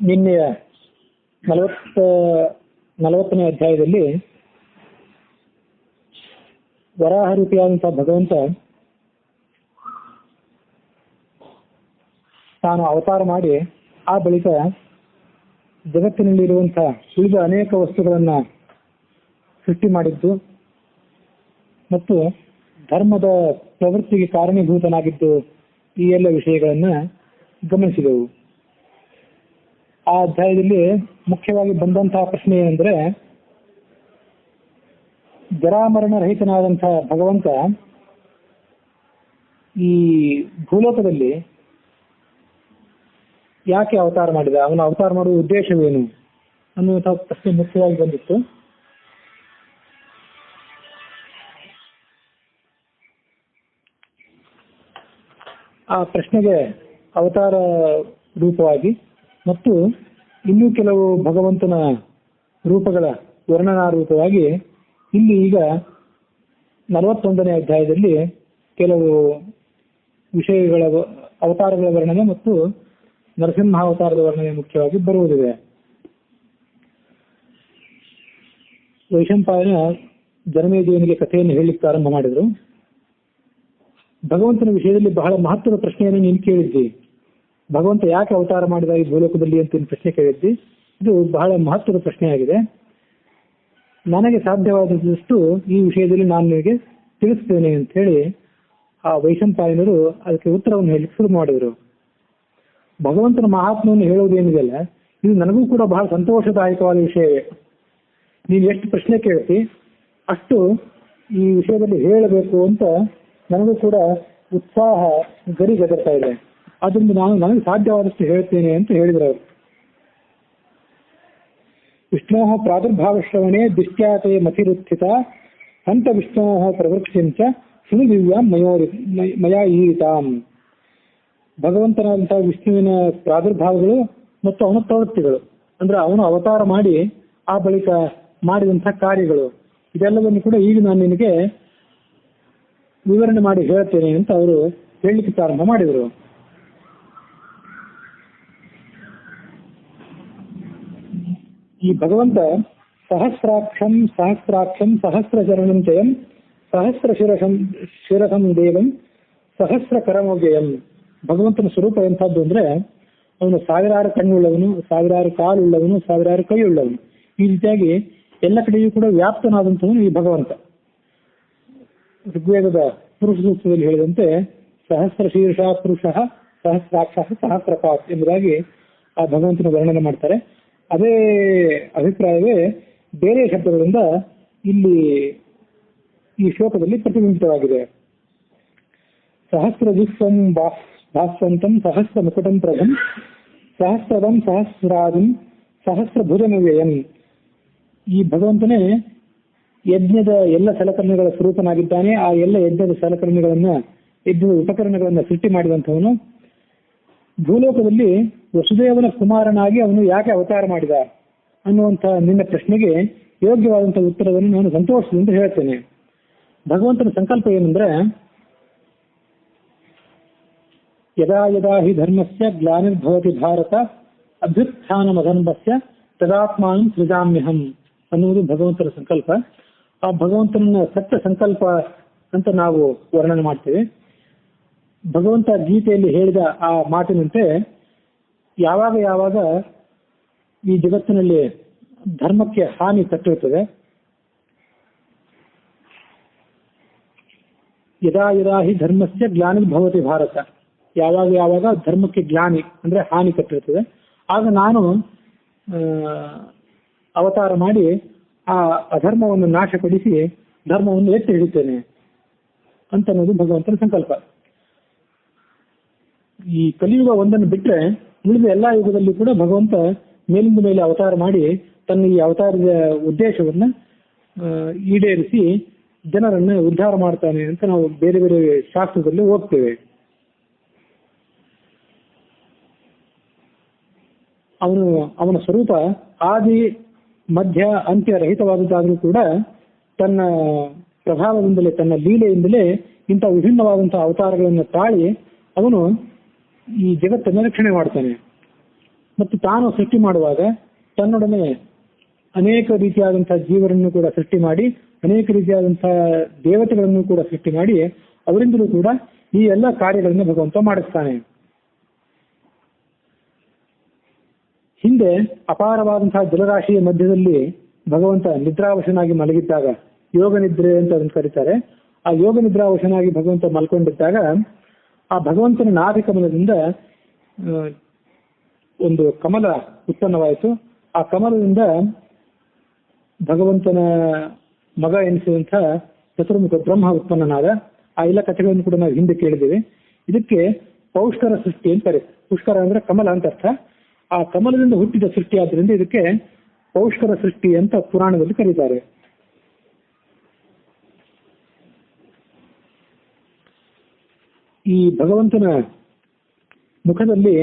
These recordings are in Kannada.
ನಿನ್ನೆಯ 40ನೇ ಅಧ್ಯಾಯದಲ್ಲಿ ವರಾಹ ರೂಪಿಯಾದಂತಹ ಭಗವಂತ ತಾನು ಅವತಾರ ಮಾಡಿ ಆ ಬಳಿಕ ಜಗತ್ತಿನಲ್ಲಿರುವಂತಹ ಉಳಿದ ಅನೇಕ ವಸ್ತುಗಳನ್ನ ಸೃಷ್ಟಿ ಮಾಡಿದ್ದು ಮತ್ತು ಧರ್ಮದ ಪ್ರವೃತ್ತಿಗೆ ಕಾರಣೀಭೂತನಾಗಿದ್ದು ಈ ಎಲ್ಲ ವಿಷಯಗಳನ್ನ ಗಮನಿಸಿದೆವು. ಆ ಅಧ್ಯಾಯದಲ್ಲಿ ಮುಖ್ಯವಾಗಿ ಬಂದಂತಹ ಪ್ರಶ್ನೆ ಏನೆಂದರೆ, ಜರಾಮರಣ ರಹಿತನಾದಂತಹ ಭಗವಂತ ಈ ಭೂಲೋಕದಲ್ಲಿ ಯಾಕೆ ಅವತಾರ ಮಾಡಿದ, ಅವನ ಅವತಾರ ಮಾಡುವ ಉದ್ದೇಶವೇನು ಅನ್ನುವಂತಹ ಪ್ರಶ್ನೆ ಮುಖ್ಯವಾಗಿ ಬಂದಿತ್ತು. ಆ ಪ್ರಶ್ನೆಗೆ ಅವತಾರ ರೂಪವಾಗಿ ಮತ್ತು ಇನ್ನೂ ಕೆಲವು ಭಗವಂತನ ರೂಪಗಳ ವರ್ಣನಾ ರೂಪವಾಗಿ ಇಲ್ಲಿ ಈಗ 41ನೇ ಅಧ್ಯಾಯದಲ್ಲಿ ಕೆಲವು ವಿಷಯಗಳ ಅವತಾರಗಳ ವರ್ಣನೆ ಮತ್ತು ನರಸಿಂಹ ಅವತಾರದ ವರ್ಣನೆ ಮುಖ್ಯವಾಗಿ ಬರುವುದಿದೆ. ವೈಶಂಪಾಯನ ಜನಮೇಜಯನಿಗೆ ಕಥೆಯನ್ನು ಹೇಳಲಿಕ್ಕೆ ಪ್ರಾರಂಭ ಮಾಡಿದರು. ಭಗವಂತನ ವಿಷಯದಲ್ಲಿ ಬಹಳ ಮಹತ್ವದ ಪ್ರಶ್ನೆಯನ್ನು ನೀನು ಕೇಳಿದ್ದಿ. ಭಗವಂತ ಯಾಕೆ ಅವತಾರ ಮಾಡಿದ ಈ ಭೂಲೋಕದಲ್ಲಿ ಅಂತ ಪ್ರಶ್ನೆ ಕೇಳಿದ್ದಿ. ಇದು ಬಹಳ ಮಹತ್ವದ ಪ್ರಶ್ನೆಯಾಗಿದೆ. ನನಗೆ ಸಾಧ್ಯವಾದಷ್ಟು ಈ ವಿಷಯದಲ್ಲಿ ನಾನು ನಿಮಗೆ ತಿಳಿಸ್ತೇನೆ ಅಂತ ಹೇಳಿ ಆ ವೈಶಂಪಾಯನರು ಅದಕ್ಕೆ ಉತ್ತರವನ್ನು ಹೇಳಲಿಕ್ಕೆ ಶುರು ಮಾಡಿದರು. ಭಗವಂತನ ಮಹಾತ್ಮವನ್ನು ಹೇಳುವುದೇನಿದೆಯಲ್ಲ, ಇದು ನನಗೂ ಕೂಡ ಬಹಳ ಸಂತೋಷದಾಯಕವಾದ ವಿಷಯವೇ. ನೀನು ಎಷ್ಟು ಪ್ರಶ್ನೆ ಕೇಳ್ತಿ ಅಷ್ಟು ಈ ವಿಷಯದಲ್ಲಿ ಹೇಳಬೇಕು ಅಂತ ನನಗೂ ಕೂಡ ಉತ್ಸಾಹ ಗರಿಗೆದರ್ತಾ ಇದೆ. ಅದರಿಂದ ನನಗೆ ಸಾಧ್ಯವಾದಷ್ಟು ಹೇಳ್ತೇನೆ ಅಂತ ಹೇಳಿದ್ರು ಅವರು. ವಿಷ್ಣೋ ಪ್ರಾದುರ್ಭಾವ ಶ್ರವಣೆ ದಿಷ್ಟ್ಯಾತೆ ಮತಿರುತ್ಥಿತ ಹಂತ ವಿಷ್ಣೋ ಪ್ರವೃಕ್ಷಂಚ ಸುನು ದಿವ್ಯಾಂ ಮಯಾ ಈರಿತಾಂ. ಭಗವಂತನಾದಂತಹ ವಿಷ್ಣುವಿನ ಪ್ರಾದುರ್ಭಾವಗಳು ಮತ್ತು ಅವನ ಪ್ರವೃತ್ತಿಗಳು, ಅಂದ್ರೆ ಅವನು ಅವತಾರ ಮಾಡಿ ಆ ಬಳಿಕ ಮಾಡಿದಂತಹ ಕಾರ್ಯಗಳು, ಇದೆಲ್ಲವನ್ನು ಕೂಡ ಈಗ ನಾನು ನಿನಗೆ ವಿವರಣೆ ಮಾಡಿ ಹೇಳ್ತೇನೆ ಅಂತ ಅವರು ಹೇಳಲಿಕ್ಕೆ ಪ್ರಾರಂಭ ಮಾಡಿದರು. ಈ ಭಗವಂತ ಸಹಸ್ರಾಕ್ಷಂ ಸಹಸ್ರಚರಣಂ ಜಯಂ ಸಹಸ್ರ ಶಿರಸಂ ದೇವಂ ಸಹಸ್ರ ಕರಮೋಗೆಯಂ. ಭಗವಂತನ ಸ್ವರೂಪ ಎಂಥದ್ದು ಅಂದ್ರೆ, ಅವನು ಸಾವಿರಾರು ಕಣ್ಣುಳ್ಳವನು, ಸಾವಿರಾರು ಕಾಲುಳ್ಳವನು, ಸಾವಿರಾರು ಕೈಯುಳ್ಳವನು. ಈ ರೀತಿಯಾಗಿ ಎಲ್ಲ ಕಡೆಯೂ ಕೂಡ ವ್ಯಾಪ್ತನಾದಂಥವನು ಈ ಭಗವಂತ. ಋಗ್ವೇದದ ಪುರುಷ ಸೂಕ್ತದಲ್ಲಿ ಹೇಳಿದಂತೆ ಸಹಸ್ರ ಶೀರ್ಷ ಪುರುಷ ಸಹಸ್ರಾಕ್ಷ ಸಹಸ್ರಪಾತ್ ಎಂಬುದಾಗಿ ಆ ಭಗವಂತನ ವರ್ಣನೆ ಮಾಡ್ತಾರೆ. ಅದೇ ಅಭಿಪ್ರಾಯವೇ ಬೇರೆ ಶಬ್ದಗಳಿಂದ ಇಲ್ಲಿ ಈ ಶ್ಲೋಕದಲ್ಲಿ ಪ್ರತಿಬಿಂಬಿತವಾಗಿದೆ. ಸಹಸ್ರ ವಿಶ್ವಂ ಭಾಸ್ವಂತಂ ಸಹಸ್ರ ಮುಕುಟಂ ಪ್ರಭಂ ಸಹಸ್ರದಂ ಸಹಸ್ರಾದಂ ಸಹಸ್ರ ಭುಜಮವ್ಯಯಂ. ಈ ಭಗವಂತನೇ ಯಜ್ಞದ ಎಲ್ಲ ಸಲಕರಣೆಗಳ ಸ್ವರೂಪನಾಗಿದ್ದಾನೆ. ಆ ಎಲ್ಲ ಯಜ್ಞದ ಯಜ್ಞದ ಉಪಕರಣಗಳನ್ನ ಸೃಷ್ಟಿ ಮಾಡಿದಂಥವನು. ಭೂಲೋಕದಲ್ಲಿ ವಸುದೇವನ ಕುಮಾರನಾಗಿ ಅವನು ಯಾಕೆ ಅವತಾರ ಮಾಡಿದ ಅನ್ನುವಂಥ ನಿನ್ನ ಪ್ರಶ್ನೆಗೆ ಯೋಗ್ಯವಾದಂತಹ ಉತ್ತರವನ್ನು ನಾನು ಸಂತೋಷದಿಂದ ಹೇಳ್ತೇನೆ. ಭಗವಂತನ ಸಂಕಲ್ಪ ಏನಂದ್ರೆ, ಯದಾ ಯದಾ ಹಿ ಧರ್ಮಸ್ಯ ಗ್ಲಾನಿರ್ಭವತಿ ಭಾರತ ಅಭ್ಯುತ್ಥಾನಮಧರ್ಮಸ್ಯ ತದಾತ್ಮಾನಂ ಸೃಜಾಮ್ಯಹಂ ಅನ್ನುವುದು ಭಗವಂತನ ಸಂಕಲ್ಪ. ಆ ಭಗವಂತನ ಸತ್ಯ ಸಂಕಲ್ಪ ಅಂತ ನಾವು ವರ್ಣನೆ ಮಾಡ್ತೇವೆ. ಭಗವಂತ ಗೀತೆಯಲ್ಲಿ ಹೇಳಿದ ಆ ಮಾತಿನಂತೆ ಯಾವಾಗ ಈ ಜಗತ್ತಿನಲ್ಲಿ ಧರ್ಮಕ್ಕೆ ಹಾನಿ ತಟ್ಟಿರುತ್ತದೆ, ಯದಾ ಯದಾ ಹಿ ಧರ್ಮಸ್ಯ ಗ್ಲಾನಿರ್ಭವತಿ ಭಾರತ, ಯಾವಾಗ ಧರ್ಮಕ್ಕೆ ಗ್ಲಾನಿ ಅಂದ್ರೆ ಹಾನಿ ತಟ್ಟಿರುತ್ತದೆ, ಆಗ ನಾನು ಅವತಾರ ಮಾಡಿ ಆ ಅಧರ್ಮವನ್ನು ನಾಶಪಡಿಸಿ ಧರ್ಮವನ್ನು ಎತ್ತಿ ಹಿಡಿತೇನೆ ಅಂತ ಅನ್ನೋದು ಭಗವಂತನ ಸಂಕಲ್ಪ. ಈ ಕಲಿಯುಗ ಒಂದನ್ನು ಬಿಟ್ರೆ ಉಳಿದ ಎಲ್ಲಾ ಯುಗದಲ್ಲಿ ಕೂಡ ಭಗವಂತ ಮೇಲಿಂದ ಮೇಲೆ ಅವತಾರ ಮಾಡಿ ತನ್ನ ಈ ಅವತಾರದ ಉದ್ದೇಶವನ್ನ ಈಡೇರಿಸಿ ಜನರನ್ನ ಉದ್ಧಾರ ಮಾಡ್ತಾನೆ ಅಂತ ನಾವು ಬೇರೆ ಬೇರೆ ಶಾಸ್ತ್ರದಲ್ಲಿ ಓದ್ತೇವೆ. ಅವನ ಸ್ವರೂಪ ಆದಿ ಮಧ್ಯ ಅಂತ್ಯ ರಹಿತವಾದದ್ದಾದರೂ ಕೂಡ ತನ್ನ ಪ್ರಭಾವದಿಂದಲೇ, ತನ್ನ ಲೀಲೆಯಿಂದಲೇ ಇಂಥ ವಿಭಿನ್ನವಾದಂತಹ ಅವತಾರಗಳನ್ನು ತಾಳಿ ಅವನು ಈ ಜಗತ್ತನ್ನು ರಕ್ಷಣೆ ಮಾಡ್ತಾನೆ. ಮತ್ತು ತಾನು ಸೃಷ್ಟಿ ಮಾಡುವಾಗ ತನ್ನೊಡನೆ ಅನೇಕ ರೀತಿಯಾದಂತಹ ಜೀವರನ್ನು ಕೂಡ ಸೃಷ್ಟಿ ಮಾಡಿ, ಅನೇಕ ರೀತಿಯಾದಂತಹ ದೇವತೆಗಳನ್ನು ಕೂಡ ಸೃಷ್ಟಿ ಮಾಡಿ, ಅವರಿಂದಲೂ ಕೂಡ ಈ ಎಲ್ಲ ಕಾರ್ಯಗಳನ್ನು ಭಗವಂತ ಮಾಡಿಸ್ತಾನೆ. ಹಿಂದೆ ಅಪಾರವಾದಂತಹ ಜಲರಾಶಿಯ ಮಧ್ಯದಲ್ಲಿ ಭಗವಂತ ನಿದ್ರಾವಶನಾಗಿ ಮಲಗಿದ್ದಾಗ, ಯೋಗ ನಿದ್ರೆ ಅಂತ ಅದನ್ನು ಕರೀತಾರೆ, ಆ ಯೋಗ ನಿದ್ರಾವಶನಾಗಿ ಭಗವಂತ ಮಲ್ಕೊಂಡಿದ್ದಾಗ ಆ ಭಗವಂತನ ನಾಭಿ ಕಮಲದಿಂದ ಒಂದು ಕಮಲ ಉತ್ಪನ್ನವಾಯಿತು. ಆ ಕಮಲದಿಂದ ಭಗವಂತನ ಮಗ ಎನಿಸುವಂತಹ ಚತುರ್ಮುಖ ಬ್ರಹ್ಮ ಉತ್ಪನ್ನನಾದ. ಆ ಎಲ್ಲ ಕಥೆಗಳನ್ನು ಕೂಡ ನಾವು ಹಿಂದೆ ಕೇಳಿದ್ದೇವೆ. ಇದಕ್ಕೆ ಪೌಷ್ಕರ ಸೃಷ್ಟಿ ಅಂತ ಕರೀತಾರೆ. ಪುಷ್ಕರ ಅಂದ್ರೆ ಕಮಲ ಅಂತ ಅರ್ಥ. ಆ ಕಮಲದಿಂದ ಹುಟ್ಟಿದ ಸೃಷ್ಟಿ ಆದ್ದರಿಂದ ಇದಕ್ಕೆ ಪೌಷ್ಕರ ಸೃಷ್ಟಿ ಅಂತ ಪುರಾಣದಲ್ಲಿ ಕರೀತಾರೆ. ಈ ಭಗವಂತನ ಮುಖದಲ್ಲಿ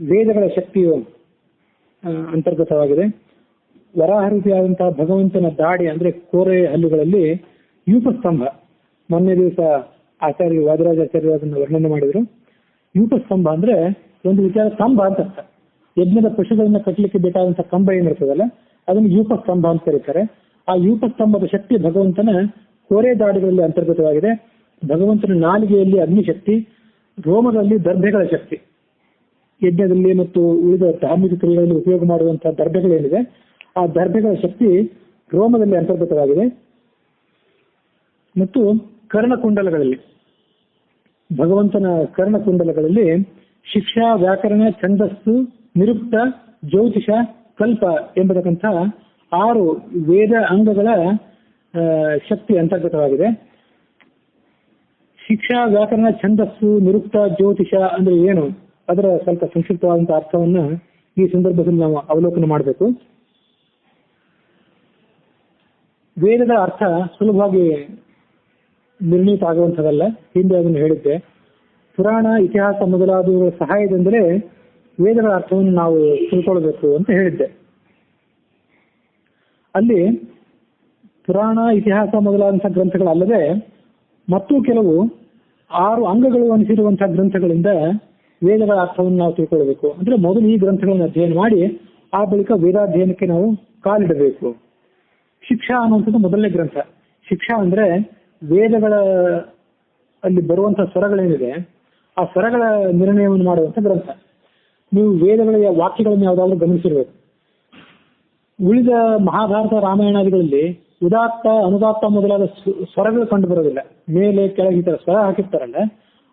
ವೇದಗಳ ಶಕ್ತಿಯು ಅಂತರ್ಗತವಾಗಿದೆ. ವರಾಹ ರೀತಿಯಾದಂತಹ ಭಗವಂತನ ದಾಡಿ ಅಂದ್ರೆ ಕೋರೆ ಹಲ್ಲುಗಳಲ್ಲಿ ಯೂಪಸ್ತಂಭ, ಮೊನ್ನೆ ದಿವಸ ಆಚಾರ್ಯ ವಾದರಾಜಾಚಾರ್ಯರು ಅದನ್ನು ವರ್ಣನೆ ಮಾಡಿದ್ರು. ಯೂಪಸ್ತಂಭ ಅಂದ್ರೆ ಒಂದು ರೀತಿಯಾದ ಸ್ತಂಭ ಅಂತ ಅರ್ಥ. ಯಜ್ಞದ ಪಶುಗಳನ್ನ ಕಟ್ಟಲಿಕ್ಕೆ ಬೇಕಾದಂತಹ ಕಂಬ ಏನಿರ್ತದಲ್ಲ ಅದನ್ನು ಯೂಪಸ್ತಂಭ ಅಂತ ಕರೀತಾರೆ. ಆ ಯೂಪಸ್ತಂಭದ ಶಕ್ತಿ ಭಗವಂತನ ಕೋರೆ ದಾಡಿಗಳಲ್ಲಿ ಅಂತರ್ಗತವಾಗಿದೆ. ಭಗವಂತನ ನಾಲಿಗೆಯಲ್ಲಿ ಅಗ್ನಿಶಕ್ತಿ, ರೋಮದಲ್ಲಿ ದರ್ಭೆಗಳ ಶಕ್ತಿ. ಯಜ್ಞದಲ್ಲಿ ಮತ್ತು ಉಳಿದ ಧಾರ್ಮಿಕ ಕ್ರಿಯೆಗಳಲ್ಲಿ ಉಪಯೋಗ ಮಾಡುವಂತಹ ದರ್ಭೆಗಳೇನಿದೆ ಆ ದರ್ಭೆಗಳ ಶಕ್ತಿ ರೋಮದಲ್ಲಿ ಅಂತರ್ಗತವಾಗಿದೆ. ಮತ್ತು ಕರ್ಣಕುಂಡಲಗಳಲ್ಲಿ, ಭಗವಂತನ ಕರ್ಣಕುಂಡಲಗಳಲ್ಲಿ ಶಿಕ್ಷಾ, ವ್ಯಾಕರಣ, ಛಂದಸ್ಸು, ನಿರುಕ್ತ, ಜ್ಯೋತಿಷ, ಕಲ್ಪ ಎಂಬತಕ್ಕಂಥ 6 ವೇದ ಅಂಗಗಳ ಶಕ್ತಿ ಅಂತರ್ಗತವಾಗಿದೆ. ಶಿಕ್ಷಾ, ವ್ಯಾಕರಣ, ಛಂದಸ್ಸು, ನಿರುಕ್ತ, ಜ್ಯೋತಿಷ ಅಂದ್ರೆ ಏನು, ಅದರ ಸ್ವಲ್ಪ ಸಂಕ್ಷಿಪ್ತವಾದಂತಹ ಅರ್ಥವನ್ನ ಈ ಸಂದರ್ಭದಲ್ಲಿ ನಾವು ಅವಲೋಕನ ಮಾಡಬೇಕು. ವೇದದ ಅರ್ಥ ಸುಲಭವಾಗಿ ನಿರ್ಣೀತ ಆಗುವಂಥದ್ದಲ್ಲ. ಹಿಂದೆ ಅದನ್ನು ಹೇಳಿದ್ದೆ. ಪುರಾಣ, ಇತಿಹಾಸ ಮೊದಲಾದವುಗಳ ಸಹಾಯದಿಂದಲೇ ವೇದಗಳ ಅರ್ಥವನ್ನು ನಾವು ತಿಳ್ಕೊಳ್ಬೇಕು ಅಂತ ಹೇಳಿದ್ದೆ. ಅಲ್ಲಿ ಪುರಾಣ, ಇತಿಹಾಸ ಮೊದಲಾದಂತಹ ಗ್ರಂಥಗಳಲ್ಲದೆ ಮತ್ತು ಕೆಲವು 6 ಅಂಗಗಳು ಅನಿಸಿರುವಂತಹ ಗ್ರಂಥಗಳಿಂದ ವೇದಗಳ ಅರ್ಥವನ್ನು ನಾವು ತಿಳ್ಕೊಳ್ಬೇಕು. ಅಂದ್ರೆ ಮೊದಲು ಈ ಗ್ರಂಥಗಳನ್ನು ಅಧ್ಯಯನ ಮಾಡಿ ಆ ಬಳಿಕ ವೇದಾಧ್ಯಯನಕ್ಕೆ ನಾವು ಕಾಲಿಡಬೇಕು. ಶಿಕ್ಷಾ ಅನ್ನುವಂಥದ್ದು ಮೊದಲನೇ ಗ್ರಂಥ. ಶಿಕ್ಷಾ ಅಂದ್ರೆ ವೇದಗಳ ಅಲ್ಲಿ ಬರುವಂತಹ ಸ್ವರಗಳೇನಿದೆ ಆ ಸ್ವರಗಳ ನಿರ್ಣಯವನ್ನು ಮಾಡುವಂಥ ಗ್ರಂಥ. ನೀವು ವೇದಗಳ ವಾಕ್ಯಗಳನ್ನು ಯಾವುದಾದ್ರೂ ಗಮನಿಸಿರ್ಬೇಕು. ಉಳಿದ ಮಹಾಭಾರತ, ರಾಮಾಯಣಾದಿಗಳಲ್ಲಿ ಉದಾತ್ತ, ಅನುದಾತ್ತ ಮೊದಲಾದ ಸ್ವರಗಳು ಕಂಡು ಬರೋದಿಲ್ಲ. ಮೇಲೆ ಕೆಳಗೆ ಈ ತರ ಸ್ವರ ಹಾಕಿರ್ತಾರಲ್ಲ,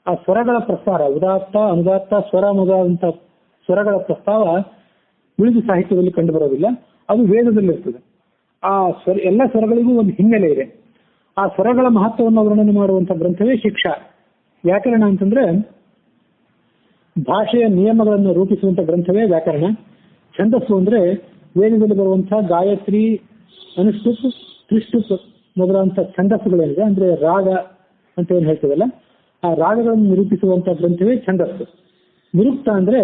ಆ ಸ್ವರಗಳ ಪ್ರಸ್ತಾರ, ಉದಾತ್ತ, ಅನುದಾತ್ತ, ಸ್ವರ ಮೊದಲಾದಂಥ ಸ್ವರಗಳ ಪ್ರಸ್ತಾವ ಉಳಿದ ಸಾಹಿತ್ಯದಲ್ಲಿ ಕಂಡು ಬರೋದಿಲ್ಲ. ಅದು ವೇದದಲ್ಲಿರ್ತದೆ. ಆ ಎಲ್ಲ ಸ್ವರಗಳಿಗೂ ಒಂದು ಹಿನ್ನೆಲೆ ಇದೆ. ಆ ಸ್ವರಗಳ ಮಹತ್ವವನ್ನು ವರ್ಣನೆ ಮಾಡುವಂತಹ ಗ್ರಂಥವೇ ಶಿಕ್ಷಾ. ವ್ಯಾಕರಣ ಅಂತಂದ್ರೆ ಭಾಷೆಯ ನಿಯಮಗಳನ್ನು ರೂಪಿಸುವಂತ ಗ್ರಂಥವೇ ವ್ಯಾಕರಣ. ಛಂದಸ್ಸು ಅಂದ್ರೆ ವೇದದಲ್ಲಿ ಬರುವಂತಹ ಗಾಯತ್ರಿ, ಅನುಷ್ಠುಪ್, ತ್ರಿಷ್ಠುಪ್ ಮೊದಲಾದಂತಹ ಛಂದಸ್ಸುಗಳೇನಿದೆ ಅಂದ್ರೆ ರಾಗ ಅಂತ ಏನ್ ಹೇಳ್ತದಲ್ಲ, ಆ ರಾಗಗಳನ್ನು ನಿರೂಪಿಸುವಂತಹ ಗ್ರಂಥವೇ ಛಂದಸ್ಸು. ನಿರುಕ್ತ ಅಂದ್ರೆ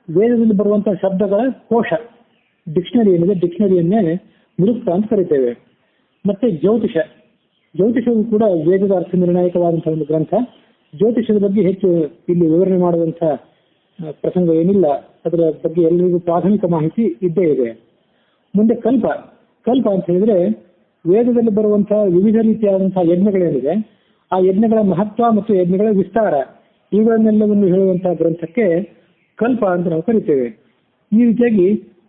ವೇದದಲ್ಲಿ ಬರುವಂತಹ ಶಬ್ದಗಳ ಕೋಶ, ಡಿಕ್ಷನರಿ ಏನಿದೆ, ಡಿಕ್ಷನರಿಯನ್ನೇ ನಿರುಕ್ತ ಅಂತ ಕರಿತೇವೆ. ಮತ್ತೆ ಜ್ಯೋತಿಷವು ಕೂಡ ವೇದದ ಅರ್ಥ ನಿರ್ಣಾಯಕವಾದಂತಹ ಒಂದು ಗ್ರಂಥ. ಜ್ಯೋತಿಷದ ಬಗ್ಗೆ ಹೆಚ್ಚು ಇಲ್ಲಿ ವಿವರಣೆ ಮಾಡುವಂತಹ ಪ್ರಸಂಗ ಏನಿಲ್ಲ. ಅದರ ಬಗ್ಗೆ ಎಲ್ಲರಿಗೂ ಪ್ರಾಥಮಿಕ ಮಾಹಿತಿ ಇದ್ದೇ ಇದೆ. ಮುಂದೆ ಕಲ್ಪ ಅಂತ ಹೇಳಿದ್ರೆ ವೇದದಲ್ಲಿ ಬರುವಂತಹ ವಿವಿಧ ರೀತಿಯಾದಂತಹ ಯಜ್ಞಗಳೇನಿದೆ ಆ ಯಜ್ಞಗಳ ಮಹತ್ವ ಮತ್ತು ಯಜ್ಞಗಳ ವಿಸ್ತಾರ ಇವುಗಳನ್ನೆಲ್ಲವನ್ನು ಹೇಳುವಂತಹ ಗ್ರಂಥಕ್ಕೆ ಕಲ್ಪ ಅಂತ ನಾವು ಕರಿತೇವೆ. ಈ ರೀತಿಯಾಗಿ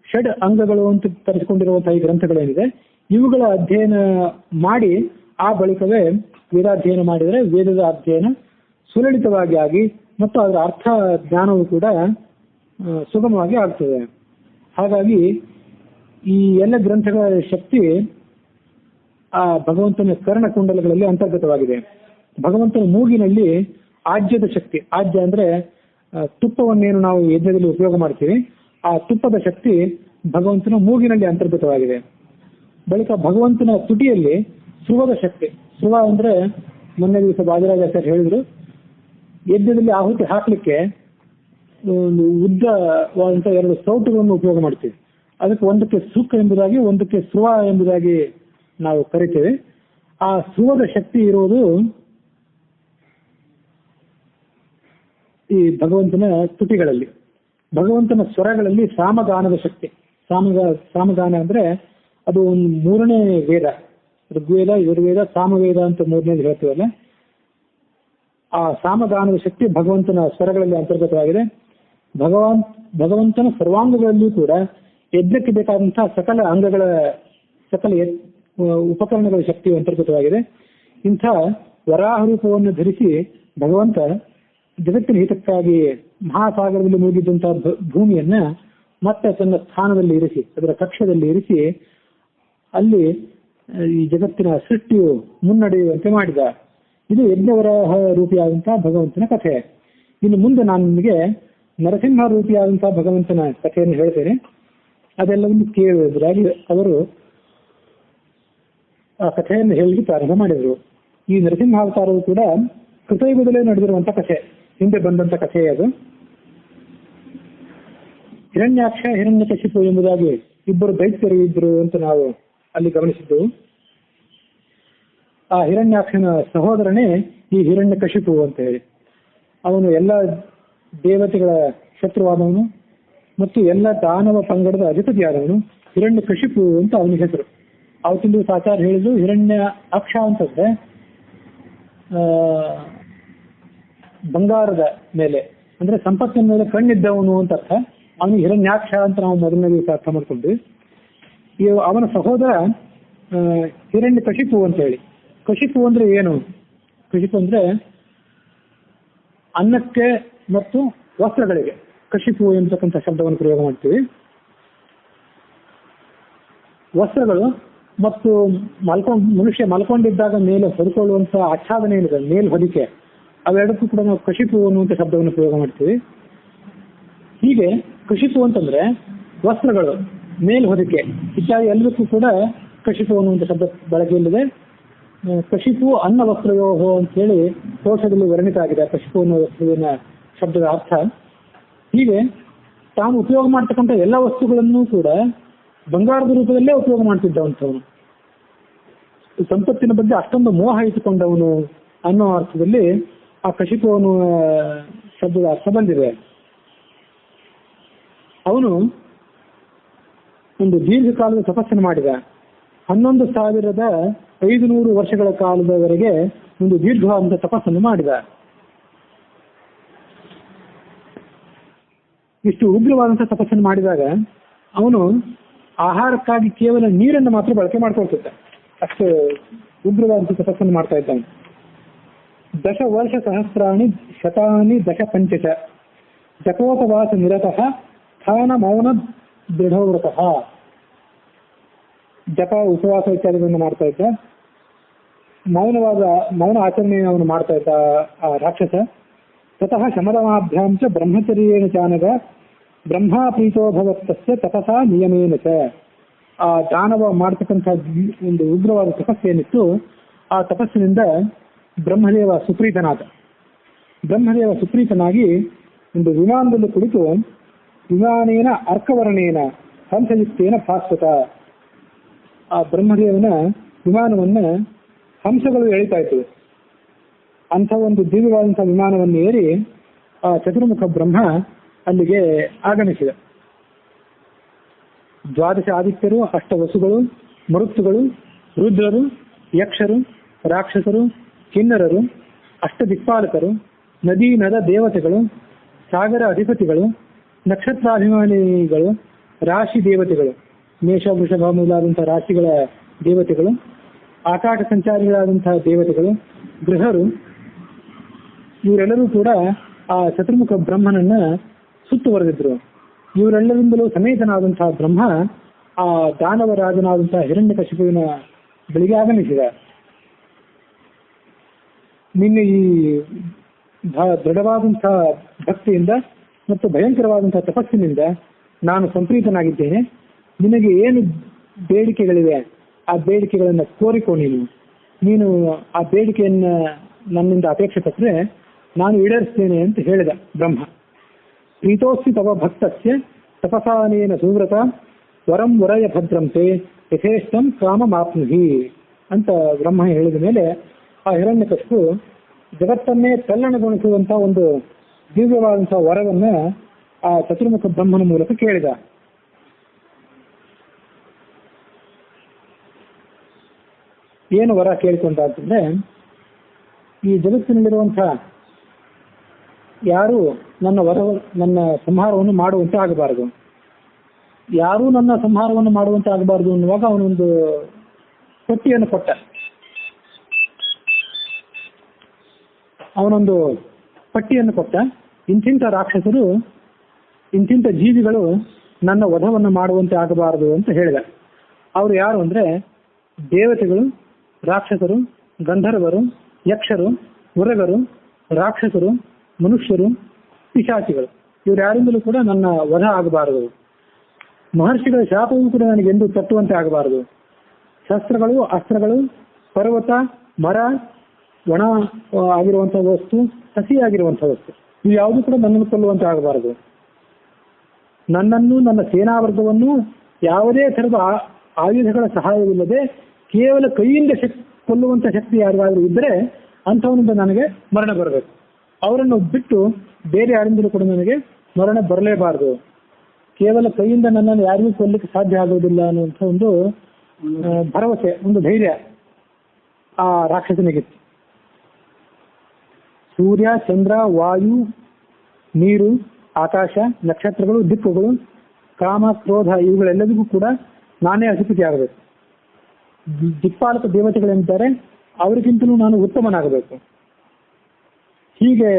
ಷಡ್ ಅಂಗಗಳು ಅಂತ ತರಿಸಿಕೊಂಡಿರುವಂತಹ ಈ ಗ್ರಂಥಗಳೇನಿದೆ ಇವುಗಳ ಅಧ್ಯಯನ ಮಾಡಿ ಆ ಬಳಿಕವೇ ವೇದಾಧ್ಯಯನ ಮಾಡಿದರೆ ವೇದದ ಅಧ್ಯಯನ ಸುಲಲಿತವಾಗಿ ಆಗಿ ಮತ್ತು ಅದರ ಅರ್ಥ ಜ್ಞಾನವೂ ಕೂಡ ಸುಗಮವಾಗಿ ಆಗ್ತದೆ. ಹಾಗಾಗಿ ಈ ಎಲ್ಲ ಗ್ರಂಥಗಳ ಶಕ್ತಿ ಆ ಭಗವಂತನ ಕರ್ಣಕುಂಡಲಗಳಲ್ಲಿ ಅಂತರ್ಗತವಾಗಿದೆ. ಭಗವಂತನ ಮೂಗಿನಲ್ಲಿ ಆಜ್ಯದ ಶಕ್ತಿ, ಆಜ್ಯ ಅಂದ್ರೆ ತುಪ್ಪವನ್ನೇನು ನಾವು ಯಜ್ಞದಲ್ಲಿ ಉಪಯೋಗ ಮಾಡ್ತೀವಿ, ಆ ತುಪ್ಪದ ಶಕ್ತಿ ಭಗವಂತನ ಮೂಗಿನಲ್ಲಿ ಅಂತರ್ಗತವಾಗಿದೆ. ಬಳಿಕ ಭಗವಂತನ ತುಟಿಯಲ್ಲಿ ಸ್ರುವದ ಶಕ್ತಿ. ಸ್ರುವ ಅಂದ್ರೆ ಮೊನ್ನೆ ದಿವಸ ಬಾಜರಾಜಾಚಾರ್ಯ ಹೇಳಿದ್ರು, ಯಜ್ಞದಲ್ಲಿ ಆಹುತಿ ಹಾಕ್ಲಿಕ್ಕೆ ಒಂದು ಉದ್ದವಾದಂತ 2 ಸೌಟುಗಳನ್ನು ಉಪಯೋಗ ಮಾಡ್ತೀವಿ. ಅದಕ್ಕೆ ಒಂದಕ್ಕೆ ಸುಖ ಎಂಬುದಾಗಿ, ಒಂದಕ್ಕೆ ಸ್ರುವ ಎಂಬುದಾಗಿ ನಾವು ಕರಿತೇವೆ. ಆ ಸ್ರುವದ ಶಕ್ತಿ ಇರುವುದು ಈ ಭಗವಂತನ ತುಟಿಗಳಲ್ಲಿ. ಭಗವಂತನ ಸ್ವರಗಳಲ್ಲಿ ಸಾಮಗಾನದ ಶಕ್ತಿ. ಸಾಮಗಾನ ಅಂದ್ರೆ ಅದು ಒಂದು ಮೂರನೇ ವೇದ, ಋಗ್ವೇದ, ಯಜುರ್ವೇದ, ಸಾಮವೇದ ಅಂತ ಮೂರನೇದು ಹೇಳ್ತೀವಲ್ಲ, ಆ ಸಾಮಗಾನದ ಶಕ್ತಿ ಭಗವಂತನ ಸ್ವರಗಳಲ್ಲಿ ಅಂತರ್ಗತವಾಗಿದೆ. ಭಗವಂತನ ಸರ್ವಾಂಗಗಳಲ್ಲಿಯೂ ಕೂಡ ಯಜ್ಞಕ್ಕೆ ಬೇಕಾದಂತಹ ಸಕಲ ಅಂಗಗಳ ಸಕಲ ಉಪಕರಣಗಳ ಶಕ್ತಿಯು ಅಂತರ್ಗತವಾಗಿದೆ. ಇಂಥ ವರಾಹ ರೂಪವನ್ನು ಧರಿಸಿ ಭಗವಂತ ಜಗತ್ತಿನ ಹಿತಕ್ಕಾಗಿ ಮಹಾಸಾಗರದಲ್ಲಿ ಮುಳುಗಿದ್ದಂತಹ ಭೂಮಿಯನ್ನ ಮತ್ತೆ ತನ್ನ ಸ್ಥಾನದಲ್ಲಿ ಇರಿಸಿ, ಅದರ ಕಕ್ಷದಲ್ಲಿ ಇರಿಸಿ ಅಲ್ಲಿ ಈ ಜಗತ್ತಿನ ಸೃಷ್ಟಿಯು ಮುನ್ನಡೆಯುವಂತೆ ಮಾಡಿದ. ಇದು ಯಜ್ಞವರಾಹ ರೂಪಿಯಾದಂತಹ ಭಗವಂತನ ಕಥೆ. ಇನ್ನು ಮುಂದೆ ನಾನು ನಿಮಗೆ ನರಸಿಂಹ ರೂಪಿಯಾದಂತಹ ಭಗವಂತನ ಕಥೆಯನ್ನು ಹೇಳ್ತೇನೆ. ಅದೆಲ್ಲವನ್ನು ಕೇಳುವುದಾಗಿ ಅವರು ಆ ಕಥೆಯನ್ನು ಹೇಳಲಿಕ್ಕೆ ಪ್ರಾರಂಭ ಮಾಡಿದರು. ಈ ನರಸಿಂಹಾವತಾರವು ಕೂಡ ಕೃತಯುಗದಲ್ಲೇ ನಡೆದಿರುವಂತಹ ಕಥೆ, ಹಿಂದೆ ಬಂದಂತ ಕಥೆ ಅದು. ಹಿರಣ್ಯಾಕ್ಷ, ಹಿರಣ್ಯಕಶಿಪು ಎಂಬುದಾಗಿ ಇಬ್ಬರು ದೈತ್ಯರು ಇದ್ರು ಅಂತ ನಾವು ಅಲ್ಲಿ ಗಮನಿಸಿದ್ದೆವು. ಆ ಹಿರಣ್ಯಾಕ್ಷನ ಸಹೋದರನೇ ಈ ಹಿರಣ್ಯಕಶಿಪು ಅಂತ ಹೇಳಿ. ಅವನು ಎಲ್ಲ ದೇವತೆಗಳ ಶತ್ರುವಾದವನು ಮತ್ತು ಎಲ್ಲ ದಾನವ ಪಂಗಡದ ಅಧಿಪತಿಯಾದವನು. ಹಿರಣ್ಯಕಶಿಪು ಅಂತ ಅವನಿಗೆ ಹೆಸರು. ಅವತ್ತಿನ ದಿವಸ ಆಚಾರ್ಯ ಹೇಳಿದ್ರು ಹಿರಣ್ಯ ಅಕ್ಷ ಅಂತಂದ್ರೆ ಬಂಗಾರದ ಮೇಲೆ ಅಂದ್ರೆ ಸಂಪತ್ತಿನ ಮೇಲೆ ಕಣ್ಣಿದ್ದವನು ಅಂತ ಅರ್ಥ. ಅವನಿಗೆ ಹಿರಣ್ಯಾಕ್ಷ ಅಂತ ನಾವು ಮೊದಲನೇ ದಿವಸ ಅರ್ಥ ಮಾಡ್ಕೊಂಡ್ವಿ. ಅವನ ಸಹೋದರ ಹಿರಣ್ಯ ಕಶಿಪು ಅಂತ ಹೇಳಿ. ಕಶಿಪು ಅಂದ್ರೆ ಏನು? ಕಶಿಪು ಅಂದ್ರೆ ಅನ್ನಕ್ಕೆ ಮತ್ತು ವಸ್ತ್ರಗಳಿಗೆ ಕಶಿಪು ಎಂಬತಕ್ಕಂಥ ಶಬ್ದವನ್ನು ಪ್ರಯೋಗ ಮಾಡ್ತೀವಿ. ವಸ್ತ್ರಗಳು ಮತ್ತು ಮನುಷ್ಯ ಮಲ್ಕೊಂಡಿದ್ದಾಗ ಮೇಲೆ ಹೊದಿಕೊಳ್ಳುವಂತಹ ಆಚ್ಛಾದನೆ ಏನಿದೆ, ಮೇಲ್ ಹೊದಿಕೆ, ಅವೆರಡಕ್ಕೂ ಕೂಡ ನಾವು ಕಶಿಪು ಅನ್ನುವಂಥ ಶಬ್ದವನ್ನು ಪ್ರಯೋಗ ಮಾಡ್ತೀವಿ. ಹೀಗೆ ಕಶಿಪು ಅಂತಂದ್ರೆ ವಸ್ತ್ರಗಳು, ಮೇಲ್ ಹೊದಿಕೆ ಇತ್ಯಾದಿ ಎಲ್ಲದಕ್ಕೂ ಕೂಡ ಕಶಿಪು ಅನ್ನುವಂಥ ಶಬ್ದ ಬಳಕೆಯಲ್ಲಿದೆ. ಕಶಿಪು ಅನ್ನ ವಸ್ತ್ರಯೋಹೋ ಅಂತ ಹೇಳಿ ಕೋಶದಲ್ಲಿ ವರ್ಣಿತ ಆಗಿದೆ ಕಶಿಪು ಅನ್ನೋ ವಸ್ತುವಿನ ಶಬ್ದದ ಅರ್ಥ. ಹೀಗೆ ತಾನು ಉಪಯೋಗ ಮಾಡ್ತಕ್ಕಂಥ ಎಲ್ಲ ವಸ್ತುಗಳನ್ನು ಕೂಡ ಬಂಗಾರದ ರೂಪದಲ್ಲೇ ಉಪಯೋಗ ಮಾಡ್ತಿದ್ದವಂಥವನು. ಸಂಪತ್ತಿನ ಬಗ್ಗೆ ಅಷ್ಟೊಂದು ಮೋಹ ಇಟ್ಟುಕೊಂಡವನು ಅನ್ನೋ ಅರ್ಥದಲ್ಲಿ ಆ ಕಶಿಪು ಅನ್ನುವ ಶಬ್ದದ ಅರ್ಥ ಬಂದಿದೆ. ಅವನು ಒಂದು ದೀರ್ಘಕಾಲದ ತಪಸ್ಸನ್ನು ಮಾಡಿದ. 11,500 ವರ್ಷಗಳ ಕಾಲದವರೆಗೆ ಒಂದು ದೀರ್ಘವಾದ ತಪಸ್ಸನ್ನು ಮಾಡಿದ. ಇಷ್ಟು ಉಗ್ರವಾದಂತಹ ತಪಸ್ಸನ್ನು ಮಾಡಿದಾಗ ಅವನು ಆಹಾರಕ್ಕಾಗಿ ಕೇವಲ ನೀರನ್ನು ಮಾತ್ರ ಬಳಕೆ ಮಾಡ್ಕೊಳ್ತಿದ್ದ. ಅಷ್ಟು ಉಗ್ರವಾದಂತಹ ತಪಸ್ಸನ್ನು ಮಾಡ್ತಾ ಇದ್ದಾನೆ. 10 ವರ್ಷ ಸಹಸ್ರಾಣಿ ಶತಾನಿ 10 ಪಂಚಶ ಜಪೋಪವಾಸ ನಿರತಃ ಸ್ಥಾನ ಮೌನ ದೃಢವ್ರತಃ. ಜಪ, ಉಪವಾಸ ಇತ್ಯಾದಿಗಳನ್ನು ಮಾಡ್ತಾ ಇದ್ದ. ಮೌನ ಆಚರಣೆಯನ್ನು ಅವನು ಮಾಡ್ತಾ ಇದ್ದ ಆ ರಾಕ್ಷಸ. ತತಃ ಶಮದಮಾಭ್ಯಾಂ ಚ ಬ್ರಹ್ಮಚರ್ಯೇಣ ಚಾನಗ ಬ್ರಹ್ಮಾ ಪ್ರೀತೋಭವತ್ತಸ್ಯ ತಪಸಾ ನಿಯಮೇನ ಚ. ಆ ದಾನವ ಮಾಡ್ತಕ್ಕಂಥ ಒಂದು ಉಗ್ರವಾದ ತಪಸ್ಸೇನಿತ್ತು, ಆ ತಪಸ್ಸಿನಿಂದ ಬ್ರಹ್ಮದೇವ ಸುಪ್ರೀತನಾದ. ಬ್ರಹ್ಮದೇವ ಸುಪ್ರೀತನಾಗಿ ಒಂದು ವಿಮಾನದಲ್ಲಿ ಕುಳಿತು ವಿಮಾನೇನ ಅರ್ಕವರ್ಣೇನ ಹಂಸಯುಕ್ತೇನ ಭಾಸ್ವತ. ಆ ಬ್ರಹ್ಮದೇವನ ವಿಮಾನವನ್ನ ಹಂಸಗಳು ಎಳಿತಾ ಇತ್ತು. ಅಂಥ ಒಂದು ದಿವ್ಯವಾದಂತಹ ವಿಮಾನವನ್ನು ಏರಿ ಆ ಚತುರ್ಮುಖ ಬ್ರಹ್ಮ ಅಲ್ಲಿಗೆ ಆಗಮಿಸಿದ. 12 ಆದಿತ್ಯರು, 8 ವಸುಗಳು, ಮರುತ್ತುಗಳು, ರುದ್ರರು, ಯಕ್ಷರು, ರಾಕ್ಷಸರು, ಕಿನ್ನರರು, 8 ದಿಕ್ಪಾಲಕರು, ನದಿ ನದ ದೇವತೆಗಳು, ಸಾಗರ ಅಧಿಪತಿಗಳು, ನಕ್ಷತ್ರಾಭಿಮಾನಿಗಳು, ರಾಶಿ ದೇವತೆಗಳು, ಮೇಷ ವೃಷಭ ಮೊದಲಾದಂತಹ ರಾಶಿಗಳ ದೇವತೆಗಳು, ಆಕಾಶ ಸಂಚಾರಿಗಳಾದಂತಹ ದೇವತೆಗಳು, ಗೃಹರು, ಇವರೆಲ್ಲರೂ ಕೂಡ ಆ ಚತುರ್ಮುಖ ಬ್ರಹ್ಮನನ್ನ ಸುತ್ತುವರೆದಿದ್ರು. ಇವರೆಲ್ಲರಿಂದಲೂ ಸಮೇತನಾದಂತಹ ಬ್ರಹ್ಮ ಆ ದಾನವರಾಜನಾದಂತಹ ಹಿರಣ್ಯಕಶಿಪುವಿನ ಬಳಿಗೆ ಆಗಮಿಸಿದ. ನಿನ್ನೆ ಈ ದೃಢವಾದಂತಹ ಭಕ್ತಿಯಿಂದ ಮತ್ತು ಭಯಂಕರವಾದಂತಹ ತಪಸ್ಸಿನಿಂದ ನಾನು ಸಂಪ್ರೀತನಾಗಿದ್ದೇನೆ. ನಿನಗೆ ಏನು ಬೇಡಿಕೆಗಳಿವೆ ಆ ಬೇಡಿಕೆಗಳನ್ನು ಕೋರಿಕೋ. ನೀನು ಆ ಬೇಡಿಕೆಯನ್ನ ನನ್ನಿಂದ ಅಪೇಕ್ಷೆ ಪಟ್ಟರೆ ನಾನು ಈಡೇರಿಸ್ತೇನೆ ಅಂತ ಹೇಳಿದ ಬ್ರಹ್ಮ. ಪ್ರೀತೋಸ್ತಿ ತವ ಭಕ್ತಸ್ಯ ತಪಸಾನೇನ ಸುವ್ರತ ವರಂ ವರಯ ಭದ್ರಂತೆ ಯಥೇಷ್ಟಂ ಕಾಮಮಾಪ್ನುಹಿ ಅಂತ ಬ್ರಹ್ಮ ಹೇಳಿದ ಮೇಲೆ ಆ ಹಿರಣ್ಯಕಶಿಪು ಜಗತ್ತನ್ನೇ ತಲ್ಲಣಗೊಳಿಸುವಂತಹ ಒಂದು ದಿವ್ಯವಾದಂತಹ ವರವನ್ನ ಆ ಚತುರ್ಮುಖ ಬ್ರಹ್ಮನ ಮೂಲಕ ಕೇಳಿದ. ಏನು ವರ ಕೇಳಿಕೊಂಡ ಅಂತಂದ್ರೆ, ಈ ಜಗತ್ತಿನಲ್ಲಿರುವಂತಹ ಯಾರು ನನ್ನ ಸಂಹಾರವನ್ನು ಮಾಡುವಂತೆ ಆಗಬಾರದು, ಯಾರೂ ನನ್ನ ಸಂಹಾರವನ್ನು ಮಾಡುವಂತೆ ಆಗಬಾರದು ಅನ್ನುವಾಗ ಅವನೊಂದು ಪಟ್ಟಿಯನ್ನು ಕೊಟ್ಟ. ಅವನೊಂದು ಪಟ್ಟಿಯನ್ನು ಕೊಟ್ಟ. ಇಂತಿಂಥ ರಾಕ್ಷಸರು, ಇಂತಿಂಥ ಜೀವಿಗಳು ನನ್ನ ವಧವನ್ನು ಮಾಡುವಂತೆ ಆಗಬಾರದು ಅಂತ ಹೇಳಿದ. ಅವರು ಯಾರು ಅಂದ್ರೆ ದೇವತೆಗಳು, ರಾಕ್ಷಸರು, ಗಂಧರ್ವರು, ಯಕ್ಷರು, ಉರಗರು, ರಾಕ್ಷಸರು, ಮನುಷ್ಯರು, ಪಿಶಾಚಿಗಳು. ಇವರು ಯಾರಿಂದಲೂ ಕೂಡ ನನ್ನ ವಧ ಆಗಬಾರದು. ಮಹರ್ಷಿಗಳ ಶಾಪವೂ ಕೂಡ ನನಗೆಂದು ತಟ್ಟುವಂತೆ ಆಗಬಾರದು. ಶಸ್ತ್ರಗಳು, ಅಸ್ತ್ರಗಳು, ಪರ್ವತ, ಮರ, ಒಣ ಆಗಿರುವಂತಹ ವಸ್ತು, ಹಸಿಯಾಗಿರುವಂತಹ ವಸ್ತು, ಇವು ಯಾವುದೂ ಕೂಡ ನನ್ನನ್ನು ಕೊಲ್ಲುವಂತೆ ಆಗಬಾರದು. ನನ್ನನ್ನು, ನನ್ನ ಸೇನಾವರ್ಗವನ್ನು ಯಾವುದೇ ಥರದ ಆಯುಧಗಳ ಸಹಾಯವಿಲ್ಲದೆ ಕೇವಲ ಕೈಯಿಂದ ಕೊಲ್ಲುವಂತ ಶಕ್ತಿ ಯಾರಿಗಾದ್ರೂ ಇದ್ದರೆ ಅಂಥವನಿಂದ ನನಗೆ ಮರಣ ಬರಬೇಕು. ಅವರನ್ನು ಬಿಟ್ಟು ಬೇರೆ ಯಾರಿಂದಲೂ ಕೂಡ ನನಗೆ ಮರಣ ಬರಲೇಬಾರದು. ಕೇವಲ ಕೈಯಿಂದ ನನ್ನನ್ನು ಯಾರಿಗೂ ಕೊಲ್ಲಲಿಕ್ಕೆ ಸಾಧ್ಯ ಆಗುವುದಿಲ್ಲ ಅನ್ನುವಂಥ ಒಂದು ಭರವಸೆ, ಒಂದು ಧೈರ್ಯ ಆ ರಾಕ್ಷಸನಿಗಿತ್ತು. ಸೂರ್ಯ, ಚಂದ್ರ, ವಾಯು, ನೀರು, ಆಕಾಶ, ನಕ್ಷತ್ರಗಳು, ದಿಕ್ಕುಗಳು, ಕಾಮ, ಕ್ರೋಧ ಇವುಗಳೆಲ್ಲರಿಗೂ ಕೂಡ ನಾನೇ ಅಧಿಪತಿ ಆಗಬೇಕು. ದಿಕ್ಪಾಲಕ ದೇವತೆಗಳೇನಿದ್ದಾರೆ ಅವರಿಗಿಂತಲೂ ನಾನು ಉತ್ತಮನಾಗಬೇಕು. ಹೀಗೆ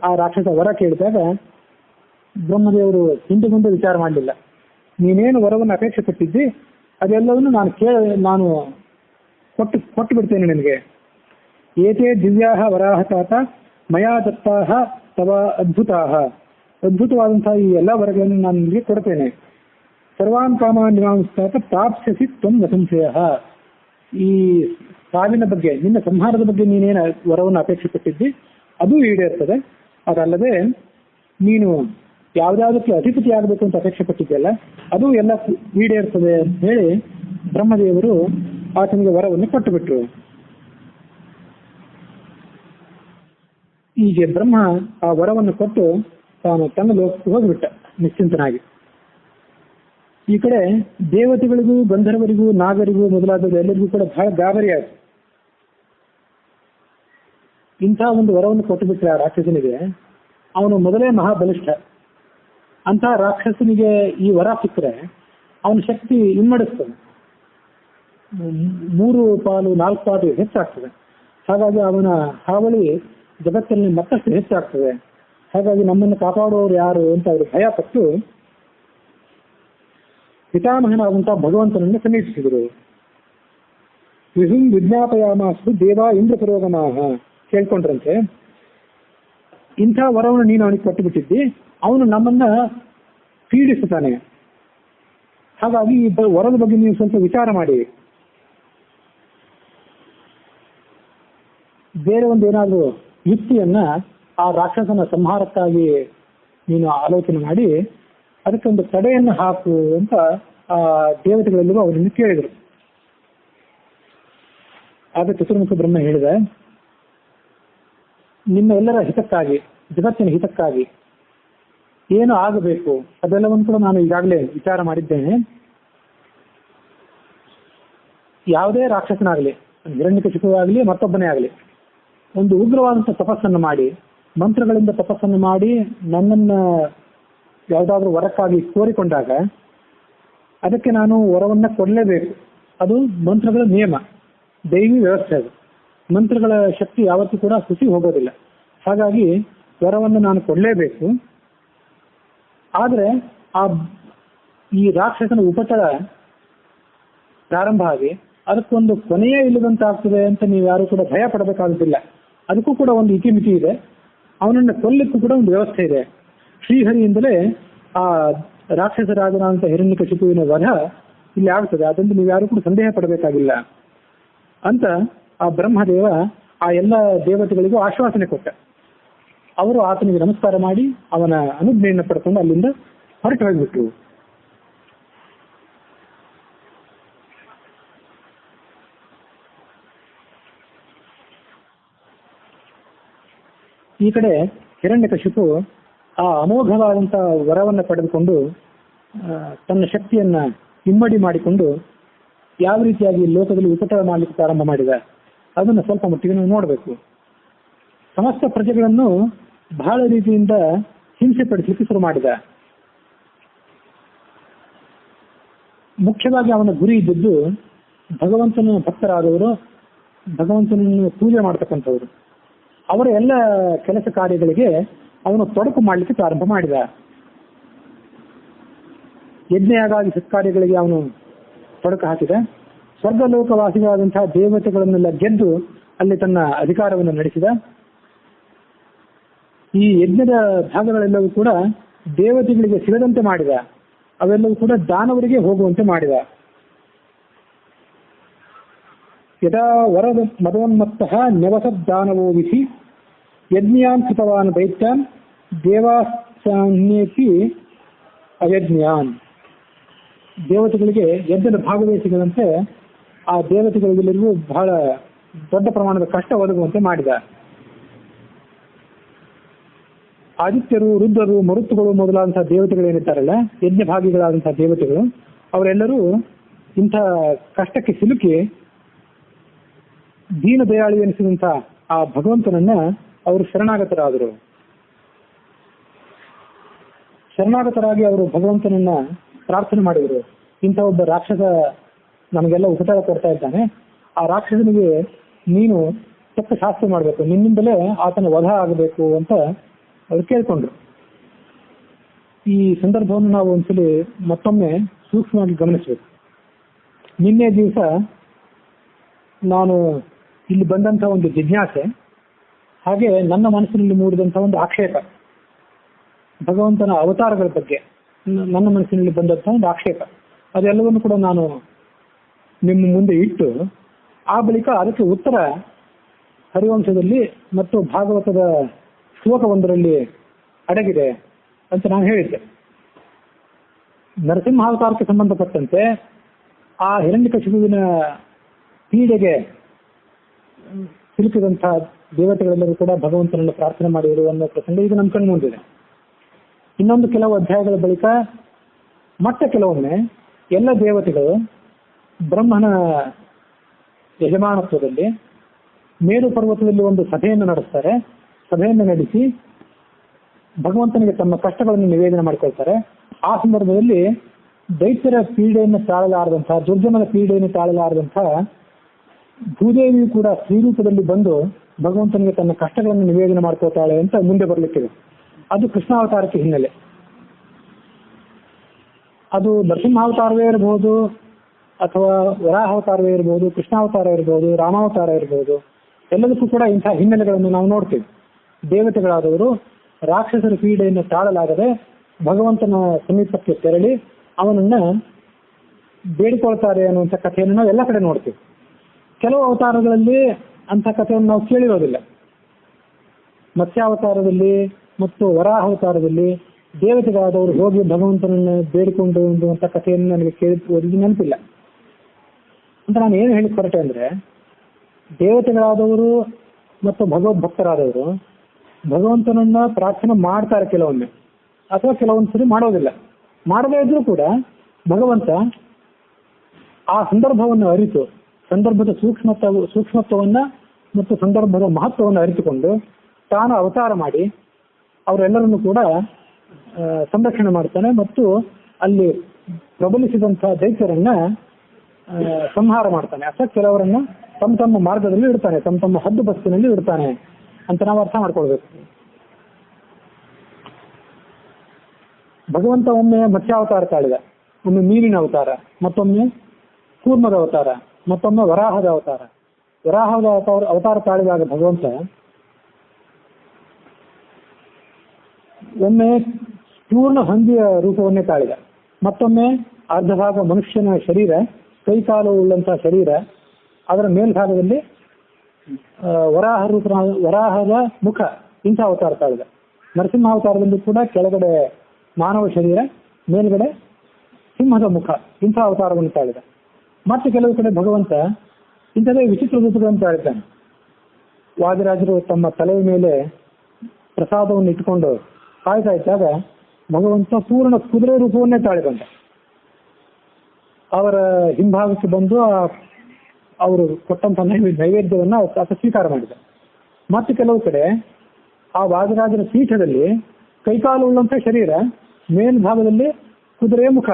ಆ ರಾಕ್ಷಸ ವರ ಕೇಳಿದಾಗ ಬ್ರಹ್ಮದೇವರು ಹಿಂದೆ ಮುಂದೆ ವಿಚಾರ ಮಾಡಲಿಲ್ಲ. ನೀನೇನು ವರವನ್ನು ಅಪೇಕ್ಷೆ ಪಟ್ಟಿದ್ದಿ ಅದೆಲ್ಲವನ್ನು ನಾನು ಕೊಟ್ಟು ಬಿಡ್ತೇನೆ ನಿನಗೆ. ಏತೇ ದಿವ್ಯಾಹ ವರಾಹ ತಾತ ಮಯಾ ದತ್ತಾಹ ತವ ಅದ್ಭುತಾಹ. ಅದ್ಭುತವಾದಂತಹ ಈ ಎಲ್ಲ ವರಗಳನ್ನು ನಾನು ನಿಮಗೆ ಕೊಡ್ತೇನೆ. ಸರ್ವಾನ್ ಕಾಮಾನ್ ನಿವಾಂಸ್ತಾತ ಪ್ರಾಪ್ಸ್ಯಸಿ ತ್ವಂ ನ ಸಂಶಯ. ಈ ಸಾವಿನ ಬಗ್ಗೆ, ನಿನ್ನ ಸಂಹಾರದ ಬಗ್ಗೆ ನೀನೇನು ವರವನ್ನು ಅಪೇಕ್ಷೆ ಪಟ್ಟಿದ್ದಿ ಅದು ಈಡೇರ್ತದೆ. ಅದಲ್ಲದೆ ನೀನು ಯಾವ್ದಾವುದಕ್ಕೆ ಅಧಿಪತಿ ಆಗಬೇಕು ಅಂತ ಅಪೇಕ್ಷೆ ಪಟ್ಟಿದ್ದೆಲ್ಲ ಅದು ಎಲ್ಲ ಈಡೇರ್ತದೆ ಅಂತ ಹೇಳಿ ಬ್ರಹ್ಮದೇವರು ಆತನಿಗೆ ವರವನ್ನು ಕೊಟ್ಟು ಬಿಟ್ರು. ಹೀಗೆ ಬ್ರಹ್ಮ ಆ ವರವನ್ನು ಕೊಟ್ಟು ತಾನು ತನ್ನ ಲೋಕಕ್ಕೆ ಹೋಗಿಬಿಟ್ಟ ನಿಶ್ಚಿಂತನಾಗಿ. ಈ ಕಡೆ ದೇವತೆಗಳಿಗೂ, ಗಂಧರ್ವರಿಗೂ, ನಾಗರಿಗೂ ಮೊದಲಾದವರು ಎಲ್ಲರಿಗೂ ಕೂಡ ಬಹಳ ಗಾಬರಿ ಆಯ್ತು. ಇಂಥ ಒಂದು ವರವನ್ನು ಕೊಟ್ಟು ಬಿಟ್ಟರೆ ಆ ರಾಕ್ಷಸನಿಗೆ, ಅವನು ಮೊದಲೇ ಮಹಾಬಲಿಷ್ಠ. ಅಂತಹ ರಾಕ್ಷಸನಿಗೆ ಈ ವರ ಸಿಕ್ಕರೆ ಅವನ ಶಕ್ತಿ ಇಮ್ಮಡಿಸ್ತದೆ, 3 ಪಾಲು 4 ಪಾಲು ಹೆಚ್ಚಾಗ್ತದೆ. ಹಾಗಾಗಿ ಅವನ ಹಾವಳಿ ಜಗತ್ತಲ್ಲಿ ಮತ್ತಷ್ಟು ಹೆಚ್ಚಾಗ್ತದೆ. ಹಾಗಾಗಿ ನಮ್ಮನ್ನು ಕಾಪಾಡುವವರು ಯಾರು ಅಂತ ಅವರು ಭಯ ಪಟ್ಟು ಪಿತಾಮಹನಾದಂತಹ ಭಗವಂತನನ್ನು ಸಮೀಪಿಸಿದರು. ವಿಹುಂ ವಿಜ್ಞಾಪಯಾಮಾಸು ದೇವ ಇಂದ್ರ ಪುರೋಗಮಾಹ. ಕೇಳ್ಕೊಂಡ್ರಂತೆ, ಇಂಥ ವರವನ್ನು ನೀನು ಅವನಿಗೆ ಕೊಟ್ಟು ಬಿಟ್ಟಿದ್ದಿ, ಅವನು ನಮ್ಮನ್ನ ಪೀಡಿಸುತ್ತಾನೆ. ಹಾಗಾಗಿ ಈ ವರದ ಬಗ್ಗೆ ನೀವು ಸ್ವಲ್ಪ ವಿಚಾರ ಮಾಡಿ, ಬೇರೆ ಒಂದೇನಾದ್ರೂ ಯುಕ್ತಿಯನ್ನ ಆ ರಾಕ್ಷಸನ ಸಂಹಾರಕ್ಕಾಗಿ ನೀನು ಆಲೋಚನೆ ಮಾಡಿ ಅದಕ್ಕೊಂದು ತಡೆಯನ್ನು ಹಾಕು ಅಂತ ಆ ದೇವತೆಗಳೆಲ್ಲರೂ ಅವರನ್ನು ಕೇಳಿದರು. ಆಗ ಚತುರ್ಮುಖ ಬ್ರಹ್ಮ ಹೇಳಿದ, ನಿಮ್ಮ ಎಲ್ಲರ ಹಿತಕ್ಕಾಗಿ, ಜಗತ್ತಿನ ಹಿತಕ್ಕಾಗಿ ಏನು ಆಗಬೇಕು ಅದೆಲ್ಲವನ್ನು ಕೂಡ ನಾನು ಈಗಾಗಲೇ ವಿಚಾರ ಮಾಡಿದ್ದೇನೆ. ಯಾವುದೇ ರಾಕ್ಷಸನಾಗಲಿ, ಹಿರಣ್ಯಕಶಿಪುವಾಗಲಿ ಮತ್ತೊಬ್ಬನೇ ಆಗಲಿ, ಒಂದು ಉಗ್ರವಾದಂಥ ತಪಸ್ಸನ್ನು ಮಾಡಿ, ಮಂತ್ರಗಳಿಂದ ತಪಸ್ಸನ್ನು ಮಾಡಿ ನನ್ನನ್ನ ಯಾವುದಾದ್ರೂ ವರಕ್ಕಾಗಿ ಕೋರಿಕೊಂಡಾಗ ಅದಕ್ಕೆ ನಾನು ವರವನ್ನ ಕೊಡಲೇಬೇಕು. ಅದು ಮಂತ್ರಗಳ ನಿಯಮ, ದೈವಿ ವ್ಯವಸ್ಥೆ. ಅದು ಮಂತ್ರಗಳ ಶಕ್ತಿ ಯಾವತ್ತೂ ಕೂಡ ಕುಸಿ ಹೋಗೋದಿಲ್ಲ. ಹಾಗಾಗಿ ವರವನ್ನು ನಾನು ಕೊಡಲೇಬೇಕು. ಆದರೆ ಈ ರಾಕ್ಷಸನ ಉಪಟಳ ಪ್ರಾರಂಭ ಆಗಿ ಅದಕ್ಕೊಂದು ಕೊನೆಯೇ ಇಲ್ಲದಂತಾಗ್ತದೆ ಅಂತ ನೀವು ಯಾರು ಕೂಡ ಭಯ ಪಡಬೇಕಾಗುತ್ತಿಲ್ಲ. ಅದಕ್ಕೂ ಕೂಡ ಒಂದು ಇತಿಮಿತಿ ಇದೆ. ಅವನನ್ನು ಕೊಲ್ಲಕ್ಕೂ ಕೂಡ ಒಂದು ವ್ಯವಸ್ಥೆ ಇದೆ. ಶ್ರೀಹರಿಯಿಂದಲೇ ಆ ರಾಕ್ಷಸರಾಜನಾದಂಥ ಹಿರಣ್ಯಕಶಿಪುವಿನ ವಧ ಇಲ್ಲಿ ಆಗ್ತದೆ. ಅದನ್ನು ನೀವು ಯಾರು ಕೂಡ ಸಂದೇಹ ಪಡಬೇಕಾಗಿಲ್ಲ ಅಂತ ಆ ಬ್ರಹ್ಮದೇವ ಆ ಎಲ್ಲ ದೇವತೆಗಳಿಗೂ ಆಶ್ವಾಸನೆ ಕೊಟ್ಟ. ಅವರು ಆತನಿಗೆ ನಮಸ್ಕಾರ ಮಾಡಿ ಅವನ ಅನುಜ್ಞೆಯನ್ನು ಪಡ್ಕೊಂಡು ಅಲ್ಲಿಂದ ಹೊರಟು ಹೋಗ್ಬಿಟ್ರು. ಈ ಕಡೆ ಹಿರಣ್ಯಕಶಿಪು ಆ ಅಮೋಘವಾದಂತಹ ವರವನ್ನು ಪಡೆದುಕೊಂಡು ತನ್ನ ಶಕ್ತಿಯನ್ನ ಇಮ್ಮಡಿ ಮಾಡಿಕೊಂಡು ಯಾವ ರೀತಿಯಾಗಿ ಲೋಕದಲ್ಲಿ ಉಪಟಳ ಮಾಡಲಿಕ್ಕೆ ಪ್ರಾರಂಭ ಮಾಡಿದ ಅದನ್ನು ಸ್ವಲ್ಪ ಮಟ್ಟಿಗೆ ನಾವು ನೋಡಬೇಕು. ಸಮಸ್ತ ಪ್ರಜೆಗಳನ್ನು ಬಹಳ ರೀತಿಯಿಂದ ಹಿಂಸೆ ಪಡಿಸಲಿಕ್ಕೆ ಶುರು ಮಾಡಿದ. ಮುಖ್ಯವಾಗಿ ಅವನ ಗುರಿ ಇದ್ದದ್ದು ಭಗವಂತನ ಭಕ್ತರಾದವರು, ಭಗವಂತನನ್ನು ಪೂಜೆ ಮಾಡ್ತಕ್ಕಂಥವ್ರು. ಅವರ ಎಲ್ಲ ಕೆಲಸ ಕಾರ್ಯಗಳಿಗೆ ಅವನು ತೊಡಕು ಮಾಡಲಿಕ್ಕೆ ಪ್ರಾರಂಭ ಮಾಡಿದ. ಯಜ್ಞಯಾಗಾಗಿ ಸತ್ಕಾರ್ಯಗಳಿಗೆ ಅವನು ತೊಡಕು ಹಾಕಿದ. ಸ್ವರ್ಗಲೋಕವಾಸಿಗಳಾದಂತಹ ದೇವತೆಗಳನ್ನೆಲ್ಲ ಗೆದ್ದು ಅಲ್ಲಿ ತನ್ನ ಅಧಿಕಾರವನ್ನು ನಡೆಸಿದ. ಈ ಯಜ್ಞದ ಭಾಗಗಳೆಲ್ಲವೂ ಕೂಡ ದೇವತೆಗಳಿಗೆ ಸಿಗದಂತೆ ಮಾಡಿದ. ಅವೆಲ್ಲವೂ ಕೂಡ ದಾನವರಿಗೆ ಹೋಗುವಂತೆ ಮಾಡಿದ. ಯದಾ ವರದ ಮದೋನ್ಮತ್ತಃ ನ್ಯವಸದ್ದಾನವೋ ವಿಧಿ ಯಜ್ಞಾನ್ ಕೃತವಾನ್ ದೈತ್ಯಾನ್ ದೇವಾಸ್ಯೇಪಿ ಅಯಜ್ಞಾನ್. ದೇವತೆಗಳಿಗೆ ಯಜ್ಞದ ಭಾಗವೇ ಸಿಗದಂತೆ ಆ ದೇವತೆಗಳಿಗೆಲ್ಲರಿಗೂ ಬಹಳ ದೊಡ್ಡ ಪ್ರಮಾಣದ ಕಷ್ಟ ಒದಗುವಂತೆ ಮಾಡಿದ. ಆದಿತ್ಯರು, ರುದ್ರರು, ಮರುತ್ತುಗಳು ಮೊದಲಾದಂತಹ ದೇವತೆಗಳು ಏನಿದ್ದಾರಲ್ಲ, ಯಜ್ಞ ಭಾಗಿಗಳಾದಂತಹ ದೇವತೆಗಳು, ಅವರೆಲ್ಲರೂ ಇಂಥ ಕಷ್ಟಕ್ಕೆ ಸಿಲುಕಿ ದೀನ ದಯಾಳಿ ಎನಿಸಿದಂಥ ಆ ಭಗವಂತನನ್ನ ಅವರು ಶರಣಾಗತರಾದರು. ಶರಣಾಗತರಾಗಿ ಅವರು ಭಗವಂತನನ್ನ ಪ್ರಾರ್ಥನೆ ಮಾಡಿದರು. ಇಂಥ ಒಬ್ಬ ರಾಕ್ಷಸ ನಮಗೆಲ್ಲ ಉಪಚಾರ ಕೊಡ್ತಾ ಇದ್ದಾನೆ, ಆ ರಾಕ್ಷಸನಿಗೆ ನೀನು ತಕ್ಕ ಶಾಸ್ತ್ರ ಮಾಡಬೇಕು, ನಿನ್ನಿಂದಲೇ ಆತನ ವಧ ಆಗಬೇಕು ಅಂತ ಅವರು ಕೇಳ್ಕೊಂಡ್ರು. ಈ ಸಂದರ್ಭವನ್ನು ನಾವು ಒಂದ್ಸಲಿ ಮತ್ತೊಮ್ಮೆ ಸೂಕ್ಷ್ಮವಾಗಿ ಗಮನಿಸಬೇಕು. ನಿನ್ನೆ ದಿವಸ ನಾನು ಇಲ್ಲಿ ಬಂದಂತಹ ಒಂದು ಜಿಜ್ಞಾಸೆ, ಹಾಗೆ ನನ್ನ ಮನಸ್ಸಿನಲ್ಲಿ ಮೂಡಿದಂತಹ ಒಂದು ಆಕ್ಷೇಪ, ಭಗವಂತನ ಅವತಾರಗಳ ಬಗ್ಗೆ ನನ್ನ ಮನಸ್ಸಿನಲ್ಲಿ ಬಂದಂತಹ ಒಂದು ಆಕ್ಷೇಪ, ಅದೆಲ್ಲವನ್ನು ಕೂಡ ನಾನು ನಿಮ್ಮ ಮುಂದೆ ಇಟ್ಟು ಆ ಬಳಿಕ ಅದಕ್ಕೆ ಉತ್ತರ ಹರಿವಂಶದಲ್ಲಿ ಮತ್ತು ಭಾಗವತದ ಶ್ಲೋಕವೊಂದರಲ್ಲಿ ಅಡಗಿದೆ ಅಂತ ನಾನು ಹೇಳಿದ್ದೆ. ನರಸಿಂಹಾವತಾರಕ್ಕೆ ಸಂಬಂಧಪಟ್ಟಂತೆ ಆ ಹಿರಣ್ಯಕಶಿಪುವಿನ ಪೀಡೆಗೆ ಸಿಲುಕಿದಂತಹ ದೇವತೆಗಳೆಲ್ಲರೂ ಕೂಡ ಭಗವಂತನನ್ನು ಪ್ರಾರ್ಥನೆ ಮಾಡಿದರು ಅನ್ನೋ ಪ್ರಸಂಗ ಈಗ ನಮ್ಮ ಕಣ್ಣು ಮುಂದಿದೆ. ಇನ್ನೊಂದು ಕೆಲವು ಅಧ್ಯಾಯಗಳ ಬಳಿಕ ಮತ್ತೆ ಕೆಲವೊಮ್ಮೆ ಎಲ್ಲ ದೇವತೆಗಳು ಬ್ರಹ್ಮನ ಯಜಮಾನತ್ವದಲ್ಲಿ ಮೇರು ಪರ್ವತದಲ್ಲಿ ಒಂದು ಸಭೆಯನ್ನು ನಡೆಸ್ತಾರೆ. ಸಭೆಯನ್ನು ನಡೆಸಿ ಭಗವಂತನಿಗೆ ತಮ್ಮ ಕಷ್ಟಗಳನ್ನು ನಿವೇದನೆ ಮಾಡಿಕೊಳ್ತಾರೆ. ಆ ಸಂದರ್ಭದಲ್ಲಿ ದೈತ್ಯರ ಪೀಡೆಯನ್ನು ತಾಳಲಾರದಂತಹ, ದುರ್ಜನರ ಪೀಡೆಯನ್ನು ತಾಳಲಾರದಂತಹ ಭೂದೇವಿಯು ಕೂಡ ಶ್ರೀರೂಪದಲ್ಲಿ ಬಂದು ಭಗವಂತನಿಗೆ ತನ್ನ ಕಷ್ಟಗಳನ್ನು ನಿವೇದನೆ ಮಾಡ್ಕೊಳ್ತಾಳೆ ಅಂತ ಮುಂದೆ ಬರಲಿಕ್ಕಿದೆ. ಅದು ಕೃಷ್ಣಾವತಾರಕ್ಕೆ ಹಿನ್ನೆಲೆ. ಅದು ನರಸಿಂಹಾವತಾರವೇ ಇರಬಹುದು, ಅಥವಾ ವರಾಹಾವತಾರವೇ ಇರಬಹುದು, ಕೃಷ್ಣಾವತಾರ ಇರಬಹುದು, ರಾಮಾವತಾರ ಇರಬಹುದು, ಎಲ್ಲದಕ್ಕೂ ಕೂಡ ಇಂತಹ ಹಿನ್ನೆಲೆಗಳನ್ನು ನಾವು ನೋಡ್ತೀವಿ. ದೇವತೆಗಳಾದವರು ರಾಕ್ಷಸರ ಪೀಡೆಯನ್ನು ತಾಳಲಾಗದೆ ಭಗವಂತನ ಸಮೀಪಕ್ಕೆ ತೆರಳಿ ಅವನನ್ನ ಬೇಡಿಕೊಳ್ತಾರೆ ಅನ್ನುವಂಥ ಕಥೆಯನ್ನು ನಾವು ಎಲ್ಲ ಕಡೆ ನೋಡ್ತೀವಿ. ಕೆಲವು ಅವತಾರಗಳಲ್ಲಿ ಅಂಥ ಕಥೆಯನ್ನು ನಾವು ಕೇಳಿರೋದಿಲ್ಲ. ಮತ್ಸ್ಯಾವತಾರದಲ್ಲಿ ಮತ್ತು ವರಾಹಾವತಾರದಲ್ಲಿ ದೇವತೆಗಳಾದವರು ಹೋಗಿ ಭಗವಂತನನ್ನು ಬೇಡಿಕೊಂಡು ಅಂತ ಕಥೆಯನ್ನು ನನಗೆ ಓದಿದ್ದು ನೆನಪಿಲ್ಲ. ಅಂತ ನಾನು ಏನು ಹೇಳಿ ಹೊರಟೆ ಅಂದ್ರೆ, ದೇವತೆಗಳಾದವರು ಮತ್ತು ಭಗವದ್ ಭಕ್ತರಾದವರು ಭಗವಂತನನ್ನ ಪ್ರಾರ್ಥನೆ ಮಾಡ್ತಾರೆ ಕೆಲವೊಮ್ಮೆ, ಅಥವಾ ಕೆಲವೊಂದು ಸರಿ ಮಾಡೋದಿಲ್ಲ. ಮಾಡದೇ ಇದ್ರೂ ಕೂಡ ಭಗವಂತ ಆ ಸಂದರ್ಭವನ್ನು ಅರಿತು, ಸಂದರ್ಭದ ಸೂಕ್ಷ್ಮತ್ವವನ್ನ ಮತ್ತು ಸಂದರ್ಭದ ಮಹತ್ವವನ್ನು ಅರಿತುಕೊಂಡು ತಾನು ಅವತಾರ ಮಾಡಿ ಅವರೆಲ್ಲರನ್ನು ಕೂಡ ಸಂರಕ್ಷಣೆ ಮಾಡ್ತಾನೆ ಮತ್ತು ಅಲ್ಲಿ ಪ್ರಬಲಿಸಿದಂತಹ ದೈತ್ಯರನ್ನ ಸಂಹಾರ ಮಾಡ್ತಾನೆ. ಅಥವಾ ಕೆಲವರನ್ನ ತಮ್ಮ ತಮ್ಮ ಮಾರ್ಗದಲ್ಲಿ ಇಡ್ತಾನೆ, ತಮ್ಮ ತಮ್ಮ ಹದ್ದು ಬಸ್ತಿನಲ್ಲಿ ಇಡ್ತಾನೆ ಅಂತ ನಾವು ಅರ್ಥ ಮಾಡ್ಕೊಳ್ಬೇಕು. ಭಗವಂತ ಒಮ್ಮೆ ಮತ್ಸ್ಯಾವತಾರ ತಾಳಿದ, ಒಮ್ಮೆ ಮೀನಿನ ಅವತಾರ, ಮತ್ತೊಮ್ಮೆ ಕೂರ್ಮದ ಅವತಾರ, ಮತ್ತೊಮ್ಮೆ ವರಾಹದ ಅವತಾರ. ವರಾಹದ ಅವತಾರ ತಾಳಿದಾಗ ಭಗವಂತ ಒಮ್ಮೆ ಪೂರ್ಣ ಹಂದಿಯ ರೂಪವನ್ನೇ ತಾಳಿದ, ಮತ್ತೊಮ್ಮೆ ಅರ್ಧ ಭಾಗ ಮನುಷ್ಯನ ಶರೀರ, ಕೈಕಾಲು ಉಳ್ಳಂತಹ ಶರೀರ, ಅದರ ಮೇಲ್ಭಾಗದಲ್ಲಿ ವರಾಹದ ಮುಖ, ಇಂಥ ಅವತಾರ ತಾಳಿದ. ನರಸಿಂಹಾವತಾರದಲ್ಲಿ ಕೂಡ ಕೆಳಗಡೆ ಮಾನವ ಶರೀರ, ಮೇಲ್ಗಡೆ ಸಿಂಹದ ಮುಖ, ಇಂಥ ಅವತಾರವನ್ನು ತಾಳಿದ. ಮತ್ತೆ ಕೆಲವು ಕಡೆ ಭಗವಂತ ಇಂಥದೇ ವಿಚಿತ್ರ ರೂಪಗಳನ್ನು ತಾಳಿದ್ದಾನೆ. ವಾದಿರಾಜರು ತಮ್ಮ ತಲೆಯ ಮೇಲೆ ಪ್ರಸಾದವನ್ನು ಇಟ್ಟುಕೊಂಡು ಕಾಯ್ತಾ ಇದ್ದಾಗ ಭಗವಂತ ಪೂರ್ಣ ಕುದುರೆ ರೂಪವನ್ನೇ ತಾಳಿ ಬಂದ. ಅವರ ಹಿಂಭಾಗಕ್ಕೆ ಬಂದು ಅವರು ಕೊಟ್ಟಂತ ನೈವೇದ್ಯವನ್ನ ಆತ ಸ್ವೀಕಾರ ಮಾಡಿದ. ಮತ್ತೆ ಕೆಲವು ಕಡೆ ಆ ವಾದರಾಜರ ಪೀಠದಲ್ಲಿ ಕೈಕಾಲು ಉಳ್ಳಂತ ಶರೀರ, ಮೇಲ್ಭಾಗದಲ್ಲಿ ಕುದುರೆ ಮುಖ,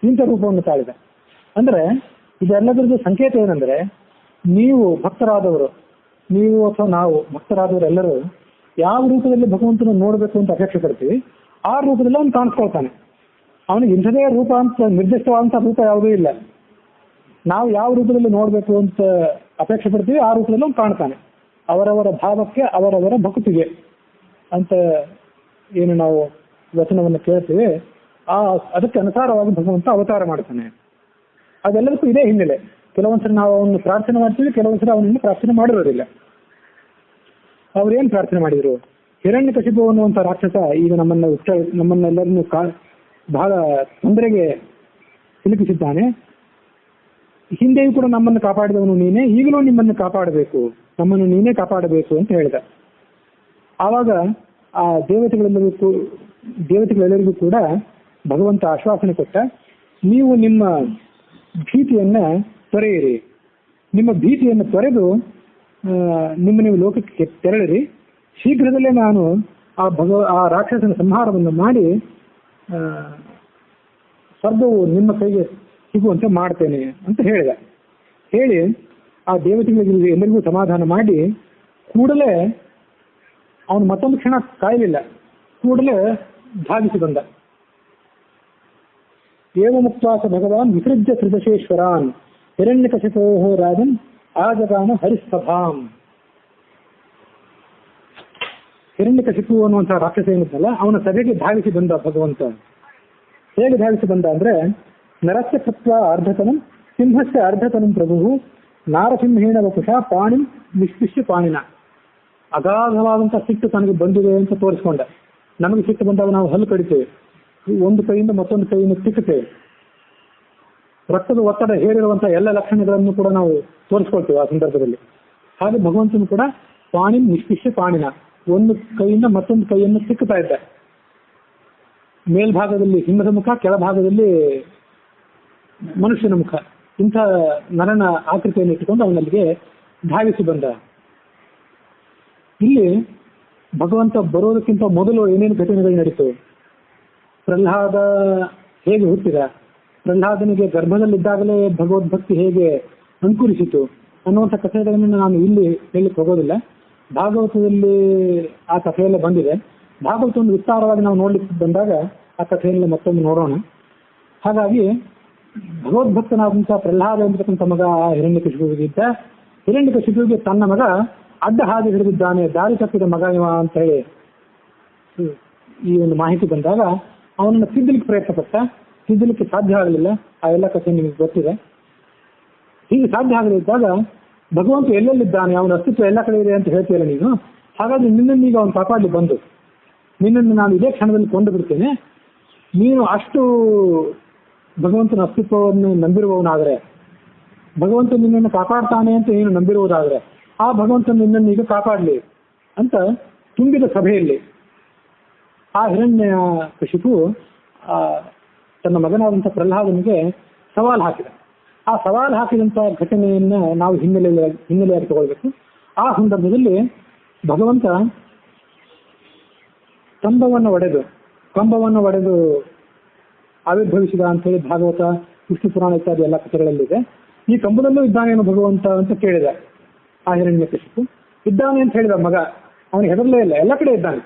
ಇಂಥ ರೂಪವನ್ನು ತಾಳಿದ. ಅಂದ್ರೆ ಇದೆಲ್ಲದರದ್ದು ಸಂಕೇತ ಏನಂದ್ರೆ, ನೀವು ಭಕ್ತರಾದವರು, ನೀವು ಅಥವಾ ನಾವು ಭಕ್ತರಾದವರು ಎಲ್ಲರೂ ಯಾವ ರೂಪದಲ್ಲಿ ಭಗವಂತನ ನೋಡಬೇಕು ಅಂತ ಅಪೇಕ್ಷೆ ಪಡ್ತೀವಿ, ಆ ರೂಪದಲ್ಲಿ ಅವನು ಕಾಣಿಸ್ಕೊಳ್ತಾನೆ. ಅವನಿಗೆ ಇಂಥದೇ ರೂಪ ಅಂತ ನಿರ್ದಿಷ್ಟವಾದಂಥ ರೂಪ ಯಾವುದೂ ಇಲ್ಲ. ನಾವು ಯಾವ ರೂಪದಲ್ಲಿ ನೋಡಬೇಕು ಅಂತ ಅಪೇಕ್ಷೆ ಪಡ್ತೀವಿ ಆ ರೂಪದಲ್ಲಿ ಅವನು ಕಾಣ್ತಾನೆ. ಅವರವರ ಭಾವಕ್ಕೆ, ಅವರವರ ಭಕ್ತಿಗೆ ಅಂತ ಏನು ನಾವು ವಚನವನ್ನು ಕೇಳ್ತೀವಿ, ಅದಕ್ಕೆ ಅನುಸಾರವಾಗಿ ಭಗವಂತ ಅವತಾರ ಮಾಡ್ತಾನೆ. ಅದೆಲ್ಲದಕ್ಕೂ ಇದೇ ಹಿನ್ನೆಲೆ. ಕೆಲವೊಂದ್ಸರಿ ನಾವು ಅವನು ಪ್ರಾರ್ಥನೆ ಮಾಡ್ತೀವಿ, ಕೆಲವೊಂದ್ಸರಿ ಅವನನ್ನು ಪ್ರಾರ್ಥನೆ ಮಾಡಿರೋದಿಲ್ಲ. ಅವ್ರೇನ್ ಪ್ರಾರ್ಥನೆ ಮಾಡಿದ್ರು? ಹಿರಣ್ಯಕಶಿಪು ಅನ್ನುವಂಥ ರಾಕ್ಷಸ ಈಗ ನಮ್ಮನ್ನೆಲ್ಲರನ್ನು ಬಹಳ ತೊಂದರೆಗೆ ಸಿಲುಕಿಸಿದ್ದಾನೆ. ಹಿಂದೆಯೂ ಕೂಡ ನಮ್ಮನ್ನು ಕಾಪಾಡಿದವನು ನೀನೇ, ಈಗಲೂ ನಿಮ್ಮನ್ನು ಕಾಪಾಡಬೇಕು, ನಮ್ಮನ್ನು ನೀನೇ ಕಾಪಾಡಬೇಕು ಅಂತ ಹೇಳಿದ. ಆವಾಗ ಆ ದೇವತೆಗಳೆಲ್ಲರಿಗೂ ಕೂಡ ಭಗವಂತ ಆಶ್ವಾಸನೆ ಕೊಟ್ಟ, ನೀವು ನಿಮ್ಮ ಭೀತಿಯನ್ನ ತೊರೆಯಿರಿ, ನಿಮ್ಮ ಭೀತಿಯನ್ನು ತೊರೆದು ನೀವು ಲೋಕಕ್ಕೆ ತೆರಳಿರಿ. ಶೀಘ್ರದಲ್ಲೇ ನಾನು ಆ ರಾಕ್ಷಸನ ಸಂಹಾರವನ್ನು ಮಾಡಿ ಸ್ವರ್ಗವು ನಿಮ್ಮ ಕೈಗೆ ಸಿಗುವಂತೆ ಮಾಡ್ತೇನೆ ಅಂತ ಹೇಳಿದ. ಹೇಳಿ ಆ ದೇವತೆಗಳಿಗೆ ಎಲ್ಲರಿಗೂ ಸಮಾಧಾನ ಮಾಡಿ ಕೂಡಲೇ ಅವನು ಮತ್ತೊಂದು ಕ್ಷಣ ಕಾಯಲಿಲ್ಲ, ಕೂಡಲೇ ಧಾವಿಸಿ ಬಂದ. ಏವ ಮುಕ್ತಾಸ ಭಗವಾನ್ ವಿಸೃಜ್ಯ ತ್ರಿದಶೇಶ್ವರಾನ್ ಹಿರಣ್ಯಕಶಿಪೋ ರಾಜನ್ ಆಜಗಾನ ಹರಿಸಭಾಂ. ಹಿರಣ್ಯಕಶಿಪು ಅನ್ನುವಂತಹ ರಾಕ್ಷಸ ಏನಿದ್ದಲ್ಲ, ಅವನ ಸಭೆಗೆ ಧಾವಿಸಿ ಬಂದ ಭಗವಂತ. ಹೇಗೆ ಧಾವಿಸಿ ಬಂದ ಅಂದ್ರೆ, ನರಸ್ಯ ಕೃತ್ವ ಅರ್ಧತನಂ ಸಿಂಹಸ್ಯ ಅರ್ಧತನಂ ಪ್ರಭು ನಾರಸಿಂಹೇಣ ವಪುಷ ಪಾಣಿಂ ನಿಷ್ಪಿಷ್ಯ ಪಾಣಿನ. ಅಗಾಧವಾದಂಥ ಸಿಟ್ಟು ತನಗೆ ಬಂದಿದೆ ಅಂತ ತೋರಿಸ್ಕೊಂಡ. ನಮಗೆ ಸಿಟ್ಟು ಬಂದಾಗ ನಾವು ಹಲ್ಲು ಕಡಿತೇವೆ, ಒಂದು ಕೈಯಿಂದ ಮತ್ತೊಂದು ಕೈಯಿಂದ ತಿಕ್ಕುತ್ತೇವೆ. ರಕ್ತದ ಒತ್ತಡ ಹೇರಿರುವಂತಹ ಎಲ್ಲ ಲಕ್ಷಣಗಳನ್ನು ಕೂಡ ನಾವು ತೋರಿಸ್ಕೊಳ್ತೇವೆ ಆ ಸಂದರ್ಭದಲ್ಲಿ. ಹಾಗೆ ಭಗವಂತನು ಕೂಡ ಪಾಣಿಂ ನಿಷ್ಪಿಷ್ಯ ಪಾಣಿನ, ಒಂದು ಕೈಯಿಂದ ಮತ್ತೊಂದು ಕೈಯನ್ನು ತಿಕ್ಕುತ್ತಾ ಇದ್ದ. ಮೇಲ್ಭಾಗದಲ್ಲಿ ಸಿಂಹದ ಮುಖ, ಕೆಳಭಾಗದಲ್ಲಿ ಮನುಷ್ಯನ ಮುಖ, ಇಂಥ ನರನ ಆಕೃತಿಯನ್ನು ಇಟ್ಟುಕೊಂಡು ಅವನಲ್ಲಿಗೆ ಧಾವಿಸಿ ಬಂದ. ಇಲ್ಲಿ ಭಗವಂತ ಬರೋದಕ್ಕಿಂತ ಮೊದಲು ಏನೇನು ಘಟನೆಗಳು ನಡೀತು, ಪ್ರಹ್ಲಾದ ಹೇಗೆ ಹುಟ್ಟಿದ, ಪ್ರಹ್ಲಾದನಿಗೆ ಗರ್ಭದಲ್ಲಿದ್ದಾಗಲೇ ಭಗವದ್ಭಕ್ತಿ ಹೇಗೆ ಅಂಕುರಿಸಿತು ಅನ್ನುವಂಥ ಕಥೆಗಳನ್ನು ನಾನು ಇಲ್ಲಿ ಹೇಳಲಿಕ್ಕೆ ಹೋಗೋದಿಲ್ಲ. ಭಾಗವತದಲ್ಲಿ ಆ ಕಥೆಯೆಲ್ಲ ಬಂದಿದೆ. ಭಾಗವತವನ್ನು ವಿಸ್ತಾರವಾಗಿ ನಾವು ನೋಡ್ಲಿಕ್ಕೆ ಬಂದಾಗ ಆ ಕಥೆಯನ್ನ ಮತ್ತೊಮ್ಮೆ ನೋಡೋಣ. ಹಾಗಾಗಿ ಭಗವದ್ಭಕ್ತನಾದಂತಹ ಪ್ರಹ್ಲಾದ ಎಂಬತಕ್ಕಂಥ ಮಗ ಹಿರಣ್ಯಕಶಿಪುವಿಗಿದ್ದ. ಹಿರಣ್ಯಕಶಿಪುವಿಗೆ ತನ್ನ ಮಗ ಅಡ್ಡ ಹಾದಿ ಹಿಡಿದಿದ್ದಾನೆ, ದಾರಿ ತಪ್ಪಿದ ಮಗ ಇವ ಅಂತ ಹೇಳಿ ಈ ಒಂದು ಮಾಹಿತಿ ಬಂದಾಗ ಅವನನ್ನು ತಿದ್ದಲಿಕ್ಕೆ ಪ್ರಯತ್ನ ಪಟ್ಟ. ತಿದ್ದಲಿಕ್ಕೆ ಸಾಧ್ಯ ಆಗಲಿಲ್ಲ. ಆ ಎಲ್ಲ ಕಥೆ ನಿಮಗೆ ಗೊತ್ತಿದೆ. ಹೀಗೆ ಸಾಧ್ಯ ಆಗಲಿದ್ದಾಗ ಭಗವಂತ ಎಲ್ಲೆಲ್ಲಿದ್ದಾನೆ, ಅವನ ಅಸ್ತಿತ್ವ ಎಲ್ಲ ಕಡೆ ಇದೆ ಅಂತ ಹೇಳ್ತೀರ ನೀನು. ಹಾಗಾದ್ರೆ ನಿನ್ನನ್ನು ಈಗ ಅವನು ಕಾಪಾಡಲಿ ಬಂದು, ನಿನ್ನನ್ನು ನಾನು ಇದೇ ಕ್ಷಣದಲ್ಲಿ ಕೊಂಡು ಬಿಡ್ತೇನೆ. ನೀನು ಅಷ್ಟು ಭಗವಂತನ ಅಸ್ತಿತ್ವವನ್ನು ನಂಬಿರುವವನಾದರೆ, ಭಗವಂತ ನಿನ್ನನ್ನು ಕಾಪಾಡ್ತಾನೆ ಅಂತ ನೀನು ನಂಬಿರುವುದಾದರೆ, ಆ ಭಗವಂತ ನಿನ್ನನ್ನು ಈಗ ಕಾಪಾಡಲಿ ಅಂತ ತುಂಬಿದ ಸಭೆಯಲ್ಲಿ ಆ ಹಿರಣ್ಯಕಶಿಪು ತನ್ನ ಮಗನಾದಂಥ ಪ್ರಹ್ಲಾದನಿಗೆ ಸವಾಲು ಹಾಕಿದ. ಆ ಸವಾಲು ಹಾಕಿದಂಥ ಘಟನೆಯನ್ನ ನಾವು ಹಿನ್ನೆಲೆಯಾಗಿ ತಗೊಳ್ಬೇಕು. ಆ ಸಂದರ್ಭದಲ್ಲಿ ಭಗವಂತ ಕಂಬವನ್ನು ಒಡೆದು ಆವಿರ್ಭವಿಸಿದ ಅಂತ ಹೇಳಿ ಭಾಗವತ, ವಿಷ್ಣು ಪುರಾಣ ಇತ್ಯಾದಿ ಎಲ್ಲ ಕಥೆಗಳಲ್ಲಿದೆ. ಈ ಕಂಬದಲ್ಲೂ ಇದ್ದಾನೇನು ಭಗವಂತ ಅಂತ ಕೇಳಿದ ಆ ಹಿರಣ್ಯಕಶಿಪು. ಇದ್ದಾನೆ ಅಂತ ಹೇಳಿದ ಮಗ, ಅವನಿಗೆ ಹೆದರಲೇ ಇಲ್ಲ, ಎಲ್ಲ ಕಡೆ ಇದ್ದಾನೆ.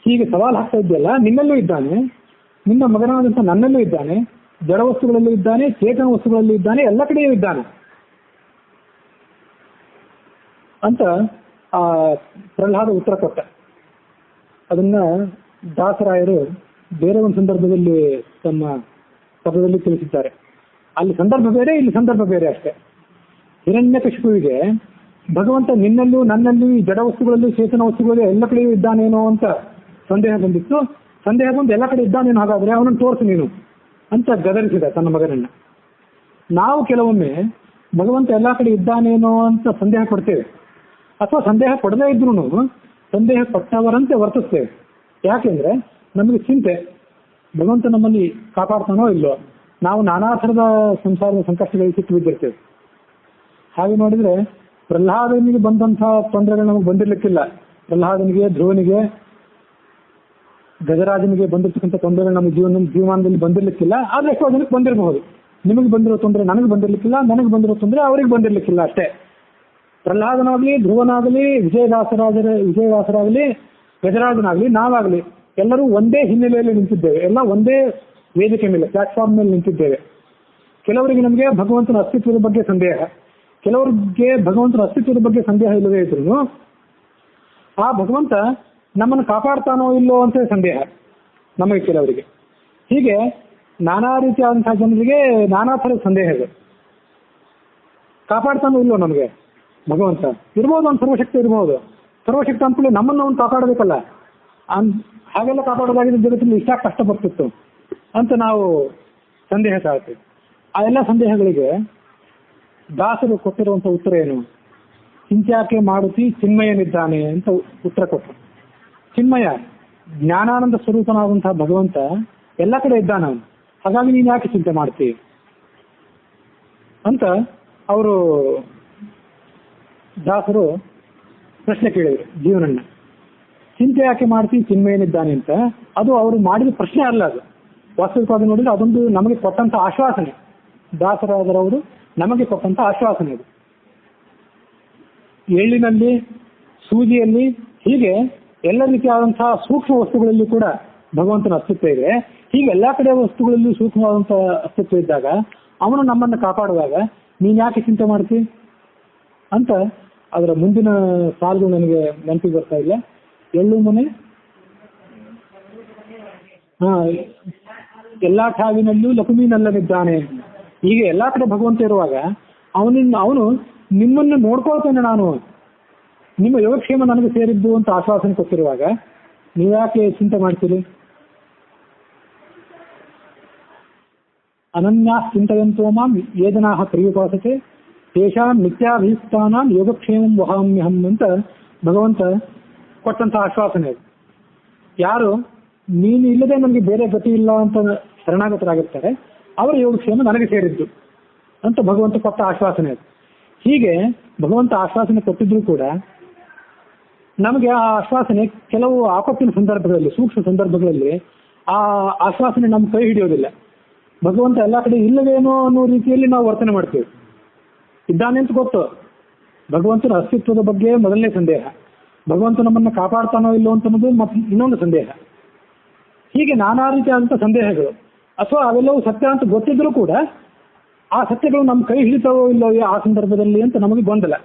ಹೀಗೆ ಸವಾಲು ಹಾಕ್ತಾ ಇದೆಯಲ್ಲ, ನಿನ್ನಲ್ಲೂ ಇದ್ದಾನೆ, ನಿನ್ನ ಮಗನಾದಂಥ ನನ್ನಲ್ಲೂ ಇದ್ದಾನೆ, ಜಡ ವಸ್ತುಗಳಲ್ಲೂ ಇದ್ದಾನೆ, ಚೇತನ ವಸ್ತುಗಳಲ್ಲಿ ಇದ್ದಾನೆ, ಎಲ್ಲ ಕಡೆಯೂ ಇದ್ದಾನೆ ಅಂತ ಆ ಪ್ರಹ್ಲಾದ ಉತ್ತರ ಕೊಟ್ಟ. ಅದನ್ನ ದಾಸರಾಯರು ಬೇರೆ ಒಂದು ಸಂದರ್ಭದಲ್ಲಿ ತಮ್ಮ ಪದದಲ್ಲಿ ತಿಳಿಸಿದ್ದಾರೆ. ಅಲ್ಲಿ ಸಂದರ್ಭ ಬೇರೆ, ಇಲ್ಲಿ ಸಂದರ್ಭ ಬೇರೆ ಅಷ್ಟೇ. ಹಿರಣ್ಯಕಶಿಪುವಿಗೆ ಭಗವಂತ ನಿನ್ನಲ್ಲೂ ನನ್ನಲ್ಲೂ ಈ ಜಡ ವಸ್ತುಗಳಲ್ಲೂ ಚೇತನ ವಸ್ತುಗಳಲ್ಲಿ ಎಲ್ಲ ಕಡೆಯೂ ಇದ್ದಾನೇನೋ ಅಂತ ಸಂದೇಹ ಬಂದಿತ್ತು. ಸಂದೇಹ ಬಂದು ಎಲ್ಲ ಕಡೆ ಇದ್ದಾನೇನೋ, ಹಾಗಾದ್ರೆ ಅವನನ್ನು ತೋರಿಸು ನೀನು ಅಂತ ಗದರಿಸಿದ ತನ್ನ ಮಗನನ್ನ. ನಾವು ಕೆಲವೊಮ್ಮೆ ಭಗವಂತ ಎಲ್ಲ ಕಡೆ ಇದ್ದಾನೇನೋ ಅಂತ ಸಂದೇಹ ಪಡ್ತೇವೆ, ಅಥವಾ ಸಂದೇಹ ಪಡದೇ ಇದ್ರೂ ಸಂದೇಹ ಪಟ್ಟವರಂತೆ ವರ್ತಿಸ್ತೇವೆ. ಯಾಕೆಂದ್ರೆ ನಮಗೆ ಚಿಂತೆ, ಭಗವಂತ ನಮ್ಮಲ್ಲಿ ಕಾಪಾಡ್ತಾನೋ ಇಲ್ಲೋ. ನಾವು ನಾನಾ ಥರದ ಸಂಸಾರದ ಸಂಕಷ್ಟಗಳಿಗೆ ಸಿಟ್ಟು ಬಿದ್ದಿರ್ತೇವೆ. ಹಾಗೆ ನೋಡಿದ್ರೆ ಪ್ರಹ್ಲಾದನಿಗೆ ಬಂದಂತಹ ತೊಂದರೆಗಳು ನಮಗೆ ಬಂದಿರ್ಲಿಕ್ಕಿಲ್ಲ. ಪ್ರಹ್ಲಾದನಿಗೆ, ಧ್ರುವನಿಗೆ, ಗಜರಾಜನಿಗೆ ಬಂದಿರ್ತಕ್ಕಂಥ ತೊಂದರೆಗಳು ನಮ್ಮ ಜೀವಮಾನದಲ್ಲಿ ಬಂದಿರ್ಲಿಕ್ಕಿಲ್ಲ. ಆದ್ರೆ ಎಷ್ಟೋ ಜನಕ್ಕೆ ಬಂದಿರಬಹುದು. ನಿಮಗೆ ಬಂದಿರೋ ತೊಂದರೆ ನನಗೆ ಬಂದಿರ್ಲಿಕ್ಕಿಲ್ಲ, ನನಗೆ ಬಂದಿರೋ ತೊಂದರೆ ಅವರಿಗೆ ಬಂದಿರ್ಲಿಕ್ಕಿಲ್ಲ ಅಷ್ಟೇ. ಪ್ರಹ್ಲಾದನಾಗ್ಲಿ, ಧ್ರುವನಾಗಲಿ, ವಿಜಯದಾಸರಾಗಲಿ, ಗಜರಾಜನಾಗ್ಲಿ, ನಾವಾಗಲಿ ಎಲ್ಲರೂ ಒಂದೇ ಹಿನ್ನೆಲೆಯಲ್ಲಿ ನಿಂತಿದ್ದೇವೆ. ಎಲ್ಲ ಒಂದೇ ವೇದಿಕೆ ಮೇಲೆ, ಪ್ಲಾಟ್ಫಾರ್ಮ್ ಮೇಲೆ ನಿಂತಿದ್ದೇವೆ. ಕೆಲವರಿಗೆ ನಮಗೆ ಭಗವಂತನ ಅಸ್ತಿತ್ವದ ಬಗ್ಗೆ ಸಂದೇಹ, ಕೆಲವರಿಗೆ ಭಗವಂತನ ಅಸ್ತಿತ್ವದ ಬಗ್ಗೆ ಸಂದೇಹ ಇಲ್ಲದೇ ಇದ್ರು ಆ ಭಗವಂತ ನಮ್ಮನ್ನು ಕಾಪಾಡ್ತಾನೋ ಇಲ್ಲೋ ಅಂತ ಸಂದೇಹ ನಮಗೆ ಕೆಲವರಿಗೆ. ಹೀಗೆ ನಾನಾ ರೀತಿಯಾದಂತಹ ಜನರಿಗೆ ನಾನಾ ಥರದ ಸಂದೇಹಗಳು. ಕಾಪಾಡ್ತಾನೋ ಇಲ್ಲೋ ನಮಗೆ ಭಗವಂತ ಇರ್ಬೋದು, ಒಂದು ಸರ್ವಶಕ್ತಿ ಇರ್ಬೋದು. ಸರ್ವಶಕ್ತಿ ಅಂದ್ಕೊಳ್ಳಿ ನಮ್ಮನ್ನು ಅವನು ಕಾಪಾಡಬೇಕಲ್ಲ, ಹಾಗೆಲ್ಲ ಕಾಪಾಡೋದಾಗಿದ್ದ ಜಗತ್ತಲ್ಲಿ ಇಷ್ಟ ಕಷ್ಟಪಡ್ತಿತ್ತು ಅಂತ ನಾವು ಸಂದೇಹ ಸಾಳ್ತೀವಿ. ಆ ಎಲ್ಲ ಸಂದೇಹಗಳಿಗೆ ದಾಸರು ಕೊಟ್ಟಿರುವಂಥ ಉತ್ತರ ಏನು? ಚಿಂತ್ಯಾಕೆ ಮಾಡುತ್ತಿ ಚಿನ್ಮಯನಿದ್ದಾನೆ ಅಂತ ಉತ್ತರ ಕೊಟ್ಟರು. ಚಿನ್ಮಯ ಜ್ಞಾನಾನಂದ ಸ್ವರೂಪನಾದಂತಹ ಭಗವಂತ ಎಲ್ಲ ಕಡೆ ಇದ್ದಾನ ಅವನು, ಹಾಗಾಗಿ ನೀನು ಯಾಕೆ ಚಿಂತೆ ಮಾಡ್ತೀವಿ ಅಂತ ಅವರು ದಾಸರು ಪ್ರಶ್ನೆ ಕೇಳಿದರು ಜೀವನನ್ನ. ಚಿಂತೆ ಯಾಕೆ ಮಾಡ್ತೀವಿ ಚಿನ್ಮಯನಿದ್ದಾನೆ ಅಂತ ಅದು ಅವರು ಮಾಡಿದ ಪ್ರಶ್ನೆ ಅಲ್ಲ, ಅದು ವಾಸ್ತವಿಕವಾಗಿ ನೋಡಿದ್ರೆ ಅದೊಂದು ನಮಗೆ ಕೊಟ್ಟಂತ ಆಶ್ವಾಸನೆ. ದಾಸರಾದರವರು ನಮಗೆ ಕೊಟ್ಟಂತ ಆಶ್ವಾಸನೆ ಅದು. ಎಳ್ಳಿನಲ್ಲಿ, ಸೂಜಿಯಲ್ಲಿ, ಹೀಗೆ ಎಲ್ಲ ರೀತಿಯಾದಂತಹ ಸೂಕ್ಷ್ಮ ವಸ್ತುಗಳಲ್ಲಿ ಕೂಡ ಭಗವಂತನ ಅಸ್ತಿತ್ವ ಇದೆ. ಹೀಗೆ ಎಲ್ಲಾ ಕಡೆ ವಸ್ತುಗಳಲ್ಲಿ ಸೂಕ್ಷ್ಮವಾದಂತಹ ಅಸ್ತಿತ್ವ ಇದ್ದಾಗ ಅವನು ನಮ್ಮನ್ನು ಕಾಪಾಡುವಾಗ ನೀನ್ ಯಾಕೆ ಚಿಂತೆ ಮಾಡ್ತಿ ಅಂತ ಅದರ ಮುಂದಿನ ಸಾಲುಗಳು ನನಗೆ ನೆನಪಿಗೆ ಬರ್ತಾ ಇಲ್ಲ. ಎಳ್ಳು ಮನೆ ಎಲ್ಲಾ ಠಾವಿನಲ್ಲೂ ಲಕ್ಷ್ಮೀನಲ್ಲನಿದ್ದಾನೆ. ಹೀಗೆ ಎಲ್ಲಾ ಕಡೆ ಭಗವಂತ ಇರುವಾಗ ಅವನು ನಿಮ್ಮನ್ನು ನೋಡ್ಕೊಳ್ತೇನೆ, ನಾನು ನಿಮ್ಮ ಯೋಗಕ್ಷೇಮ ನನಗೆ ಸೇರಿದ್ದು ಅಂತ ಆಶ್ವಾಸನೆ ಕೊಟ್ಟಿರುವಾಗ ನೀವ್ಯಾಕೆ ಚಿಂತೆ ಮಾಡ್ತೀರಿ? ಅನನ್ಯಾ ಚಿಂತೆಯಂತೋ ಮಾಂ ಯೇ ಜನಾಃ ಪರ್ಯುಪಾಸತೆ ತೇಷಾಂ ನಿತ್ಯಾಭೀಷ್ಟಾನಾಂ ಯೋಗಕ್ಷೇಮಂ ವಹಾಮ್ಯಹಂ ಅಂತ ಭಗವಂತ ಕೊಟ್ಟಂತಹ ಆಶ್ವಾಸನೆ ಅದು. ಯಾರು ನೀನು ಇಲ್ಲದೆ ನನಗೆ ಬೇರೆ ಗತಿ ಇಲ್ಲ ಅಂತ ಶರಣಾಗತರಾಗುತ್ತಾರೆ ಅವರ ಯೋಗಕ್ಷೇಮ ನನಗೆ ಸೇರಿದ್ದು ಅಂತ ಭಗವಂತ ಕೊಟ್ಟ ಆಶ್ವಾಸನೆ ಅದು. ಹೀಗೆ ಭಗವಂತ ಆಶ್ವಾಸನೆ ಕೊಟ್ಟಿದ್ರು ಕೂಡ ನಮಗೆ ಆ ಆಶ್ವಾಸನೆ ಕೆಲವು ಆಪತ್ತಿನ ಸಂದರ್ಭಗಳಲ್ಲಿ, ಸೂಕ್ಷ್ಮ ಸಂದರ್ಭಗಳಲ್ಲಿ ಆ ಆಶ್ವಾಸನೆ ನಮ್ಮ ಕೈ ಹಿಡಿಯೋದಿಲ್ಲ. ಭಗವಂತ ಎಲ್ಲ ಕಡೆ ಇಲ್ಲವೇನೋ ಅನ್ನೋ ರೀತಿಯಲ್ಲಿ ನಾವು ವರ್ತನೆ ಮಾಡ್ತೀವಿ. ಇದ್ದಾನೆ ಅಂತ ಗೊತ್ತು, ಭಗವಂತನ ಅಸ್ತಿತ್ವದ ಬಗ್ಗೆ ಮೊದಲನೇ ಸಂದೇಹ, ಭಗವಂತ ನಮ್ಮನ್ನು ಕಾಪಾಡ್ತಾನೋ ಇಲ್ಲೋ ಅಂತನ್ನೋದು ಮತ್ತೆ ಇನ್ನೊಂದು ಸಂದೇಹ. ಹೀಗೆ ನಾನಾ ರೀತಿಯಾದಂಥ ಸಂದೇಹಗಳು, ಅಥವಾ ಅವೆಲ್ಲವೂ ಸತ್ಯ ಅಂತ ಗೊತ್ತಿದ್ರೂ ಕೂಡ ಆ ಸತ್ಯಗಳು ನಮ್ಮ ಕೈ ಹಿಡಿತಾವೋ ಇಲ್ಲೋ ಆ ಸಂದರ್ಭದಲ್ಲಿ ಅಂತ ನಮಗೆ ಗೊಂದಲ.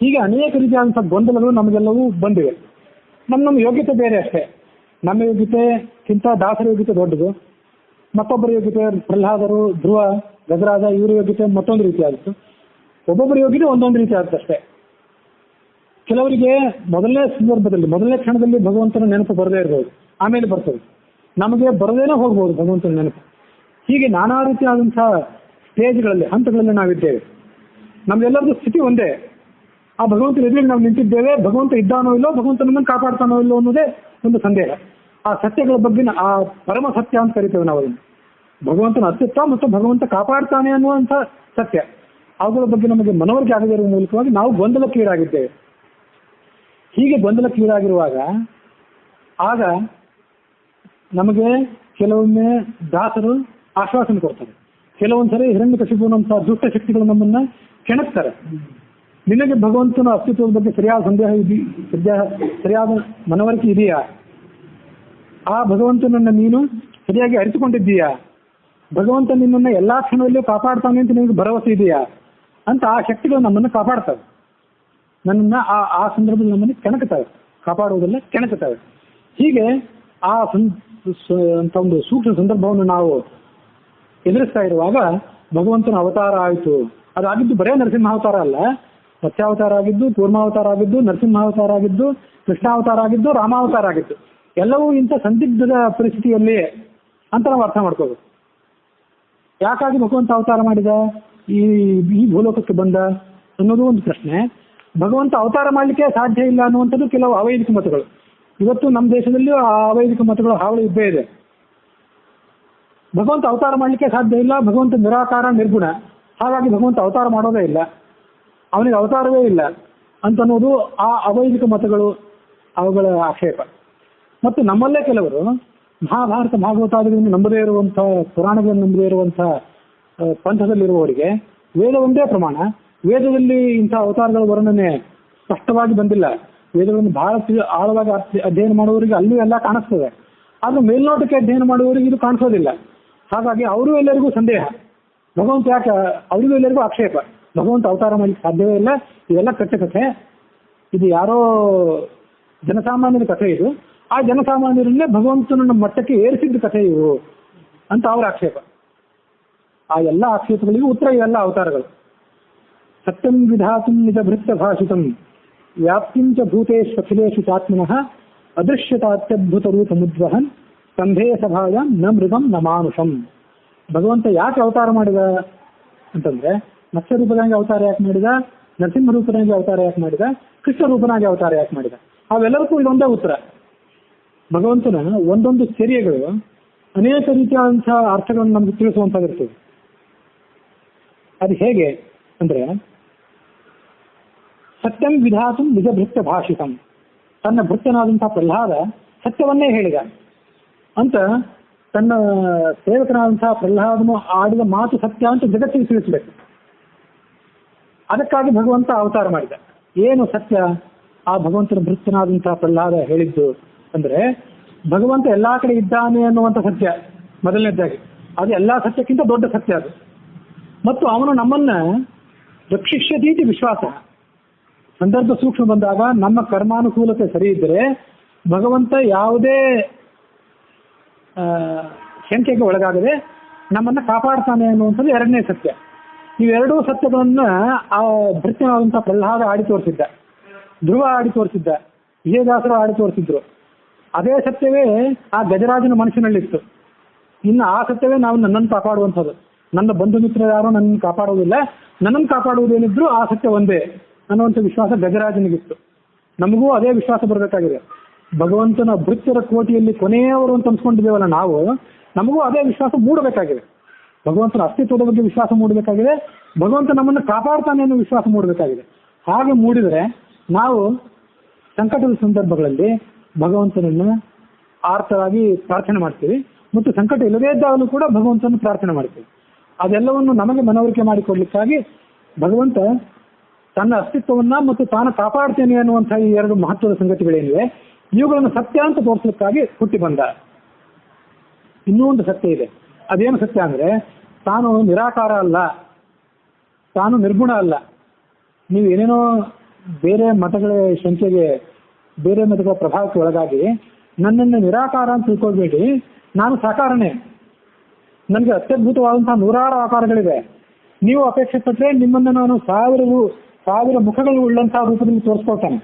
ಹೀಗೆ ಅನೇಕ ರೀತಿಯಾದಂಥ ಗೊಂದಲಗಳು ನಮಗೆಲ್ಲವೂ ಬಂದಿವೆ. ನಮ್ಮ ಯೋಗ್ಯತೆ ಬೇರೆ ಅಷ್ಟೇ. ನಮ್ಮ ಯೋಗ್ಯತೆಗಿಂತ ದಾಸರ ಯೋಗ್ಯತೆ ದೊಡ್ಡದು, ಮತ್ತೊಬ್ಬರ ಯೋಗ್ಯತೆ ಪ್ರಹ್ಲಾದರು, ಧ್ರುವ, ಗಜರಾಜ ಇವರ ಯೋಗ್ಯತೆ ಮತ್ತೊಂದು ರೀತಿ ಆಯಿತು. ಒಬ್ಬೊಬ್ಬರ ಯೋಗ್ಯತೆ ಒಂದೊಂದು ರೀತಿ ಆಗುತ್ತೆ ಅಷ್ಟೇ. ಕೆಲವರಿಗೆ ಮೊದಲನೇ ಸಂದರ್ಭದಲ್ಲಿ, ಮೊದಲನೇ ಕ್ಷಣದಲ್ಲಿ ಭಗವಂತನ ನೆನಪು ಬರದೇ ಇರಬಹುದು, ಆಮೇಲೆ ಬರ್ತದೆ. ನಮಗೆ ಬರದೇನೆ ಹೋಗ್ಬೋದು ಭಗವಂತನ ನೆನಪು. ಹೀಗೆ ನಾನಾ ರೀತಿಯಾದಂತಹ ಸ್ಟೇಜ್ಗಳಲ್ಲಿ, ಹಂತಗಳಲ್ಲಿ ನಾವಿದ್ದೇವೆ. ನಮ್ಗೆಲ್ಲರದ್ದು ಸ್ಥಿತಿ ಒಂದೇ, ಆ ಭಗವಂತನ ಎದುರಿಗೆ ನಾವು ನಿಂತಿದ್ದೇವೆ. ಭಗವಂತ ಇದ್ದಾನೋ ಇಲ್ಲೋ, ಭಗವಂತ ನಮ್ಮನ್ನು ಕಾಪಾಡ್ತಾನೋ ಇಲ್ಲೋ ಅನ್ನೋದೇ ಒಂದು ಸಂದೇಹ. ಆ ಸತ್ಯಗಳ ಬಗ್ಗೆ ಆ ಪರಮ ಸತ್ಯ ಅಂತ ಕರಿತೇವೆ ನಾವು ಅದನ್ನು. ಭಗವಂತನ ಅಸ್ತಿತ್ವ ಮತ್ತು ಭಗವಂತ ಕಾಪಾಡ್ತಾನೆ ಅನ್ನುವಂಥ ಸತ್ಯ, ಅವುಗಳ ಬಗ್ಗೆ ನಮಗೆ ಮನವರಿಕೆ ಆಗದೇ ಇರುವ ಮೂಲಕವಾಗಿ ನಾವು ಗೊಂದಲಕ್ಕೀಡಾಗಿದ್ದೇವೆ. ಹೀಗೆ ಗೊಂದಲಕ್ಕೀಡಾಗಿರುವಾಗ ಆಗ ನಮಗೆ ಕೆಲವೊಮ್ಮೆ ದಾಸರು ಆಶ್ವಾಸನೆ ಕೊಡ್ತಾರೆ. ಕೆಲವೊಂದ್ಸರಿ ಹಿರಣ್ಯಕಶಿಪುನಂಥ ದುಷ್ಟ ಶಕ್ತಿಗಳು ನಮ್ಮನ್ನ ಕೆಣಕ್ತಾರೆ. ನಿನಗೆ ಭಗವಂತನ ಅಸ್ತಿತ್ವದ ಬಗ್ಗೆ ಸರಿಯಾದ ಸಂದೇಹ ಸರಿಯಾದ ಮನವರಿಕೆ ಇದೆಯಾ? ಆ ಭಗವಂತನನ್ನ ನೀನು ಸರಿಯಾಗಿ ಅರಿತುಕೊಂಡಿದ್ದೀಯಾ? ಭಗವಂತ ನಿನ್ನನ್ನು ಎಲ್ಲಾ ಕ್ಷಣದಲ್ಲೂ ಕಾಪಾಡ್ತಾನೆ ಅಂತ ನಿನಗೆ ಭರವಸೆ ಇದೆಯಾ ಅಂತ ಆ ಶಕ್ತಿಗಳು ನಮ್ಮನ್ನು ಕಾಪಾಡ್ತವೆ. ನನ್ನನ್ನ ಆ ಸಂದರ್ಭದಲ್ಲಿ ನಮ್ಮನ್ನು ಕೆಣಕುತ್ತವೆ, ಕಾಪಾಡುವುದಲ್ಲ ಕೆಣಕುತ್ತವೆ. ಹೀಗೆ ಆ ಒಂದು ಸೂಕ್ಷ್ಮ ಸಂದರ್ಭವನ್ನು ನಾವು ಎದುರಿಸ್ತಾ ಇರುವಾಗ ಭಗವಂತನ ಅವತಾರ ಆಯಿತು. ಅದಾಗಿದ್ದು ಬರೇ ನರಸಿಂಹಾವತಾರ ಅಲ್ಲ, ಮತ್ಸ್ಯಾವತಾರ ಆಗಿದ್ದು, ಕೂರ್ಮಾವತಾರ ಆಗಿದ್ದು, ನರಸಿಂಹಾವತಾರ ಆಗಿದ್ದು, ಕೃಷ್ಣಾವತಾರ ಆಗಿದ್ದು, ರಾಮಾವತಾರ ಆಗಿದ್ದು, ಎಲ್ಲವೂ ಇಂಥ ಸಂದಿಗ್ಧದ ಪರಿಸ್ಥಿತಿಯಲ್ಲಿ ಅಂತ ನಾವು ಅರ್ಥ ಮಾಡ್ಕೋಬೇಕು. ಯಾಕಾಗಿ ಭಗವಂತ ಅವತಾರ ಮಾಡಿದ, ಈ ಭೂಲೋಕಕ್ಕೆ ಬಂದ ಅನ್ನೋದು ಒಂದು ಪ್ರಶ್ನೆ. ಭಗವಂತ ಅವತಾರ ಮಾಡಲಿಕ್ಕೆ ಸಾಧ್ಯ ಇಲ್ಲ ಅನ್ನುವಂಥದ್ದು ಕೆಲವು ಅವೈದಿಕ ಮತಗಳು. ಇವತ್ತು ನಮ್ಮ ದೇಶದಲ್ಲಿಯೂ ಆ ಅವೈದಿಕ ಮತಗಳ ಹಾವಳಿ ಇದ್ದೇ ಇದೆ. ಭಗವಂತ ಅವತಾರ ಮಾಡಲಿಕ್ಕೆ ಸಾಧ್ಯ ಇಲ್ಲ, ಭಗವಂತ ನಿರಾಕಾರ ನಿರ್ಗುಣ, ಹಾಗಾಗಿ ಭಗವಂತ ಅವತಾರ ಮಾಡೋದೇ ಇಲ್ಲ, ಅವನಿಗೆ ಅವತಾರವೇ ಇಲ್ಲ ಅಂತನ್ನೋದು ಆ ಅವೈದಿಕ ಮತಗಳು, ಅವುಗಳ ಆಕ್ಷೇಪ. ಮತ್ತು ನಮ್ಮಲ್ಲೇ ಕೆಲವರು ಮಹಾಭಾರತ ಭಾಗವತಾದಿಗಳನ್ನು ನಂಬದೇ ಇರುವಂಥ, ಪುರಾಣಗಳನ್ನು ನಂಬದೇ ಇರುವಂಥ ಪಂಥದಲ್ಲಿರುವವರಿಗೆ ವೇದ ಒಂದೇ ಪ್ರಮಾಣ, ವೇದದಲ್ಲಿ ಇಂಥ ಅವತಾರಗಳ ವರ್ಣನೆ ಸ್ಪಷ್ಟವಾಗಿ ಬಂದಿಲ್ಲ. ವೇದಗಳನ್ನು ಬಹಳ ಆಳವಾಗಿ ಅಧ್ಯಯನ ಮಾಡುವವರಿಗೆ ಅಲ್ಲೂ ಎಲ್ಲ ಕಾಣಿಸ್ತದೆ, ಆದ್ರೆ ಮೇಲ್ನೋಟಕ್ಕೆ ಅಧ್ಯಯನ ಮಾಡುವವರಿಗೆ ಇದು ಕಾಣಿಸೋದಿಲ್ಲ. ಹಾಗಾಗಿ ಅವರು ಎಲ್ಲರಿಗೂ ಸಂದೇಹ, ಭಗವಂತ ಯಾಕೆ, ಅವರಿಗೂ ಎಲ್ಲರಿಗೂ ಆಕ್ಷೇಪ, ಭಗವಂತ ಅವತಾರ ಮಾಡಲಿಕ್ಕೆ ಸಾಧ್ಯವೇ ಇಲ್ಲ, ಇವೆಲ್ಲ ಕಥೆ, ಇದು ಯಾರೋ ಜನಸಾಮಾನ್ಯರ ಕಥೆ, ಇದು ಆ ಜನಸಾಮಾನ್ಯರನ್ನೇ ಭಗವಂತನ ಮಟ್ಟಕ್ಕೆ ಏರಿಸಿದ್ದ ಕಥೆ ಇವು ಅಂತ ಅವರ ಆಕ್ಷೇಪ. ಆ ಎಲ್ಲ ಆಕ್ಷೇಪಗಳಿಗೂ ಉತ್ತರ ಇವೆಲ್ಲ ಅವತಾರಗಳು. ಸತ್ಯಂ ವಿಧಾತುಂ ನಿಜ ಭೃತ್ಯ ಭಾಷಿತಂ ವ್ಯಾಪ್ತಿಂಚ ಭೂತೇಶು ಅಖಿಲೇಶು ಚಾತ್ಮನಃ ಅದೃಶ್ಯತಾತ್ಯದ್ಭುತ ರೂಪ ಮುದ್ವಹನ್ ಸಂಧೇಯ ಸಭಾಯ ನ ಮೃಗಂ ನ ಮಾನುಷಂ. ಭಗವಂತ ಯಾಕೆ ಅವತಾರ ಮಾಡಿದ ಅಂತಂದ್ರೆ, ಮತ್ಸ್ಯ ರೂಪದಾಗಿ ಅವತಾರ ಯಾಕೆ ಮಾಡಿದ, ನರಸಿಂಹ ರೂಪದಾಗಿ ಅವತಾರ ಯಾಕೆ ಮಾಡಿದ, ಕೃಷ್ಣ ರೂಪನಾಗಿ ಅವತಾರ ಯಾಕೆ ಮಾಡಿದ, ಅವೆಲ್ಲರಿಗೂ ಇದೊಂದೇ ಉತ್ತರ. ಭಗವಂತನ ಒಂದೊಂದು ಚರ್ಯಗಳು ಅನೇಕ ರೀತಿಯಾದಂತಹ ಅರ್ಥಗಳನ್ನು ನಮ್ಗೆ ತಿಳಿಸುವಂತಾಗಿರ್ತದೆ. ಅದು ಹೇಗೆ ಅಂದ್ರೆ, ಸತ್ಯಂ ವಿಧಾತು ನಿಜ ಭೃತ್ಯ ಭಾಷಿತಂ, ತನ್ನ ಭೃತ್ಯನಾದಂತಹ ಪ್ರಹ್ಲಾದ ಸತ್ಯವನ್ನೇ ಹೇಳಿದ ಅಂತ, ತನ್ನ ಸೇವಕನಾದಂತಹ ಪ್ರಹ್ಲಾದನು ಆಡಿದ ಮಾತು ಸತ್ಯ ಅಂತ ಜಗತ್ತಿಗೆ ತಿಳಿಸಬೇಕು. ಅದಕ್ಕಾಗಿ ಭಗವಂತ ಅವತಾರ ಮಾಡಿದ. ಏನು ಸತ್ಯ ಆ ಭಗವಂತನ ಭೃತ್ಯನಾದಂತಹ ಪ್ರಹ್ಲಾದ ಹೇಳಿದ್ದು ಅಂದ್ರೆ, ಭಗವಂತ ಎಲ್ಲಾ ಕಡೆ ಇದ್ದಾನೆ ಅನ್ನುವಂಥ ಸತ್ಯ ಮೊದಲನೇದಾಗಿ, ಅದು ಎಲ್ಲಾ ಸತ್ಯಕ್ಕಿಂತ ದೊಡ್ಡ ಸತ್ಯ ಅದು. ಮತ್ತು ಅವನು ನಮ್ಮನ್ನ ರಕ್ಷಿಷ್ಯತೀತಿ ವಿಶ್ವಾಸ. ಸಂದರ್ಭ ಸೂಕ್ಷ್ಮ ಬಂದಾಗ ನಮ್ಮ ಕರ್ಮಾನುಕೂಲತೆ ಸರಿ ಇದ್ದರೆ ಭಗವಂತ ಯಾವುದೇ ಶಂಕೆಗೆ ಒಳಗಾಗದೆ ನಮ್ಮನ್ನ ಕಾಪಾಡ್ತಾನೆ ಅನ್ನುವಂಥದ್ದು ಎರಡನೇ ಸತ್ಯ. ಇವೆರಡೂ ಸತ್ಯಗಳನ್ನ ಆ ಭೃತ್ಯನಾದಂತಹ ಪ್ರಹ್ಲಾದ ಆಡಿ ತೋರಿಸಿದ್ದ, ಧ್ರುವ ಆಡಿ ತೋರಿಸಿದ್ದ, ವಿಜಯದಾಸರು ಆಡಿ ತೋರಿಸಿದ್ರು. ಅದೇ ಸತ್ಯವೇ ಆ ಗಜರಾಜನ ಮನಸ್ಸಿನಲ್ಲಿತ್ತು. ಇನ್ನು ಆ ಸತ್ಯವೇ ನಾವು ನನ್ನನ್ನು ಕಾಪಾಡುವಂಥದ್ದು. ನನ್ನ ಬಂಧು ಮಿತ್ರ ಯಾರೋ ನನ್ನನ್ನು ಕಾಪಾಡುವುದಿಲ್ಲ, ನನ್ನನ್ನು ಕಾಪಾಡುವುದೇನಿದ್ರು ಆ ಸತ್ಯ ಒಂದೇ ಅನ್ನುವಂಥ ವಿಶ್ವಾಸ ಗಜರಾಜನಿಗಿತ್ತು. ನಮಗೂ ಅದೇ ವಿಶ್ವಾಸ ಬರಬೇಕಾಗಿದೆ. ಭಗವಂತನ ಭೃತ್ಯರ ಕೋಟಿಯಲ್ಲಿ ಕೊನೆಯವರು ಅಂತ ಅನ್ಸ್ಕೊಂಡಿದ್ದೇವಲ್ಲ ನಾವು, ನಮಗೂ ಅದೇ ವಿಶ್ವಾಸ ಮೂಡಬೇಕಾಗಿದೆ. ಭಗವಂತನ ಅಸ್ತಿತ್ವದ ಬಗ್ಗೆ ವಿಶ್ವಾಸ ಮೂಡಬೇಕಾಗಿದೆ, ಭಗವಂತ ನಮ್ಮನ್ನು ಕಾಪಾಡ್ತಾನೆ ಅನ್ನೋ ವಿಶ್ವಾಸ ಮೂಡಬೇಕಾಗಿದೆ. ಹಾಗೆ ಮೂಡಿದರೆ ನಾವು ಸಂಕಟದ ಸಂದರ್ಭಗಳಲ್ಲಿ ಭಗವಂತನನ್ನು ಆರ್ತರಾಗಿ ಪ್ರಾರ್ಥನೆ ಮಾಡ್ತೀವಿ, ಮತ್ತು ಸಂಕಟ ಇಲ್ಲದೇ ಇದ್ದಾಗಲೂ ಕೂಡ ಭಗವಂತನ ಪ್ರಾರ್ಥನೆ ಮಾಡ್ತೀವಿ. ಅದೆಲ್ಲವನ್ನು ನಮಗೆ ಮನವರಿಕೆ ಮಾಡಿಕೊಡ್ಲಿಕ್ಕಾಗಿ ಭಗವಂತ ತನ್ನ ಅಸ್ತಿತ್ವವನ್ನ ಮತ್ತು ತಾನು ಕಾಪಾಡ್ತೇನೆ ಅನ್ನುವಂತಹ ಈ ಎರಡು ಮಹತ್ವದ ಸಂಗತಿಗಳೇನಿವೆ, ಇವುಗಳನ್ನು ಸತ್ಯ ಅಂತ ತೋರಿಸಲಿಕ್ಕಾಗಿ ಹುಟ್ಟಿ ಬಂದ. ಇನ್ನೂ ಒಂದು ಸತ್ಯ ಇದೆ. ಅದೇನು ಸತ್ಯ ಅಂದ್ರೆ, ತಾನು ನಿರಾಕಾರ ಅಲ್ಲ, ತಾನು ನಿರ್ಗುಣ ಅಲ್ಲ. ನೀವು ಏನೇನೋ ಬೇರೆ ಮತಗಳ ಶಂಕೆಗೆ, ಬೇರೆ ಮತಗಳ ಪ್ರಭಾವಕ್ಕೆ ಒಳಗಾಗಿ ನನ್ನನ್ನು ನಿರಾಕಾರ ಅಂತ ತಿಳ್ಕೊಳ್ಬೇಡಿ. ನಾನು ಸಾಕಾರನೇ, ನನಗೆ ಅತ್ಯದ್ಭುತವಾದಂತಹ ನೂರಾರು ಆಕಾರಗಳಿವೆ. ನೀವು ಅಪೇಕ್ಷೆ ಪಟ್ಟರೆ ನಿಮ್ಮನ್ನು ನಾನು ಸಾವಿರ ಮುಖಗಳು ಉಳ್ಳಂತಹ ರೂಪದಲ್ಲಿ ತೋರಿಸ್ಕೊಳ್ತಾನೆ.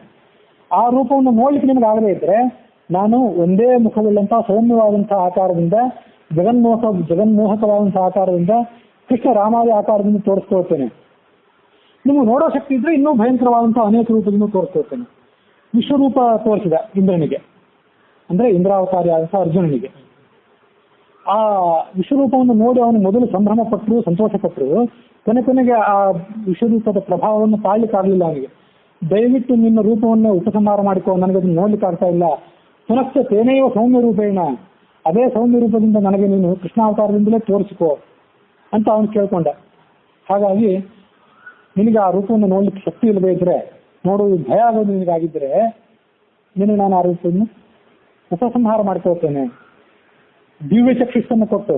ಆ ರೂಪವನ್ನು ನೋಡ್ಲಿಕ್ಕೆ ನಿಮಗೆ ಆಗದೇ ಇದ್ರೆ ನಾನು ಒಂದೇ ಮುಖವುಳ್ಳಂತಹ ಸೌಮ್ಯವಾದಂತಹ ಆಕಾರದಿಂದ, ಜಗನ್ಮೋಹಕವಾದಂತಹ ಆಕಾರದಿಂದ, ಕೃಷ್ಣ ರಾಮಾದಿ ಆಕಾರದಿಂದ ತೋರಿಸ್ಕೊಳ್ತೇನೆ. ನಿಮಗೆ ನೋಡೋ ಶಕ್ತಿ ಇದ್ರೆ ಇನ್ನೂ ಭಯಂಕರವಾದಂತಹ ಅನೇಕ ರೂಪದಿಂದ ತೋರಿಸ್ಕೊಳ್ತೇನೆ. ವಿಶ್ವರೂಪ ತೋರಿಸಿದ ಇಂದ್ರನಿಗೆ, ಅಂದ್ರೆ ಇಂದ್ರಾವತಾರಿ ಆದಂತಹ ಅರ್ಜುನನಿಗೆ. ಆ ವಿಶ್ವರೂಪವನ್ನು ನೋಡಿ ಅವನು ಮೊದಲು ಸಂಭ್ರಮ ಪಟ್ಟರು, ಸಂತೋಷ ಪಟ್ಟರು. ಕೊನೆಗೆ ಆ ವಿಶ್ವರೂಪದ ಪ್ರಭಾವವನ್ನು ತಾಳ್ಲಿಕ್ಕಾಗಲಿಲ್ಲ ಅವನಿಗೆ. ದಯವಿಟ್ಟು ನಿನ್ನ ರೂಪವನ್ನು ಉಪಸಂಹಾರ ಮಾಡಿಕೊ, ನನಗೆ ಅದನ್ನು ನೋಡ್ಲಿಕ್ಕೆ ಆಗ್ತಾ ಇಲ್ಲ. ಪುನಶ್ಚ ತೇನೇವ ಸೌಮ್ಯ ರೂಪೇಣ, ಅದೇ ಸೌಮ್ಯ ರೂಪದಿಂದ ನನಗೆ ನೀನು ಕೃಷ್ಣಾವತಾರದಿಂದಲೇ ತೋರಿಸಿಕೋ ಅಂತ ಅವನು ಕೇಳ್ಕೊಂಡ. ಹಾಗಾಗಿ ನಿನಗೆ ಆ ರೂಪವನ್ನು ನೋಡ್ಲಿಕ್ಕೆ ಶಕ್ತಿ ಇಲ್ಲದೆ ಇದ್ರೆ, ನೋಡುವುದು ಭಯ ಆಗೋದು ನಿನಗಾಗಿದ್ರೆ, ನಿನಗೆ ನಾನು ಆ ರೂಪವನ್ನು ಉಪಸಂಹಾರ ಮಾಡ್ಕೊಳ್ತೇನೆ. ದಿವ್ಯ ಚಕ್ಷುಷನ್ನು ಕೊಟ್ಟು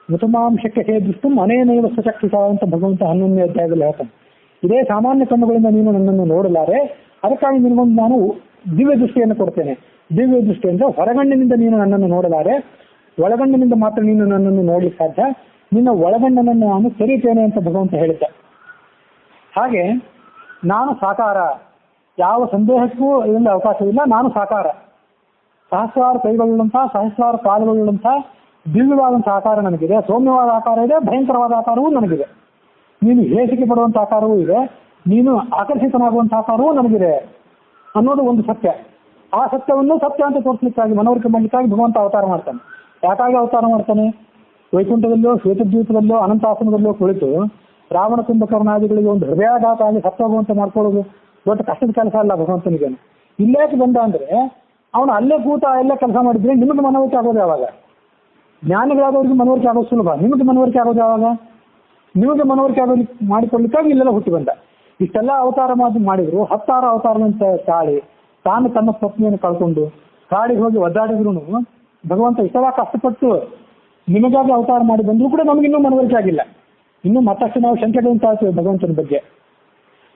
ಮುತಮಾಂಶಕ್ಕೆ ಹೇ ದೃಷ್ಟಂ ಅನೇನೈವ ಸಚಕ್ಷುಷ ಅಂತ ಭಗವಂತ 11ನೇ ಅಧ್ಯಾಯದಲ್ಲಿ ಹೇಳ್ತಾನೆ. ಇದೇ ಸಾಮಾನ್ಯ ಕಣ್ಣುಗಳಿಂದ ನೀನು ನನ್ನನ್ನು ನೋಡಲಾರೆ, ಅದಕ್ಕಾಗಿ ನಿನಗೊಂದು ನಾನು ದಿವ್ಯ ದೃಷ್ಟಿಯನ್ನು ಕೊಡ್ತೇನೆ. ದಿವ್ಯ ದೃಷ್ಟಿ ಅಂದ್ರೆ ಹೊರಗಣ್ಣಿನಿಂದ ನೀನು ನನ್ನನ್ನು ನೋಡಲಾರೆ, ಒಳಗಣ್ಣಿನಿಂದ ಮಾತ್ರ ನೀನು ನನ್ನನ್ನು ನೋಡ್ಲಿಕ್ಕೆ ಸಾಧ್ಯ. ನಿನ್ನ ಒಳಗಣ್ಣನನ್ನು ನಾನು ತೆರೀತೇನೆ ಅಂತ ಭಗವಂತ ಹೇಳಿದ್ದ. ಹಾಗೆ ನಾನು ಸಾಕಾರ, ಯಾವ ಸಂದೇಹಕ್ಕೂ ಇದರಲ್ಲಿ ಅವಕಾಶವಿಲ್ಲ. ನಾನು ಸಾಕಾರ, ಸಹಸ್ರಾರು ಕೈಗಳುಳ್ಳಂತಹ, ಸಹಸ್ರಾರು ಕಾಲುಗಳುಳ್ಳಂತಹ ದಿವ್ಯವಾದಂತಹ ಆಕಾರ ನನಗಿದೆ. ಸೌಮ್ಯವಾದ ಆಕಾರ ಇದೆ, ಭಯಂಕರವಾದ ಆಕಾರವೂ ನನಗಿದೆ. ನೀನು ಹೇಸಿಕೆ ಪಡುವಂತಹ ಆಕಾರವೂ ಇದೆ, ನೀನು ಆಕರ್ಷಿತನಾಗುವಂತಹ ಆಕಾರವೂ ನನಗಿದೆ ಅನ್ನೋದು ಒಂದು ಸತ್ಯ. ಆ ಸತ್ಯವನ್ನು ಸತ್ಯ ಅಂತ ತೋರಿಸ್ಲಿಕ್ಕಾಗಿ ಮನವರಿಕೆ ಮಾಡಲಿಕ್ಕಾಗಿ ಭಗವಂತ ಅವತಾರ ಮಾಡ್ತಾನೆ. ಯಾಕಾಗಿ ಅವತಾರ ಮಾಡ್ತಾನೆ? ವೈಕುಂಠದಲ್ಲೋ ಶ್ವೇತದ್ವೀಪದಲ್ಲೋ ಅನಂತಾಸನದಲ್ಲೋ ಕುಳಿತು ರಾವಣ ಕುಂಭಕರ್ಣಾದಿಗಳಿಗೆ ಒಂದು ಹೃದಯಾಘಾತ ಆಗಿ ಸತ್ವಭವಂತ ಮಾಡ್ಕೊಳ್ಳೋದು ದೊಡ್ಡ ಕಷ್ಟದ ಕೆಲಸ ಅಲ್ಲ ಭಗವಂತನಿಗೆ. ಇಲ್ಲೇಕೆ ಬಂದ ಅಂದ್ರೆ ಅವನು ಅಲ್ಲೇ ಕೂತ ಅಲ್ಲೇ ಕೆಲಸ ಮಾಡಿದ್ರೆ ನಿಮಗೆ ಮನವರಿಕೆ ಆಗೋದು ಯಾವಾಗ? ಜ್ಞಾನಿಗಳಾದವ್ರಿಗೆ ಮನವರಿಕೆ ಆಗೋದು ಸುಲಭ, ನಿಮಗೆ ಮನವರಿಕೆ ಆಗೋದು ಯಾವಾಗ? ನಿಮಗೆ ಮನವರಿಕೆ ಆಗೋದು ಮಾಡಿಕೊಳ್ಳಿಕ್ಕಾಗಿ ಇಲ್ಲೆಲ್ಲ ಹುಟ್ಟಿ ಬಂದ. ಇಷ್ಟೆಲ್ಲ ಅವತಾರ ಮಾಡಿದ್ರು 10 ಅವತಾರದಂತ ತಾಳಿ ತಾನು ತನ್ನ ಪತ್ನಿಯನ್ನು ಕಳ್ಕೊಂಡು ಕಾಡಿಗೆ ಹೋಗಿ ಒದ್ದಾಡಿದ್ರು ಭಗವಂತ ಇಷ್ಟೆಲ್ಲ ಕಷ್ಟಪಟ್ಟು ನಿಮಗಾಗಿ ಅವತಾರ ಮಾಡಿ ಬಂದ್ರು ಕೂಡ ನಮಗಿನ್ನೂ ಮನವರಿಕೆ ಆಗಿಲ್ಲ. ಇನ್ನೂ ಮತ್ತಷ್ಟು ನಾವು ಶಂಕೆಗಳನ್ನು ತಾಳ್ತೇವೆ ಭಗವಂತನ ಬಗ್ಗೆ.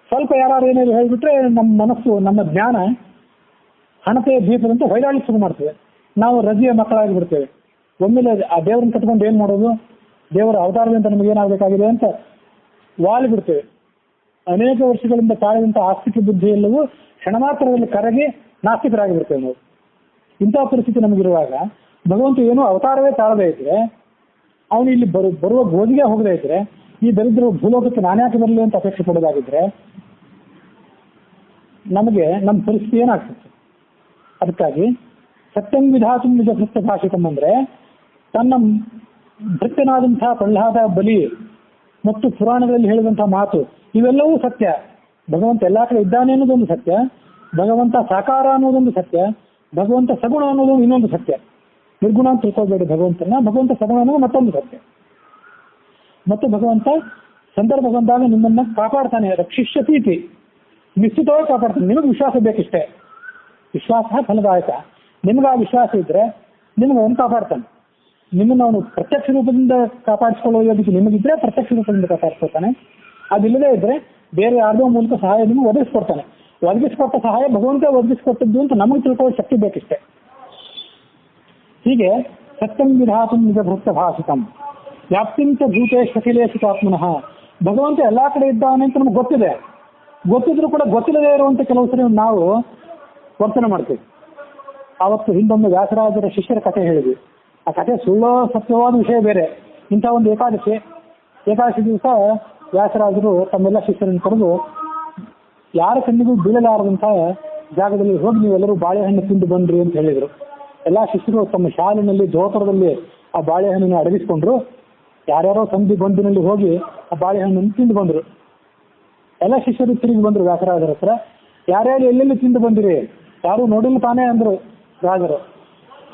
ಸ್ವಲ್ಪ ಯಾರು ಏನಾದ್ರು ಹೇಳಿಬಿಟ್ರೆ ನಮ್ಮ ಮನಸ್ಸು, ನಮ್ಮ ಜ್ಞಾನ ಹಣತೆಯ ದೀಪದಂತೆ ಹೊಯ್ದಾಳಿ ಶುರು ಮಾಡ್ತೇವೆ. ನಾವು ರಜೆಯ ಮಕ್ಕಳಾಗಿ ಬಿಡ್ತೇವೆ. ಒಮ್ಮೆಲೆ ಆ ದೇವರನ್ನ ಕಟ್ಕೊಂಡು ಏನ್ ಮಾಡೋದು, ದೇವರ ಅವತಾರದಿಂದ ನಮಗೇನಾಗಬೇಕಾಗಿದೆ ಅಂತ ವಾಲಿ ಬಿಡ್ತೇವೆ. ಅನೇಕ ವರ್ಷಗಳಿಂದ ತಾಳಿದಂತ ಆಸ್ತಿಕ ಬುದ್ಧಿ ಎಲ್ಲವೂ ಕ್ಷಣ ಮಾತ್ರದಲ್ಲಿ ಕರಗಿ ನಾಸ್ತಿಕರಾಗಿ ಬಿಡ್ತೇವೆ ನಾವು. ಇಂತಹ ಪರಿಸ್ಥಿತಿ ನಮಗಿರುವಾಗ ಭಗವಂತ ಏನೋ ಅವತಾರವೇ ತಾಳದೇ ಇದ್ರೆ, ಅವನು ಇಲ್ಲಿ ಬರುವ ಗೋಜಿಗೆ ಹೋಗದೇ ಇದ್ರೆ, ಈ ದರಿದ್ರ ಭೂಲೋಕಕ್ಕೆ ನಾನ್ಯಾಕೆ ಬರಲಿ ಅಂತ ಅಪೇಕ್ಷೆ ಪಡೋದಾಗಿದ್ರೆ ನಮಗೆ ನಮ್ಮ ಪರಿಸ್ಥಿತಿ ಏನಾಗ್ತದೆ? ಅದಕ್ಕಾಗಿ ಸತ್ಯಂ ವಿಧಾತು ನಿಜ ಭೃತ್ಯ ಭಾಷಿಕಂ ಅಂದ್ರೆ ತನ್ನ ಭೃತ್ಯನಾದಂತಹ ಪ್ರಹ್ಲಾದ ಬಲಿ ಮತ್ತು ಪುರಾಣಗಳಲ್ಲಿ ಹೇಳಿದಂತಹ ಮಾತು ಇವೆಲ್ಲವೂ ಸತ್ಯ. ಭಗವಂತ ಎಲ್ಲಾ ಕಡೆ ಇದ್ದಾನೆ ಅನ್ನೋದೊಂದು ಸತ್ಯ, ಭಗವಂತ ಸಾಕಾರ ಅನ್ನೋದೊಂದು ಸತ್ಯ, ಭಗವಂತ ಸಗುಣ ಅನ್ನೋದು ಇನ್ನೊಂದು ಸತ್ಯ. ನಿರ್ಗುಣ ಅಂತ ತಿಳ್ಕೊಬೇಡಿ ಭಗವಂತನ, ಭಗವಂತ ಸಗುಣ ಅನ್ನೋದು ಮತ್ತೊಂದು ಸತ್ಯ. ಮತ್ತು ಭಗವಂತ ಸಂದರ್ಭ ಬಂದಾಗ ನಿಮ್ಮನ್ನ ಕಾಪಾಡ್ತಾನೆ, ರಕ್ಷಿಷ್ಯತೀತಿ, ನಿಶ್ಚಿತವಾಗಿ ಕಾಪಾಡ್ತಾನೆ. ನಿಮಗೆ ವಿಶ್ವಾಸ ಬೇಕಿಷ್ಟೇ, ವಿಶ್ವಾಸ ಫಲದಾಯಕ. ನಿಮ್ಗೆ ಆ ವಿಶ್ವಾಸ ಇದ್ರೆ ನಿಮ್ಗೆ ಅವನು ಕಾಪಾಡ್ತಾನೆ. ನಿಮ್ಮನ್ನು ಅವನು ಪ್ರತ್ಯಕ್ಷ ರೂಪದಿಂದ ಕಾಪಾಡಿಸ್ಕೊಳ್ಳೋ ಯೋಗ್ಯತೆ ನಿಮಗಿದ್ರೆ ಪ್ರತ್ಯಕ್ಷ ರೂಪದಿಂದ ಕಾಪಾಡಿಸ್ಕೊಳ್ತಾನೆ. ಅದಿಲ್ಲದೆ ಇದ್ರೆ ಬೇರೆ ಯಾರ್ದೋ ಮೂಲಕ ಸಹಾಯ ನಿಮಗೆ ಒದಗಿಸ್ಕೊಡ್ತಾನೆ. ಒದಗಿಸ್ಕೊಟ್ಟ ಸಹಾಯ ಭಗವಂತ ಒದಗಿಸ್ಕೊಟ್ಟದ್ದು ಅಂತ ನಮಗೆ ತಿಳ್ಕೊಳ್ಳೋ ಶಕ್ತಿ ಬೇಕಿಷ್ಟೇ. ಹೀಗೆ ಸತ್ಯಂ ವಿಧಾತು ನಿಜ ಭೃತ್ಯ ಭಾಷಿತಂ ವ್ಯಾಪ್ತಿಂತ ಭೂತೇಶ್ ಅಖಿಲೇಶಾತ್ಮನಃ. ಭಗವಂತ ಎಲ್ಲಾ ಕಡೆ ಇದ್ದಾನೆ ಅಂತ ನಮ್ಗೆ ಗೊತ್ತಿದೆ. ಗೊತ್ತಿದ್ರು ಕೂಡ ಗೊತ್ತಿಲ್ಲದೆ ಇರುವಂತ ಕೆಲವು ಸರಿ ನಾವು ವರ್ತನೆ ಮಾಡ್ತೀವಿ. ಆವತ್ತು ಹಿಂದೊಮ್ಮೆ ವ್ಯಾಸರಾಜರ ಶಿಷ್ಯರ ಕಥೆ ಹೇಳಿದ್ವಿ. ಆ ಕಥೆ ಸುಳ್ಳೋ ಸತ್ಯವಾದ ವಿಷಯ ಬೇರೆ. ಇಂಥ ಒಂದು ಏಕಾದಶಿ ದಿವಸ ವ್ಯಾಸರಾಜರು ತಮ್ಮೆಲ್ಲ ಶಿಷ್ಯರನ್ನು ಕರೆದು ಯಾರ ಕಣ್ಣಿಗೂ ಬೀಳಲಾರದಂತ ಜಾಗದಲ್ಲಿ ಹೋಗಿ ನೀವೆಲ್ಲರೂ ಬಾಳೆಹಣ್ಣು ತಿಂದು ಬಂದ್ರಿ ಅಂತ ಹೇಳಿದ್ರು. ಎಲ್ಲಾ ಶಿಷ್ಯರು ತಮ್ಮ ಶಾಲಿನಲ್ಲಿ ಜೋತರದಲ್ಲಿ ಆ ಬಾಳೆಹಣ್ಣನ್ನು ಅಡಗಿಸ್ಕೊಂಡ್ರು. ಯಾರ್ಯಾರೋ ಸಂಧಿ ಬಂದಿನಲ್ಲಿ ಹೋಗಿ ಆ ಬಾಳೆಹಣ್ಣನ್ನು ತಿಂದು ಬಂದ್ರು. ಎಲ್ಲ ಶಿಷ್ಯರು ತಿರುಗಿ ಬಂದ್ರು ವ್ಯಾಸರಾಜರ ಹತ್ರ. ಯಾರ್ಯಾರು ಎಲ್ಲೆಲ್ಲಿ ತಿಂದು ಬಂದಿರಿ, ಯಾರು ನೋಡಿಲ್ಲ ತಾನೇ ಅಂದ್ರು ರಾಜರು.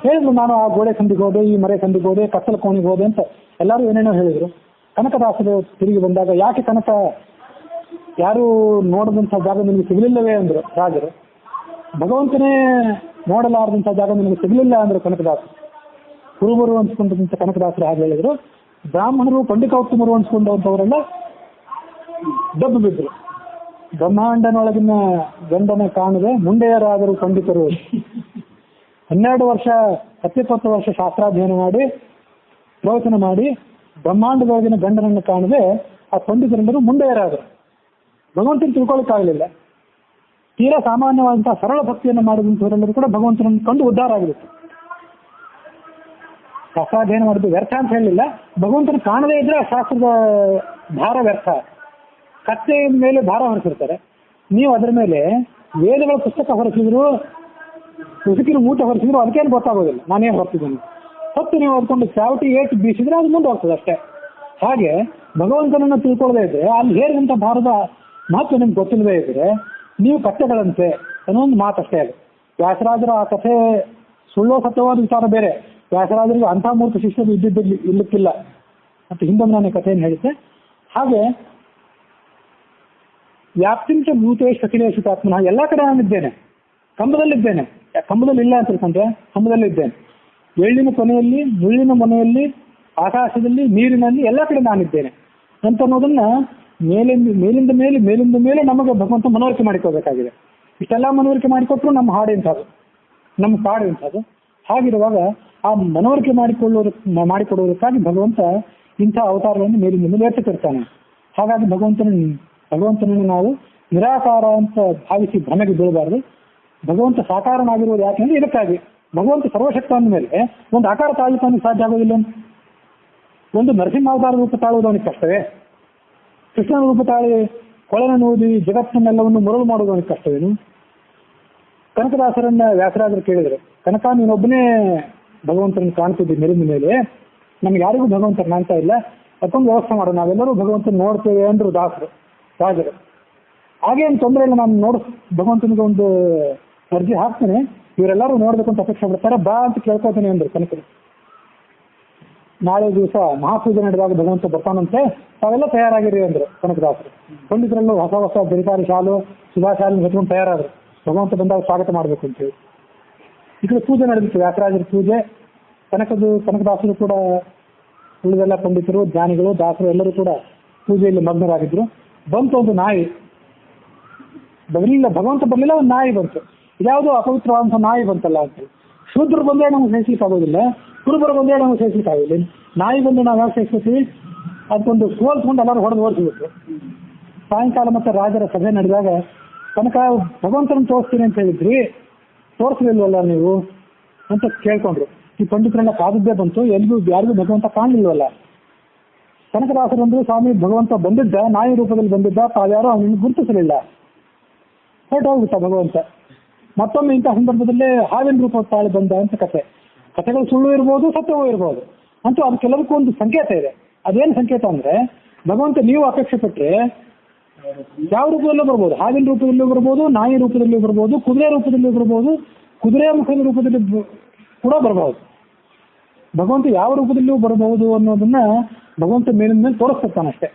ಹೇಳಿದ್ರು, ನಾನು ಆ ಗೋಡೆ ಸಂದಿಗೆ ಹೋದೆ, ಈ ಮರೆ ಸಂದಿಗೆ ಹೋದೆ, ಕತ್ತಲ ಕೋಣಿಗೆ ಹೋದೆ ಅಂತ ಎಲ್ಲರೂ ಏನೇನೋ ಹೇಳಿದ್ರು. ಕನಕದಾಸರು ತಿರುಗಿ ಬಂದಾಗ ಯಾಕೆ ಕನಕ ಯಾರು ನೋಡದಂತ ಜಾಗ ನಿಮಗೆ ಸಿಗಲಿಲ್ಲವೇ ಅಂದ್ರು ರಾಜರು. ಭಗವಂತನೇ ನೋಡಲಾರದಂತ ಜಾಗ ನಿಮಗೆ ಸಿಗಲಿಲ್ಲ ಅಂದ್ರು ಕನಕದಾಸರು. ಕುರುಬರು ಅನ್ಸ್ಕೊಂಡಂತ ಕನಕದಾಸರು ಹಾಗೆ ಹೇಳಿದ್ರು. ಬ್ರಾಹ್ಮಣರು ಪಂಡಿತೋತ್ತಮರು ಅನ್ಸ್ಕೊಂಡಂತವರೆಲ್ಲ ದಬ್ಬು ಬಿದ್ರು. ಬ್ರಹ್ಮಾಂಡನೊಳಗಿನ ಗಂಡನ ಕಾಣದೆ ಮುಂಡೆಯರಾದರು ಪಂಡಿತರು. 12 ವರ್ಷ 20 ವರ್ಷ ಶಾಸ್ತ್ರಾಧ್ಯಯನ ಮಾಡಿ ಪ್ರವಚನ ಮಾಡಿ ಬ್ರಹ್ಮಾಂಡದೊಳಗಿನ ಗಂಡನನ್ನು ಕಾಣದೆ ಆ ಪಂಡಿತರೆಲ್ಲರೂ ಮುಂಡೆಯರಾದರು. ಭಗವಂತನ ತಿಳ್ಕೊಳ್ಳಿಕ್ಕಾಗಲಿಲ್ಲ. ತೀರಾ ಸಾಮಾನ್ಯವಾದಂತಹ ಸರಳ ಭಕ್ತಿಯನ್ನು ಮಾಡಿದಂಥವರೆಲ್ಲರೂ ಕೂಡ ಭಗವಂತನನ್ನು ಕಂಡು ಉದ್ಧಾರ ಆಗಿರುತ್ತೆ. ಶಾಸ್ತ್ರಾಧ್ಯಯನ ಮಾಡಿದ್ದು ವ್ಯರ್ಥ ಅಂತ ಹೇಳಲಿಲ್ಲ. ಭಗವಂತನ ಕಾಣದೇ ಇದ್ರೆ ಆ ಶಾಸ್ತ್ರದ ಭಾರ ವ್ಯರ್ಥ. ಕತ್ತೆಯ ಮೇಲೆ ಭಾರ ಹೊರಿಸಿರ್ತಾರೆ, ನೀವು ಅದರ ಮೇಲೆ ವೇದಗಳ ಪುಸ್ತಕ ಹೊರಿಸಿದ್ರು, ಉಸುಕಿನ ಊಟ ಹೊರಿಸಿದ್ರು ಅದಕ್ಕೇನು ಗೊತ್ತಾಗೋದಿಲ್ಲ ನಾನೇನು ಹೊರ್ತಿದ್ದೀನಿ. ಹೊತ್ತು ನೀವು ಅದಕೊಂಡು ಚಾವಟಿ ಏಟು ಬೀಸಿದ್ರೆ ಅದು ಮುಂದೆ ಹೋಗ್ತದೆ ಅಷ್ಟೇ. ಹಾಗೆ ಭಗವಂತನನ್ನು ತಿಳ್ಕೊಳ್ಳದೇ ಇದ್ರೆ ಅಲ್ಲಿ ಹೇರಿದಂಥ ಭಾರದ ಮಹತ್ವ ನಿಮ್ಗೆ ಗೊತ್ತಿಲ್ಲದೆ ಇದ್ರೆ ನೀವು ಕಥೆಗಳಂತೆ ಅನ್ನೋ ಒಂದು ಮಾತಷ್ಟೇ ಅದು. ವ್ಯಾಸರಾಜರ ಆ ಕಥೆ ಸುಳ್ಳೋ ಸತ್ಯವಾದ ವಿಚಾರ ಬೇರೆ. ವ್ಯಾಸರಾಜರಿಗೆ ಅಂಥ ಮೂರ್ಖ ಶಿಷ್ಯರು ಇಲ್ಲಕ್ಕಿಲ್ಲ ಅಂತ ಹಿಂದೊಮ್ಮೆ ನಾನು ಕಥೆಯನ್ನು ಹೇಳಿದ್ದೆ. ಹಾಗೆ ವ್ಯಾಪ್ತಿಂಚ ಭೂತೇಶ್ ಅಖಿಲೇಶಾತ್ಮನಃ, ಎಲ್ಲ ಕಡೆ ನಾನಿದ್ದೇನೆ. ಕಂಬದಲ್ಲಿದ್ದೇನೆ, ಕಂಬದಲ್ಲಿ ಇಲ್ಲ ಅಂತ ತಿಳ್ಕೊಂಡ್ರೆ ಕಂಬದಲ್ಲಿದ್ದೇನೆ. ಎಳ್ಳಿನ ಕೊನೆಯಲ್ಲಿ, ಮುಳ್ಳಿನ ಮನೆಯಲ್ಲಿ, ಆಕಾಶದಲ್ಲಿ, ನೀರಿನಲ್ಲಿ ಎಲ್ಲ ಕಡೆ ನಾನಿದ್ದೇನೆ ಅಂತ ಅನ್ನೋದನ್ನ ಮೇಲಿಂದ ಮೇಲೆ ನಮಗೆ ಭಗವಂತ ಮನವರಿಕೆ ಮಾಡಿಕೋಬೇಕಾಗಿದೆ. ಇಷ್ಟೆಲ್ಲ ಮನವರಿಕೆ ಮಾಡಿಕೊಟ್ರು ನಮ್ಮ ಹಾಡು ಎಂಥದ್ದು, ನಮ್ಮ ಪಾಡು ಎಂಥದ್ದು. ಹಾಗಿರುವಾಗ ಆ ಮನವರಿಕೆ ಮಾಡಿಕೊಡುವುದಕ್ಕಾಗಿ ಭಗವಂತ ಇಂಥ ಅವತಾರಗಳನ್ನು ಮೇಲಿಂದ ಏರ್ತಿರ್ತಾನೆ. ಹಾಗಾಗಿ ಭಗವಂತನನ್ನು ನಾವು ನಿರಾಕಾರ ಅಂತ ಭಾವಿಸಿ ಭ್ರಮೆಗೆ ಬೀಳಬಾರದು. ಭಗವಂತ ಸಾಕಾರನಾಗಿರುವುದು ಯಾಕೆಂದ್ರೆ ಇದಕ್ಕಾಗಿ. ಭಗವಂತ ಸರ್ವಶಕ್ತ ಅಂದ ಮೇಲೆ ಒಂದು ಆಕಾರ ತಾಳಿತಾನಿಗೆ ಸಾಧ್ಯ ಆಗೋದಿಲ್ಲ. ಒಂದು ನರಸಿಂಹಾವತಾರ ರೂಪ ತಾಳುವುದು ಅವನಿಗೆ ಕಷ್ಟವೇ? ಕೃಷ್ಣನ ರೂಪ ತಾಳಿ ಕೊಳನನ್ನು ಓದಿ ಜಗತ್ತನ್ನೆಲ್ಲವನ್ನು ಮರಳು ಮಾಡುವುದು ಅವನಿಗೆ ಕಷ್ಟವೇನು? ಕನಕದಾಸರನ್ನ ವ್ಯಾಸರಾಜರು ಕೇಳಿದರು, ಕನಕ ನೀನೊಬ್ಬನೇ ಭಗವಂತನ ಕಾಣ್ತಿದ್ದಿ ಮೆರಿನ ಮೇಲೆ, ನಮ್ಗೆ ಯಾರಿಗೂ ಭಗವಂತ ಕಾಣ್ತಾ ಇಲ್ಲ, ಅದಕ್ಕೊಂದು ವ್ಯವಸ್ಥೆ ಮಾಡೋಣ, ನಾವೆಲ್ಲರೂ ಭಗವಂತನ ನೋಡ್ತೇವೆ ಅಂದ್ರು ದಾಸರು ರಾಜರು. ಹಾಗೇನು ತೊಂದರೆ ಇಲ್ಲ, ನಾನು ಭಗವಂತನಿಗೆ ಒಂದು ಅರ್ಜಿ ಹಾಕ್ತೇನೆ, ಇವರೆಲ್ಲರೂ ನೋಡ್ಬೇಕು ಅಂತ ಅಪೇಕ್ಷೆ ಪಡ್ತಾರೆ, ಬಾ ಅಂತ ಕೇಳ್ಕೊತೀನಿ ಅಂದ್ರು ಕನಕರು. ನಾಳೆ ದಿವಸ ಮಹಾಪೂಜೆ ನಡೆದಾಗ ಭಗವಂತ ಬರ್ತಾನಂತೆ, ತಾವೆಲ್ಲ ತಯಾರಾಗಿರಿ ಅಂದ್ರು ಕನಕದಾಸರು. ಪಂಡಿತರಲ್ಲೂ ಹೊಸ ಹೊಸ ಬೆರಿತಾರಿ ಶಾಲು ಸುಧಾ ಶಾಲು ಹೊತ್ಕೊಂಡು ತಯಾರಾದ್ರು, ಭಗವಂತ ಬಂದಾಗ ಸ್ವಾಗತ ಮಾಡಬೇಕು ಅಂತೇಳಿ. ಈ ಕಡೆ ಪೂಜೆ ನಡೆದಿತ್ತು, ವ್ಯಾಸರಾಜರ ಪೂಜೆ. ಕನಕದಾಸರು ಕೂಡ ಉಳಿದೆಲ್ಲ ಪಂಡಿತರು ಜ್ಞಾನಿಗಳು ದಾಸರು ಎಲ್ಲರೂ ಕೂಡ ಪೂಜೆಯಲ್ಲಿ ಮಗ್ನರಾಗಿದ್ರು. ಬಂತು ಒಂದು ನಾಯಿ, ಬರಲಿಲ್ಲ, ಭಗವಂತ ಬರಲಿಲ್ಲ, ಒಂದು ನಾಯಿ ಬಂತು. ಇದ್ಯಾವುದೋ ಅಪವಿತ್ರವಾದಂಥ ನಾಯಿ ಬಂತಲ್ಲ ಅಂತ. ಶೂದ್ರರು ಬಂದೇ ನಮ್ಗೆ ಸಹಿಸ್ಲಿಕ್ಕೆ ಆಗೋದಿಲ್ಲ, ಕುರುಬರು ಬಂದೇ ನಮ್ಗೆ ಸಹಿಸ್ಲಿಕ್ಕೆ ಆಗೋದಿಲ್ಲ, ನಾಯಿ ಬಂದು ನಾವು ಯಾಕೆ ಸಹಿಸ್ತೀವಿ? ಅದಕ್ಕೊಂದು ಸೋಲ್ಸ್ಕೊಂಡು ಎಲ್ಲರೂ ಹೊಡೆದು ಓಡಿಸ್ಬಿಟ್ರು. ಸಾಯಂಕಾಲ ಮತ್ತೆ ರಾಜರ ಸಭೆ ನಡೆದಾಗ ತನಕ ಭಗವಂತನ ತೋರಿಸ್ತೀನಿ ಅಂತ ಹೇಳಿದ್ರಿ, ತೋರಿಸ್ಲಿಲ್ವಲ್ಲ ನೀವು ಅಂತ ಕೇಳ್ಕೊಂಡ್ರು. ಈ ಪಂಡಿತರೆಲ್ಲ ಕಾದಿದ್ದೇ ಬಂತು, ಯಾರಿಗೂ ಭಗವಂತ ಕಾಣಲಿಲ್ವಲ್ಲ. ಕನಕದಾಸರಂದ್ರು, ಸ್ವಾಮಿ ಭಗವಂತ ಬಂದಿದ್ದ, ನಾಯಿ ರೂಪದಲ್ಲಿ ಬಂದಿದ್ದ, ತಾವ್ಯಾರೋ ಅವನನ್ನು ಗುರುತಿಸಲಿಲ್ಲ, ಹೊರಟು ಹೋಗ್ಬಿಟ್ಟ ಭಗವಂತ. ಮತ್ತೊಮ್ಮೆ ಇಂಥ ಸಂದರ್ಭದಲ್ಲೇ ಹಾವಿನ ರೂಪ ತಾಳಿ ಬಂದ ಅಂತ ಕಥೆಗಳು ಸುಳ್ಳು ಇರ್ಬೋದು, ಸತ್ಯವೂ ಇರ್ಬೋದು, ಅಂತೂ ಅದಕ್ಕೆಲ್ಲದಕ್ಕೂ ಒಂದು ಸಂಕೇತ ಇದೆ. ಅದೇನು ಸಂಕೇತ ಅಂದ್ರೆ, ಭಗವಂತ ನೀವು ಅಪೇಕ್ಷೆ ಪಟ್ಟರೆ ಯಾವ ರೂಪದಲ್ಲೂ ಬರ್ಬೋದು, ಹಾವಿನ ರೂಪದಲ್ಲೂ ಬರ್ಬೋದು, ನಾಯಿ ರೂಪದಲ್ಲೂ ಬರ್ಬೋದು, ಕುದುರೆ ರೂಪದಲ್ಲೂ ಬರ್ಬೋದು, ಕುದುರೆ ಮುಖದ ರೂಪದಲ್ಲಿ ಕೂಡ ಬರಬಹುದು. ಭಗವಂತ ಯಾವ ರೂಪದಲ್ಲೂ ಬರಬಹುದು ಅನ್ನೋದನ್ನ ಭಗವಂತ ಮೇಲಿನ ಮೇಲೆ ತೋರಿಸ್ತಾನಷ್ಟೇ.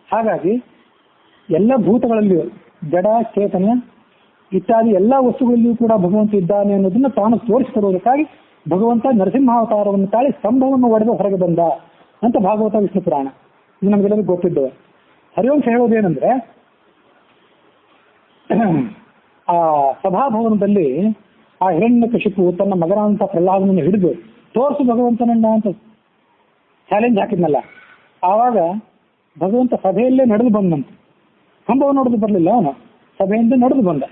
ಹಾಗಾಗಿ ಎಲ್ಲ ಭೂತಗಳಲ್ಲಿಯೂ ಜಡ ಚೇತನ ಇತ್ಯಾದಿ ಎಲ್ಲ ವಸ್ತುಗಳಲ್ಲಿಯೂ ಕೂಡ ಭಗವಂತ ಇದ್ದಾನೆ ಅನ್ನೋದನ್ನ ತಾನು ತೋರಿಸಿಕೊಡುವುದಕ್ಕಾಗಿ ಭಗವಂತ ನರಸಿಂಹಾವತಾರವನ್ನು ತಾಳಿ ಸ್ತಂಭವನ್ನು ಒಡೆದು ಹೊರಗೆ ಬಂದ ಅಂತ ಭಾಗವತ ವಿಷ್ಣು ಪುರಾಣ ಇದು ನಮಗೆಲ್ಲರಿಗೂ ಗೊತ್ತಿದ್ದೇವೆ. ಹರಿವಂಶ ಹೇಳೋದೇನೆಂದ್ರೆ, ಆ ಸಭಾಭವನದಲ್ಲಿ ಆ ಹಿರಣ್ಯಕಶಿಪು ತನ್ನ ಮಗನಾದಂಥ ಪ್ರಹ್ಲಾದನನ್ನು ಹಿಡಿದು ತೋರಿಸು ಭಗವಂತನನ್ನ ಅಂತ ಚಾಲೆಂಜ್ ಹಾಕಿದ್ನಲ್ಲ, ಆವಾಗ ಭಗವಂತ ಸಭೆಯಲ್ಲೇ ನಡೆದು ಬಂದಂತ. ಕಂಬವನ್ನು ನಡೆದು ಬರಲಿಲ್ಲ, ಅವನು ಸಭೆಯಿಂದ ನಡೆದು ಬಂದ,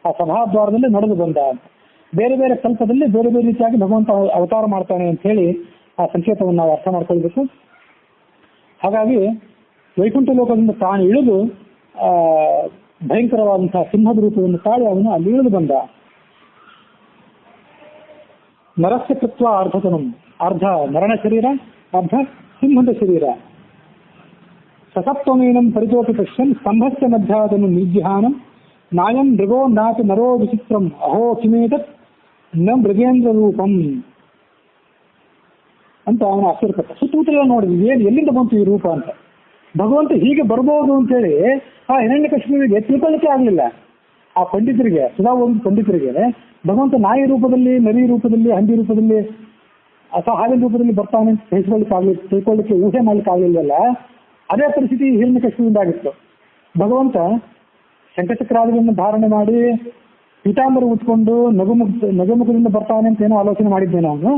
ಆ ಸಭಾದ್ವಾರದಲ್ಲಿ ನಡೆದು ಬಂದ ಅಂತ. ಬೇರೆ ಬೇರೆ ಕಲ್ಪದಲ್ಲಿ ಬೇರೆ ಬೇರೆ ರೀತಿಯಾಗಿ ಭಗವಂತ ಅವತಾರ ಮಾಡ್ತಾನೆ ಅಂತ ಹೇಳಿ ಆ ಸಂಕೇತವನ್ನು ನಾವು ಅರ್ಥ ಮಾಡ್ಕೊಳ್ಬೇಕು. ಹಾಗಾಗಿ ವೈಕುಂಠ ಲೋಕದಿಂದ ತಾನು ಇಳಿದು ಭಯಂಕರವಾದಂತಹ ಸಿಂಹದ ರೂಪವನ್ನು ತಾಳಿ ಅವನು ಅಲ್ಲಿ ಇಳಿದು ಬಂದ. ನರಸ್ಯ ಕೃತ್ವ ಅರ್ಧತನಂ, ಅರ್ಧ ನರನ ಶರೀರ, ಅರ್ಧ ಸಿಂಹದ ಶರೀರ. ಸಸಪ್ತಮೇನಂ ಪರಿತೋಪಿ ಪಶ್ಯನ್ ಸ್ತಂಭಸ್ಯ ಮಧ್ಯಾದನು ನಿರ್ಜಿಹಾನಂ ನಾಯಂ ಮೃಗೋ ನಾಚ ನರೋ ವಿಚಿತ್ರಂ ಅಹೋ ಕಿಮೇತತ್ ನ ಮೃಗೇಂದ್ರ ರೂಪಂ ಅಂತ ಅವನು ಆಶ್ಚರ್ಯಪಟ್ಟ. ಸುತ್ತಮುತ್ತಲ ನೋಡಿದ್ವಿ, ಏನು ಎಲ್ಲಿಂದ ಬಂತು ಈ ರೂಪ ಅಂತ. ಭಗವಂತ ಹೀಗೆ ಬರ್ಬೋದು ಅಂತೇಳಿ ಆ ಹಿರಣ್ಯಕಶಿಪುವಿಗೆ ತಿಳ್ಕೊಳ್ಳಿಕ್ಕೆ ಆಗಲಿಲ್ಲ. ಆ ಪಂಡಿತರಿಗೆ, ಸುಧಾ ಓದಿದ ಪಂಡಿತರಿಗೆ ಭಗವಂತ ನಾಯಿ ರೂಪದಲ್ಲಿ, ನರಿ ರೂಪದಲ್ಲಿ, ಹಂದಿ ರೂಪದಲ್ಲಿ ಅಥವಾ ಹಾವಿನ ರೂಪದಲ್ಲಿ ಬರ್ತಾನೆ ಅಂತ ತಿಳ್ಕೊಳ್ಳಿಕ್ಕೆ ಊಹೆ ಮಾಡ್ಲಿಕ್ಕೆ ಆಗಲಿಲ್ಲವಲ್ಲ. ಅದೇ ಪರಿಸ್ಥಿತಿ ಹಿರಣ್ಯಕಶಿಪುವಿಂದಾಗಿತ್ತು. ಭಗವಂತ ಶಂಖಚಕ್ರಾದಿಗಳನ್ನು ಧಾರಣೆ ಮಾಡಿ ಪೀತಾಂಬರ ಉಟ್ಕೊಂಡು ನಗುಮುಖದಿಂದ ಬರ್ತಾನೆ ಅಂತ ಏನೋ ಆಲೋಚನೆ ಮಾಡಿದ್ದೇನೆ. ಅವನು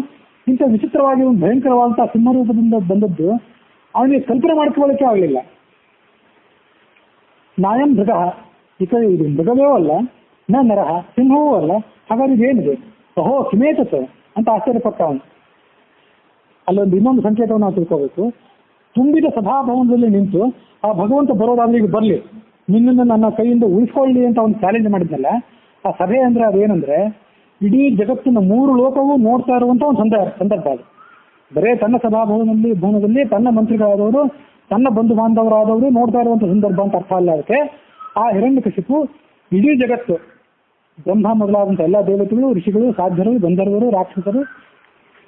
ಇಂಥ ವಿಚಿತ್ರವಾಗಿ ಒಂದು ಭಯಂಕರವಾದಂತಹ ಸಿಂಹ ರೂಪದಿಂದ ಬಂದದ್ದು ಅವನಿಗೆ ಕಲ್ಪನೆ ಮಾಡ್ಕೊಳ್ಳಿಕ್ಕೆ ಆಗಲಿಲ್ಲ. ನಾಯಂ ಮೃಗ, ಈ ಕಡೆ ಇದು ಮೃಗವೂ ಅಲ್ಲ, ನ ನರಹ, ಸಿಂಹವೂ ಅಲ್ಲ, ಹಾಗಾದ್ರೆ ಇದೇನಿದೆ, ಅಹೋ ಕಿಮೇತತ್ ಅಂತ ಆಶ್ಚರ್ಯಪಟ್ಟ ಅವನು. ಅಲ್ಲೊಂದು ಇನ್ನೊಂದು ಸಂಕೇತವನ್ನು ನಾವು ತಿಳ್ಕೋಬೇಕು. ತುಂಬಿದ ಸಭಾಭವನದಲ್ಲಿ ನಿಂತು ಆ ಭಗವಂತ ಬರೋದಾದ್ರೆ ಈಗ ಬರಲಿ, ನಿನ್ನನ್ನು ನನ್ನ ಕೈಯಿಂದ ಉಳಿಸ್ಕೊಳ್ಳಿ ಅಂತ ಅವನು ಚಾಲೆಂಜ್ ಮಾಡಿದ್ನಲ್ಲ. ಆ ಸಭೆ ಅಂದ್ರೆ ಅದೇನಂದ್ರೆ, ಇಡೀ ಜಗತ್ತಿನ 3 ಲೋಕವೂ ನೋಡ್ತಾ ಇರುವಂತ ಒಂದು ಸಂದರ್ಭ ಅದು. ಬರೇ ತನ್ನ ಭವನದಲ್ಲಿ ತನ್ನ ಮಂತ್ರಿಗಳಾದವರು, ತನ್ನ ಬಂಧು ಬಾಂಧವರಾದವರು ನೋಡ್ತಾ ಇರುವಂತ ಸಂದರ್ಭ ಅಂತ ಅರ್ಥ ಅಲ್ಲ ಅದಕ್ಕೆ. ಆ ಹಿರಣ್ಯಕಶಿಪು ಇಡೀ ಜಗತ್ತು, ಬ್ರಹ್ಮ ಮೊದಲಾದಂಥ ಎಲ್ಲ ದೇವತೆಗಳು, ಋಷಿಗಳು, ಸಾಧ್ಯರು, ಗಂಧರ್ವರು, ರಾಕ್ಷಸರು,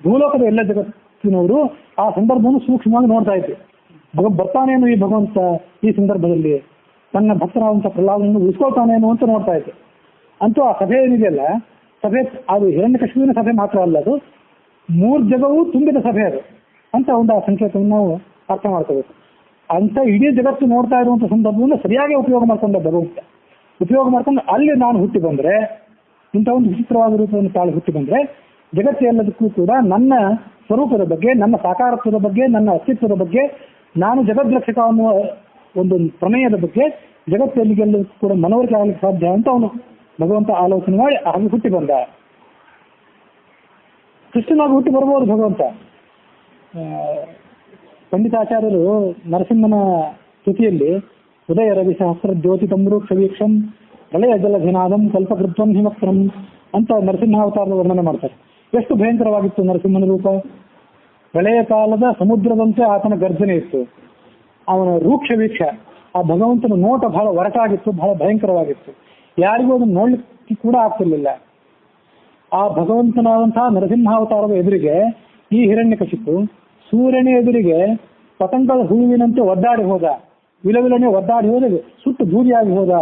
ಭೂಲೋಕದ ಎಲ್ಲ ಜಗತ್ತಿನವರು ಆ ಸಂದರ್ಭವನ್ನು ಸೂಕ್ಷ್ಮವಾಗಿ ನೋಡ್ತಾ ಇದ್ರು. ಬರ್ತಾನೇನು ಈ ಭಗವಂತ ಈ ಸಂದರ್ಭದಲ್ಲಿ, ತನ್ನ ಭಕ್ತರಾದಂಥ ಪ್ರಹ್ಲಾದನನ್ನು ಉಳಿಸ್ಕೊಳ್ತಾನೇನು ಅಂತ ನೋಡ್ತಾ ಇದ್ರು. ಅಂತೂ ಆ ಸಭೆ ಏನಿದೆಯಲ್ಲ, ಸಭೆ ಅದು ಹಿರಣ್ಯಕಶಿಪುವಿನ ಸಭೆ ಮಾತ್ರ ಅಲ್ಲ, ಅದು 3 ಜಗವೂ ತುಂಬಿದ ಸಭೆ ಅದು ಅಂತ ಒಂದು ಆ ಸಂಕೇತವನ್ನು ನಾವು ಅರ್ಥ ಮಾಡ್ಕೋಬೇಕು. ಅಂತ ಇಡೀ ಜಗತ್ತು ನೋಡ್ತಾ ಇರುವಂಥ ಸಂದರ್ಭವನ್ನು ಸರಿಯಾಗಿ ಉಪಯೋಗ ಮಾಡ್ಕೊಂಡ ಭಗವಂತ. ಉಪಯೋಗ ಮಾಡ್ಕೊಂಡು ಅಲ್ಲಿ ನಾನು ಹುಟ್ಟಿ ಬಂದರೆ, ಇಂಥ ಒಂದು ವಿಚಿತ್ರವಾದ ರೂಪವನ್ನು ತಾಳಿ ಹುಟ್ಟಿ ಬಂದರೆ, ಜಗತ್ತು ಎಲ್ಲದಕ್ಕೂ ಕೂಡ ನನ್ನ ಸ್ವರೂಪದ ಬಗ್ಗೆ, ನನ್ನ ಸಾಕಾರತ್ವದ ಬಗ್ಗೆ, ನನ್ನ ಅಸ್ತಿತ್ವದ ಬಗ್ಗೆ, ನಾನು ಜಗದ್ರಕ್ಷಕ ಅನ್ನುವ ಒಂದು ಪ್ರಮೇಯದ ಬಗ್ಗೆ ಜಗತ್ತೆಲ್ಲಿಗೆಲ್ಲದಕ್ಕೂ ಕೂಡ ಮನವರಿಕೆ ಆಗಲಿಕ್ಕೆ ಸಾಧ್ಯ ಅಂತ ಅವನು ಭಗವಂತ ಆಲೋಚನೆ ಮಾಡಿ ಹಾಗೆ ಹುಟ್ಟಿ ಬಂದ. ಕೃಷ್ಣನಾಗಿ ಹುಟ್ಟಿ ಬರ್ಬೋದು ಭಗವಂತ. ಪಂಡಿತಾಚಾರ್ಯರು ನರಸಿಂಹನ ಸ್ತುತಿಯಲ್ಲಿ ಉದಯ ರವಿ ಸಹಸ್ರ ಜ್ಯೋತಿ ತಮ್ರು ಕ್ಷವೀಕ್ಷಂ ಪ್ರಳಯ ಜಲಧಿನಾದಂ ಕಲ್ಪಕೃತ್ವಂ ಹಿಮಕ್ರಂ ಅಂತ ನರಸಿಂಹಾವತಾರದ ವರ್ಣನೆ ಮಾಡ್ತಾರೆ. ಎಷ್ಟು ಭಯಂಕರವಾಗಿತ್ತು ನರಸಿಂಹನ ರೂಪ. ಪ್ರಳಯ ಕಾಲದ ಸಮುದ್ರದಂತೆ ಆತನ ಗರ್ಜನೆ ಇತ್ತು. ಅವನ ರೂಕ್ಷ ವೀಕ್ಷ, ಆ ಭಗವಂತನ ನೋಟ ಬಹಳ ಒರಟಾಗಿತ್ತು, ಬಹಳ ಭಯಂಕರವಾಗಿತ್ತು. ಯಾರಿಗೂ ಅದನ್ನು ನೋಡ್ಲಿಕ್ಕೆ ಕೂಡ ಆಗ್ತಿರ್ಲಿಲ್ಲ. ಆ ಭಗವಂತನಾದಂತಹ ನರಸಿಂಹಾವತಾರದ ಎದುರಿಗೆ ಈ ಹಿರಣ್ಯಕಶಿಪು ಸೂರ್ಯನ ಎದುರಿಗೆ ಪತಂಗದ ಹೂವಿನಂತೆ ಒದ್ದಾಡಿ ಹೋದ, ವಿಲವಿಲನೆ ಒದ್ದಾಡಿ ಹೋದ, ಸುಟ್ಟು ಬೂದಿಯಾಗಿ ಹೋದ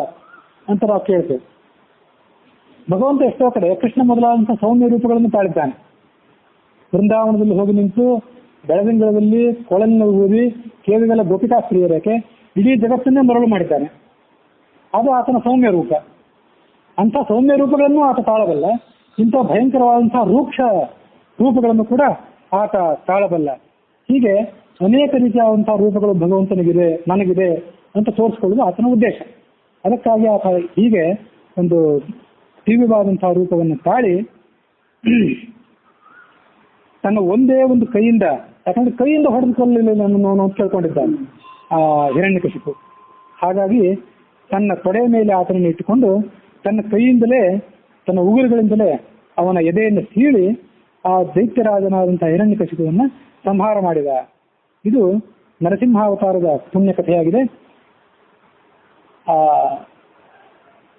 ಅಂತ ನಾವು ಕೇಳ್ತೇವೆ. ಭಗವಂತ ಎಷ್ಟೋ ಕಡೆ ಕೃಷ್ಣ ಮೊದಲಾದಂತಹ ಸೌಮ್ಯ ರೂಪಗಳನ್ನು ತಾಳಿದ್ದಾನೆ. ಬೃಂದಾವನದಲ್ಲಿ ಹೋಗಿ ನಿಂತು ಬೆಳದಿಂಗಳದಲ್ಲಿ ಕೊಳಲಿನ ಊದಿ ಕೇವಲ ಗೋಪಿಕಾ ಸ್ತ್ರೀಯರಕ್ಕೆ ಇಡೀ ಜಗತ್ತನ್ನೇ ಮರಳು ಮಾಡಿದ್ದಾನೆ. ಅದು ಆತನ ಸೌಮ್ಯ ರೂಪ. ಅಂಥ ಸೌಮ್ಯ ರೂಪಗಳನ್ನು ಆತ ತಾಳಬಲ್ಲ. ಇಂಥ ಭಯಂಕರವಾದಂತಹ ರೂಕ್ಷ ರೂಪಗಳನ್ನು ಕೂಡ ಆತ ತಾಳಬಲ್ಲ. ಹೀಗೆ ಅನೇಕ ರೀತಿಯಾದಂತಹ ರೂಪಗಳು ಭಗವಂತನಿಗಿದೆ, ನನಗಿದೆ ಅಂತ ತೋರಿಸ್ಕೊಳ್ಳೋದು ಆತನ ಉದ್ದೇಶ. ಅದಕ್ಕಾಗಿ ಆತ ಹೀಗೆ ಒಂದು ದಿವ್ಯವಾದಂತಹ ರೂಪವನ್ನು ತಾಳಿ ತನ್ನ ಒಂದೇ ಒಂದು ಕೈಯಿಂದ, ಯಾಕಂದ್ರೆ ಕೈಯಿಂದ ಹೊಡೆದುಕೊಳ್ಳಲಿಲ್ಲ ನನ್ನನ್ನು ಅಂತ ಕೇಳ್ಕೊಂಡಿದ್ದಾನೆ ಆ ಹಿರಣ್ಯಕಶಿಪು. ಹಾಗಾಗಿ ತನ್ನ ತೊಡೆಯ ಮೇಲೆ ಆತನನ್ನು ಇಟ್ಟುಕೊಂಡು ತನ್ನ ಕೈಯಿಂದಲೇ, ತನ್ನ ಉಗುರುಗಳಿಂದಲೇ ಅವನ ಎದೆಯನ್ನು ಸೀಳಿ ಆ ದೈತ್ಯರಾಜನಾದಂತಹ ಹಿರಣ್ಯಕಶಿಪುವನ್ನು ಸಂಹಾರ ಮಾಡಿದ. ಇದು ನರಸಿಂಹಾವತಾರದ ಪುಣ್ಯ ಕಥೆಯಾಗಿದೆ.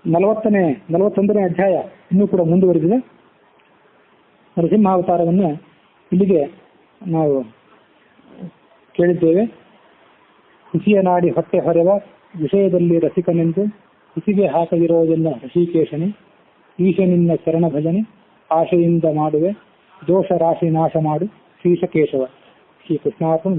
41ನೇ ಅಧ್ಯಾಯ ಇನ್ನೂ ಕೂಡ ಮುಂದುವರೆದಿದೆ. ನರಸಿಂಹಾವತಾರವನ್ನು ಇಲ್ಲಿಗೆ ನಾವು ಕೇಳಿದ್ದೇವೆ. ಹುಸಿಯ ನಾಡಿ ಹೊಟ್ಟೆ ಹೊರೆವ ವಿಷಯದಲ್ಲಿ ರಸಿಕನೆಂದು ಹುಸಿಗೆ ಹಾಕದಿರೋದೆಲ್ಲ ಋಷಿಕೇಶನೇ, ಈಶನಿನ್ನ ಶರಣ ಭಜನೆ ಆಶೆಯಿಂದ ಮಾಡುವೆ, ದೋಷ ರಾಶಿ ನಾಶ ಮಾಡು ಶ್ರೀಶ ಕೇಶವ. ಶ್ರೀ ಕೃಷ್ಣಾರ್ಪಣ.